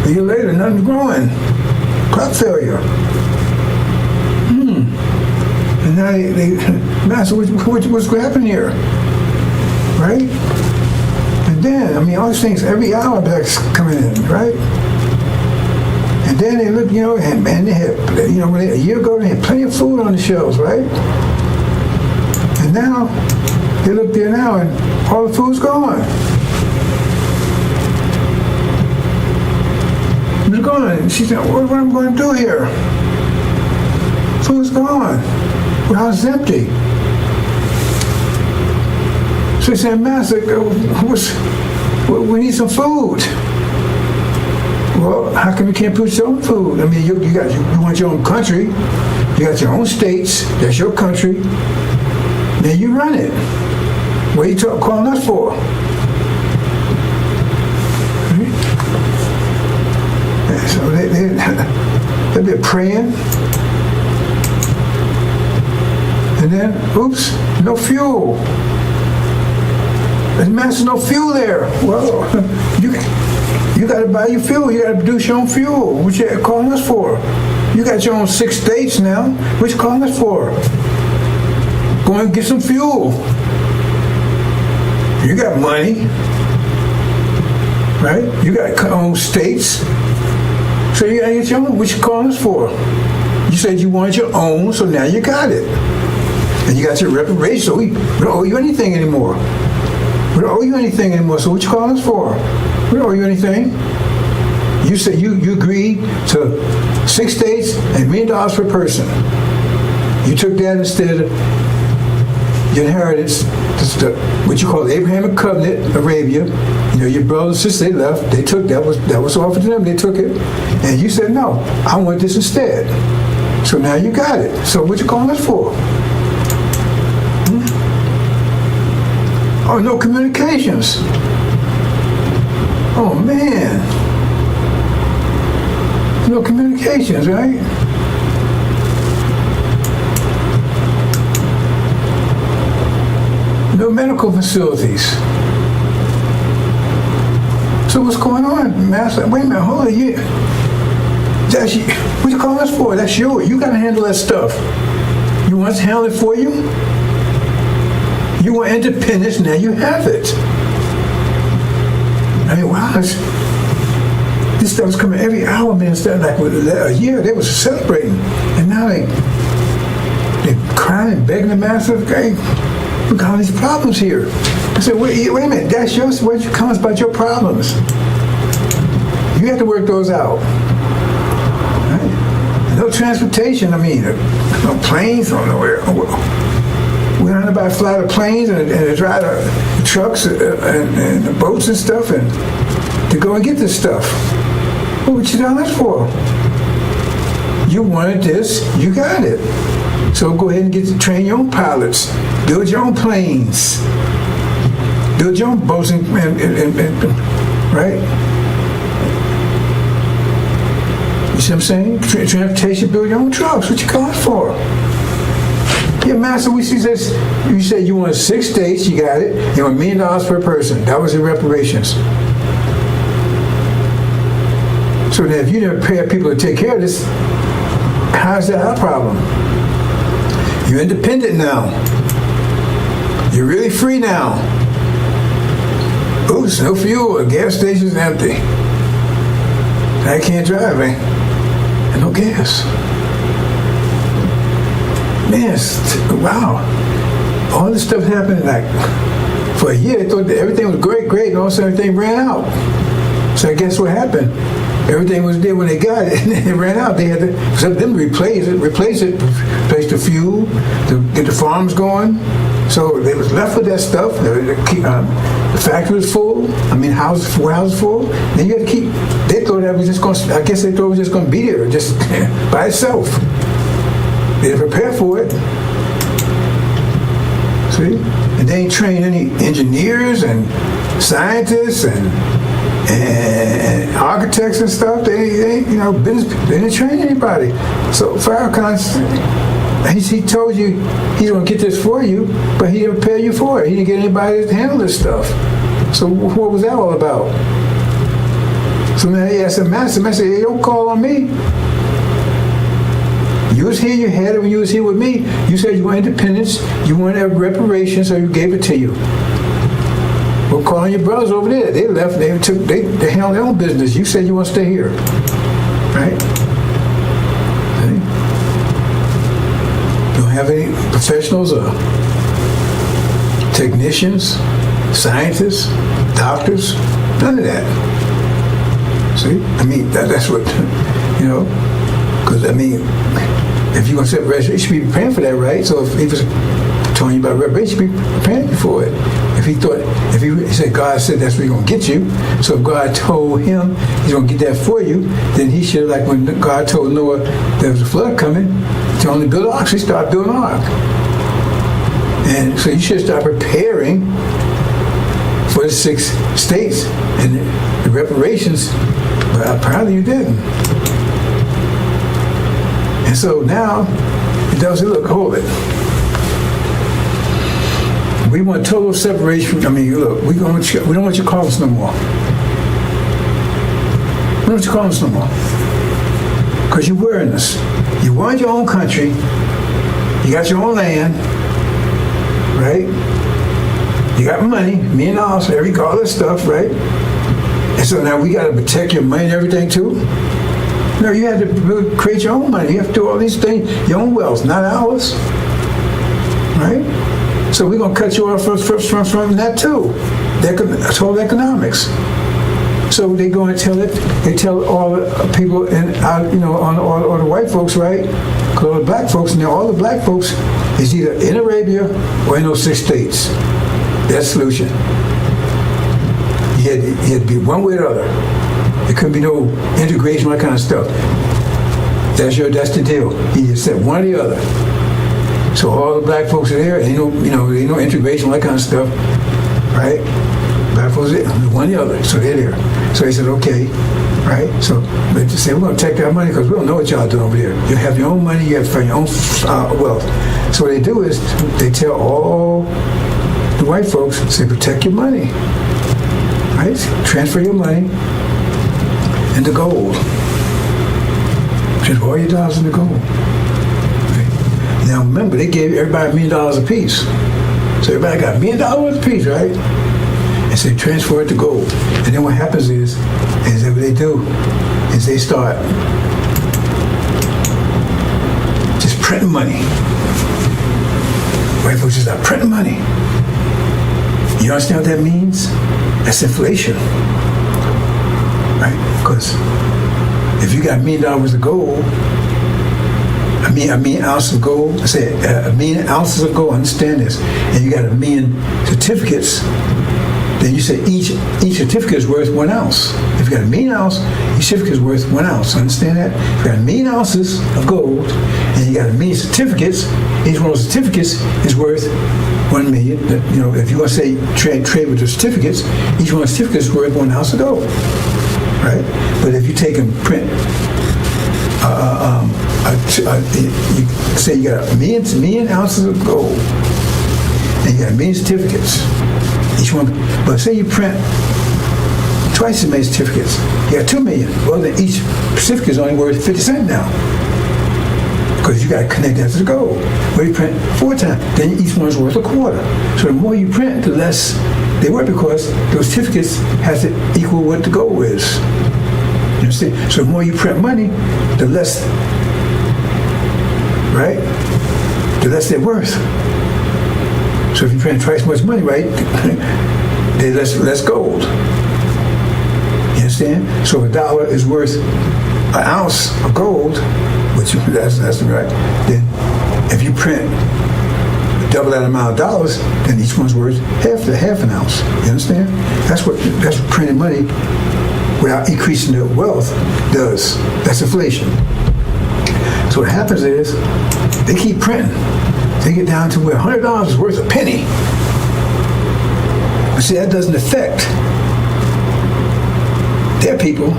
A year later, nothing's growing. Crop failure. And now they master, what's happening here? Right? And And then, I mean, all these things, every hour that's coming in, right? And then they look, you know, and they had, you know, a year ago they had plenty of food on the shelves, right? And now, they look there now and all the food's gone. It's gone. And she said, what am I going to do here? Food's gone. The house is empty. So he said, Master, we need some food. Well, how come you can't put your own food? I mean, you want your own country. You got your own states. That's your country. Then you run it. What are you calling us for? So they've been praying. And then, oops, no fuel. There's Master, no fuel there. Well, you got to buy your fuel. You got to produce your own fuel. What you calling us for? You got your own 6 states now. What you calling us for? Go and get some fuel. You got money, right? You got your own states. So you got to get your own. What you calling us for? You said you wanted your own, so now you got it. And you got your reparations, so we don't owe you anything anymore. We don't owe you anything anymore, so what you calling us for? We don't owe you anything. You said you agreed to 6 states and $1 million per person. You took that instead of your inheritance, what you call the Abrahamic covenant, Arabia. You know, your brothers and sisters, they left. They took that was offered to them. They took it, and you said no. I want this instead. So now you got it. So what you calling us for? Oh, no communications. Oh man, no communications, right? No medical facilities. So what's going on, Master? Wait a minute, hold on. That's you. What you calling us for? That's yours. You got to handle that stuff. You want us to handle it for you? You want independence, now you have it. I mean, wow, this stuff was coming every hour, man. Instead of like a year, they was celebrating. And now they're crying and begging the Master, okay, look at all these problems here. I said, wait a minute, that's yours. Where'd you come about your problems? You have to work those out. Right? No transportation, I mean, no planes, no nowhere. We don't know about fly the planes and drive the trucks and the boats and stuff and to go and get this stuff. What would you done that for? You wanted this, you got it. So go ahead and train your own pilots, build your own planes, build your own boats and right? You see what I'm saying? Transportation, build your own trucks. What you calling for? Yeah, Master, we see this. You said you wanted 6 states, you got it. You want $1 million per person. That was your reparations. So then if you never pay people to take care of this, how's that our problem? You're independent now. You're really free now. Oops, no fuel. The gas station's empty. I can't drive, man. And no gas. Man, wow. All this stuff happened like for a year. They thought that everything was great, and all of a sudden everything ran out. So I guess what happened? Everything was there when they got it, and it ran out. They had to, for them to replace the fuel, to get the farms going. So they was left with that stuff. The factory was full. I mean, warehouses full. Then you had to keep. They thought that was just going. I guess they thought it was just going to be there, just by itself. They didn't prepare for it. See? And they ain't trained any engineers and scientists and architects and stuff. They ain't, business. They didn't train anybody. So Farrakhan, he told you he's going to get this for you, but he didn't prepare you for it. He didn't get anybody to handle this stuff. So what was that all about? So now he asked the Master, hey, don't call on me. You was here, you had it when you was here with me. You said you want independence, you wanted reparations, so you gave it to you. Well, call your brothers over there. They left. They handled their own business. You said you want to stay here, right? See? Don't have any professionals or technicians, scientists, doctors, none of that. See? I mean, that's what, you know, because, I mean, if you're going to set reparation, you should be preparing for that, right? So if he was telling you about reparation, you should be preparing for it. If he said God said that's what he's going to get you, so if God told him he's going to get that for you, then he should, like when God told Noah there was a flood coming, to only build an ark, so he started building an ark. And so you should start preparing for the 6 states and the reparations, but apparently you didn't. And so now, the devil said, look, hold it. We want total separation. I mean, look, we don't want you to call us no more. We don't want you to call us no more. Because you're wearing us. You want your own country. You got your own land. Right? You got money, $1 million, all this stuff, right? And so now we got to protect your money and everything too? No, you have to really create your own money. You have to do all these things, your own wealth, not ours. Right? So we're going to cut you off from that too. That's whole economics. So they go and tell it. They tell all the people all the white folks, right? Because all the black folks, and all the black folks is either in Arabia or in those 6 states. That's the solution. You had to be one way or the other. There couldn't be no integration, all that kind of stuff. That's the deal. You just said one or the other. So all the black folks are there, ain't no integration, all that kind of stuff, right? Black folks are there, one or the other, so they're there. So they said, okay, right? So they just say, we're going to take that money because we don't know what y'all doing over there. You have your own money, you have to find your own wealth. So what they do is they tell all the white folks, say, protect your money, right? Transfer your money into gold. Transfer all your dollars into gold. Now remember, they gave everybody $1 million a piece. So everybody got $1 million a piece, right? And so they transfer it to gold. And then what happens is that what they do is they start just printing money. White folks just start printing money. You understand what that means? That's inflation. Right? Because if you got $1 million of gold, a million ounces of gold, say a million ounces of gold, understand this, and you got 1 million certificates, then you say each certificate is worth 1 ounce. If you got 1 million ounces, each certificate is worth 1 ounce. Understand that? If you got 1 million ounces of gold, and you got 1 million certificates, each one of those certificates is worth 1 million. You know, if you want to say trade with the certificates, each one of the certificates is worth 1 ounce of gold. Right? But if you take and print you say you got 1 million ounces of gold, and you got 1 million certificates, each one. But say you print twice as many certificates, you got 2 million. Well, then each certificate is only worth 50 cents now, because you got to connect that to the gold. Well, you print 4 times, then each one is worth a quarter. So the more you print, the less they worth, because those certificates have to equal what the gold is. You understand? So the more you print money, the less, right? The less they're worth. So if you print twice as much money, right, there's less gold. You understand? So $1 is worth 1 ounce of gold, which that's right. Then if you print double that amount of dollars, then each one's worth half an ounce. You understand? That's what printing money without increasing the wealth does. That's inflation. So what happens is they keep printing. They get down to where $100 is worth a penny. But see, that doesn't affect their people.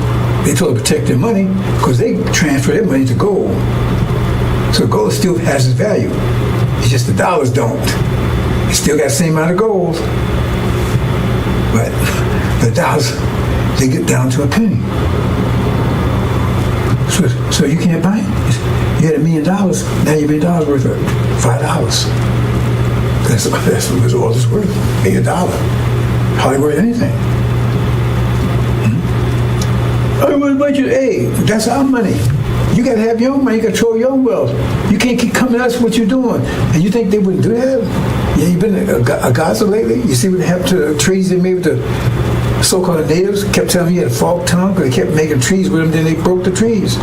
They told to protect their money because they transfer their money to gold. So gold still has its value. It's just the dollars don't. It still got the same amount of gold. But the dollars, they get down to a penny. So you can't buy it. You had $1 million, now your $1 million worth of $5. That's what all it's worth, $1 million. hardly worth anything. I want you, hey, that's our money. You got to have your own money, control your own wealth. You can't keep coming to us what you're doing. And you think they wouldn't do that? Yeah, you've been a Gaza lately? You see what happened to the trees they made with the so-called natives? Kept telling me you had a forked tongue, because they kept making trees with them, then they broke the trees.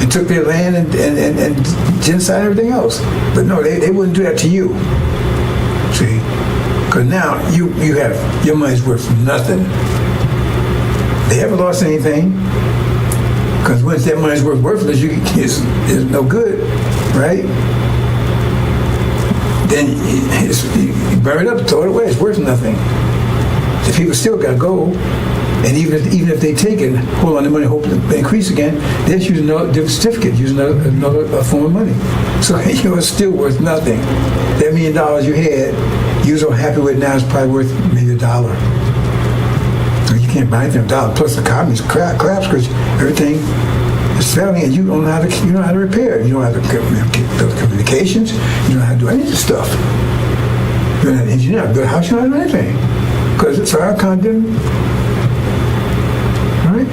And took their land and genocide and everything else. But no, they wouldn't do that to you. See? Because now you have, your money's worth nothing. They haven't lost anything. Because once that money's worthless, it's no good, right? Then you burn it up, throw it away. It's worth nothing. The people still got to go, and even if they take it, hold on to money, hope to increase again, they just use another different certificate, use another form of money. So it's still worth nothing. That $1 million you had, you was so happy with it, now it's probably worth maybe $1. You can't buy anything with $1. Plus the economy's collapse because everything is failing, and you don't know how to repair it. You don't have the communications. You don't know how to do any of this stuff. You're not an engineer, build a house. You don't know how to do anything because Farrakhan didn't. Right?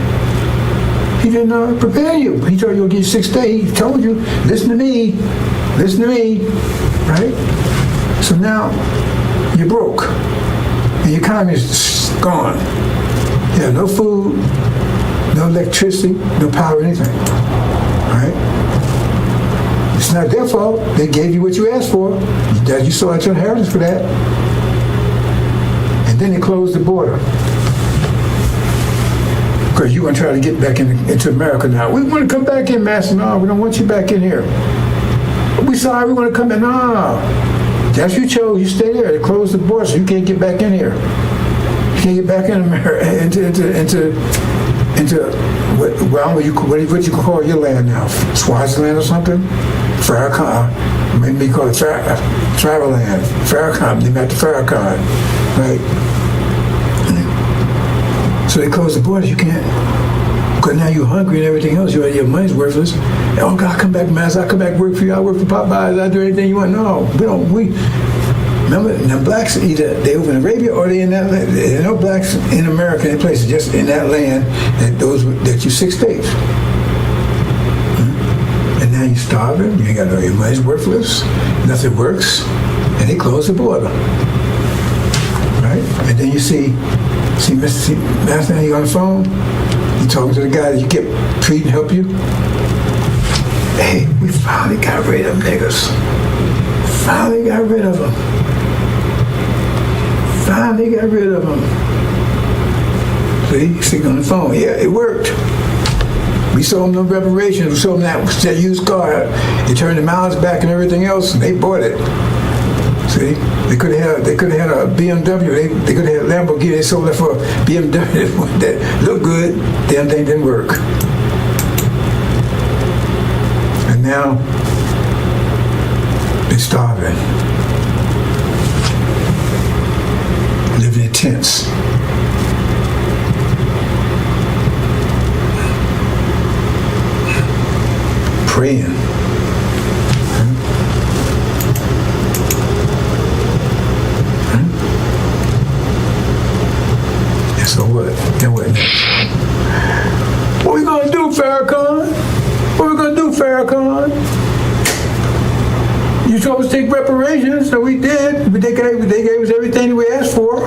He didn't prepare you. He told you he'll give you 6 days. He told you, listen to me, right? So now you're broke, and your economy is gone. You have no food, no electricity, no power, anything. All right? It's not their fault. They gave you what you asked for. You saw your inheritance for that. And then they closed the border. Because you're going to try to get back into America now. We want to come back in, Master. No, we don't want you back in here. We sorry, we want to come in. No. That's what you chose. You stay there. They closed the border so you can't get back in here. You can't get back in America, into what you call your land now, Swaziland or something? Farrakhan, maybe call it Traveland. Farrakhan, they met the Farrakhan, right? So they closed the borders. You can't, because now you're hungry and everything else. Your money's worthless. Oh God, come back, Master. I come back work for you. I work for Popeyes. I do anything you want. No, we remember, the blacks either they over in Arabia or they in that land. There are no blacks in America, any places, just in that land that you 6 states. And now you're starving. You ain't got no, your money's worthless. Nothing works, and they close the border. Right? And then you see Master, you on the phone. You talking to the guy that you kept treating, help you. Hey, we finally got rid of them niggas. Finally got rid of them. Finally got rid of them. See, stick on the phone. Yeah, it worked. We sold them no reparations. We sold them that used car. They turned the miles back and everything else, and they bought it. See, they could have had a BMW. They could have had a Lamborghini. They sold it for a BMW that looked good. Damn thing didn't work. And now they're starving, living in tents. Praying. And so what? And what next? What we gonna do, Farrakhan? What we gonna do, Farrakhan? You told us to take reparations, so we did. But they gave us everything we asked for.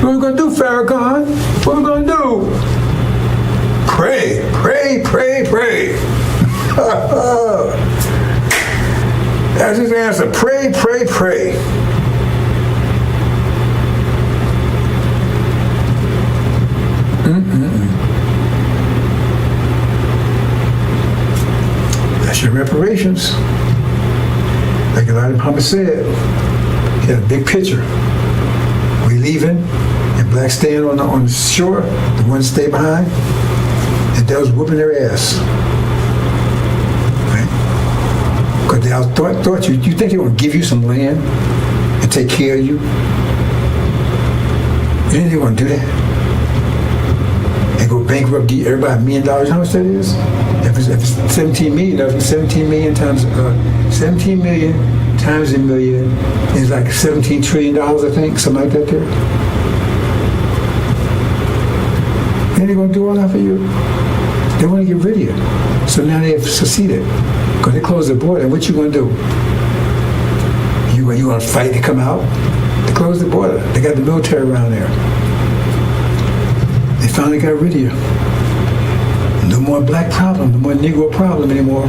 What we gonna do, Farrakhan? What we gonna do? Pray, pray, pray, pray. That's his answer. Pray, pray, pray. That's your reparations. Like Elijah Muhammad said, he had a big picture. We leaving, and blacks staying on the shore, the ones stay behind, and those whooping their ass. Because they thought you think they would give you some land and take care of you? You think they want to do that? And go bankrupt, give everybody $1 million? How much that is? If it's 17 million, if it's 17 million times 17 million times a million is like $17 trillion, I think, something like that there. think they're going to do all that for you? They want to get rid of you. So now they have succeeded. Because they close the border. And what you going to do? You want to fight to come out? They close the border. They got the military around there. They finally got rid of you. No more black problem, no more Negro problem anymore.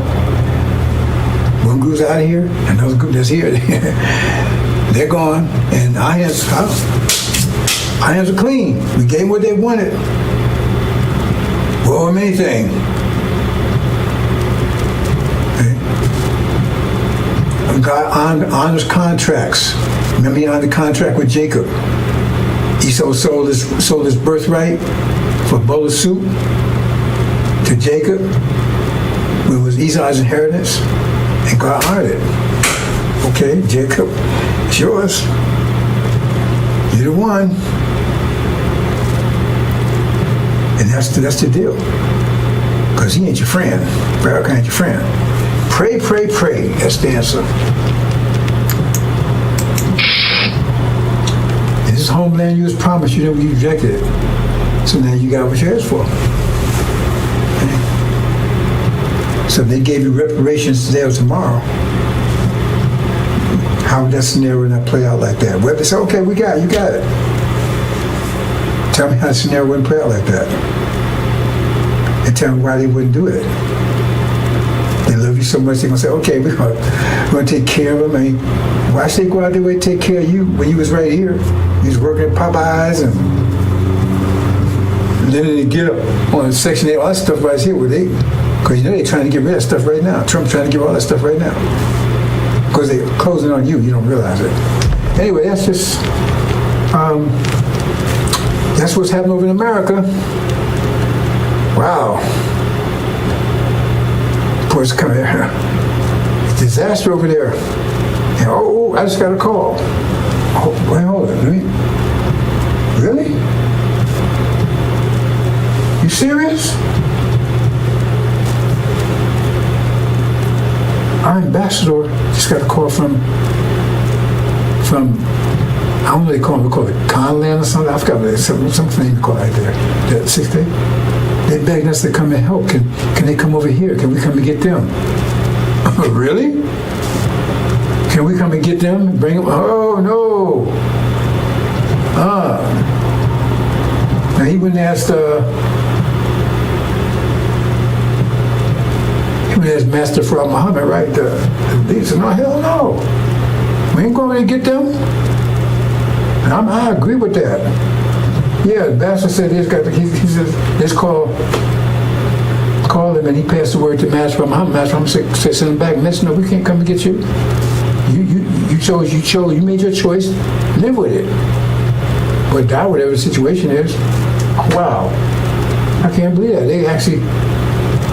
One group's out of here, another group that's here. They're gone, and our hands are clean. We gave them what they wanted. Well, anything. God honors contracts. Remember, he honored the contract with Jacob. Esau sold his birthright for a bowl of soup to Jacob. It was Esau's inheritance, and God honored it. Okay, Jacob, it's yours. You're the one. And that's the deal. Because he ain't your friend. Pharaoh ain't your friend. Pray, pray, pray. That's the answer. And this homeland you was promised, you rejected it. So now you got what you asked for. Okay. So they gave you reparations today or tomorrow. How would that scenario not play out like that? Well, they say, okay, you got it. Tell me how the scenario wouldn't play out like that. And tell me why they wouldn't do it. They love you so much, they're going to say, okay, we're going to take care of them. I mean, why should they go out their way to take care of you when you was right here? You was working at Popeyes and then they get up on Section 8, all that stuff right here. Because they're trying to get rid of that stuff right now. Trump's trying to get all that stuff right now. Because they're closing on you. You don't realize it. Anyway, that's just, that's what's happening over in America. Wow. Of course, come here. Disaster over there. And, oh, I just got a call. Oh, wait, hold on. Really? You serious? Our ambassador just got a call from I don't know what they call it. We call it Conland or something. I forgot what it is. Something they call it right there. That 6th day. They begged us to come and help. Can they come over here? Can we come and get them? Really? Can we come and get them and bring them? Oh, no. Now he went and asked, Master Farad Muhammad, right? He said, no, hell no. We ain't going to get them. And I agree with that. Yeah, the pastor said he says, let's call him, and he passed the word to Master Muhammad. Master Muhammad said, send him back. And no, we can't come and get you. You chose, you made your choice, live with it. But die, whatever the situation is. Wow. I can't believe that. They actually,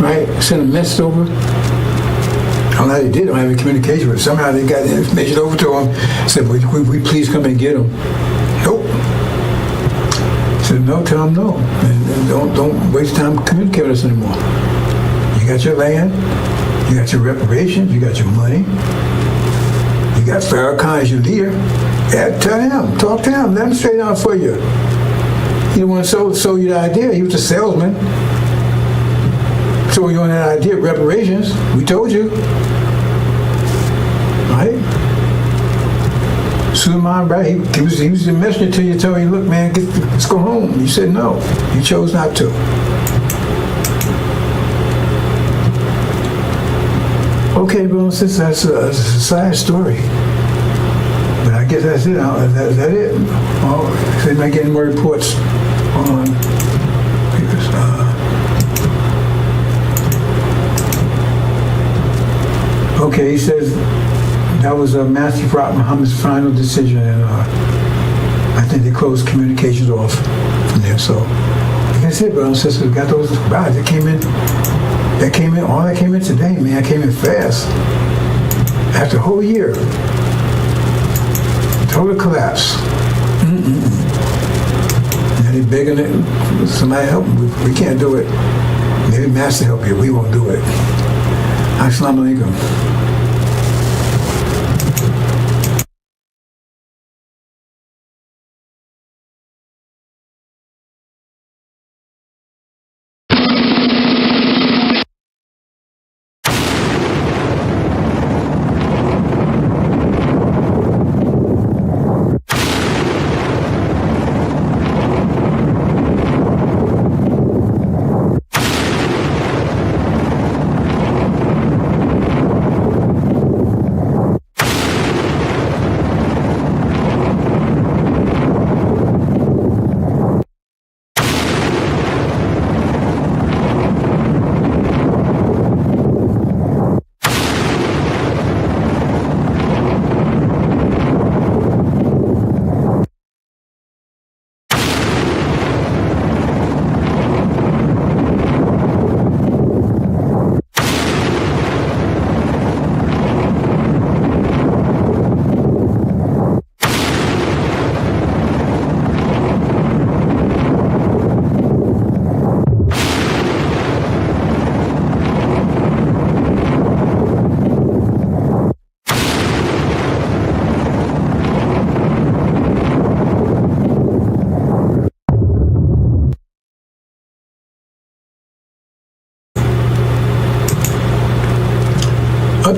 right, sent a message over. I don't know how they did. I don't have any communication with him. Somehow they got the information over to him. Said, we please come and get him. Nope. Said, no, tell him no. And don't waste time communicating with us anymore. You got your land. You got your reparations. You got your money. You got Farrakhan as your leader. Yeah, tell him. Talk to him. Let him straighten out for you. He didn't want to sell you the idea. He was a salesman. So you on that idea of reparations. We told you. Right? Suleiman, right? He was the messenger to you, telling you, look, man, let's go home. You said no. You chose not to. Okay, bro, since that's a sad story. But I guess that's it. Is that it? Oh, so they're not getting more reports on okay, he says that was Master Farad Muhammad's final decision, and I think they closed communications off from there. So, like I said, brothers and sisters, we got those rides that came in. All that came in today, man. Came in fast. After a whole year. Total collapse. Now they're begging somebody help them. We can't do it. Maybe Master help you. We won't do it. Assalamu alaikum.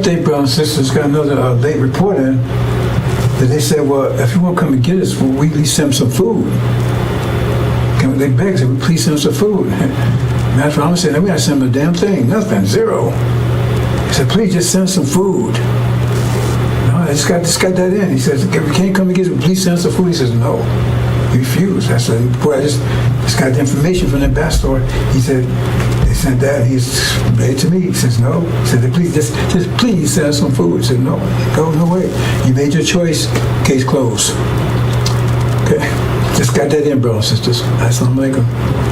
day, brothers and sisters, got another late report in that they said, well, if you want to come and get us, will we at least send some food? They begged, said, please send some food. Master Muhammad said, we got to send them a damn thing, nothing, zero. He said, please just send some food. No, I just got that in. He says, if you can't come and get us, please send some food. He says, no. He refused. That's what I just got the information from the ambassador. He said, they sent that. He's read to me. He says, no. He said, please, just please send some food. He said, no way. You made your choice. Case closed. Okay. Just got that in, brothers and sisters. Assalamu alaikum.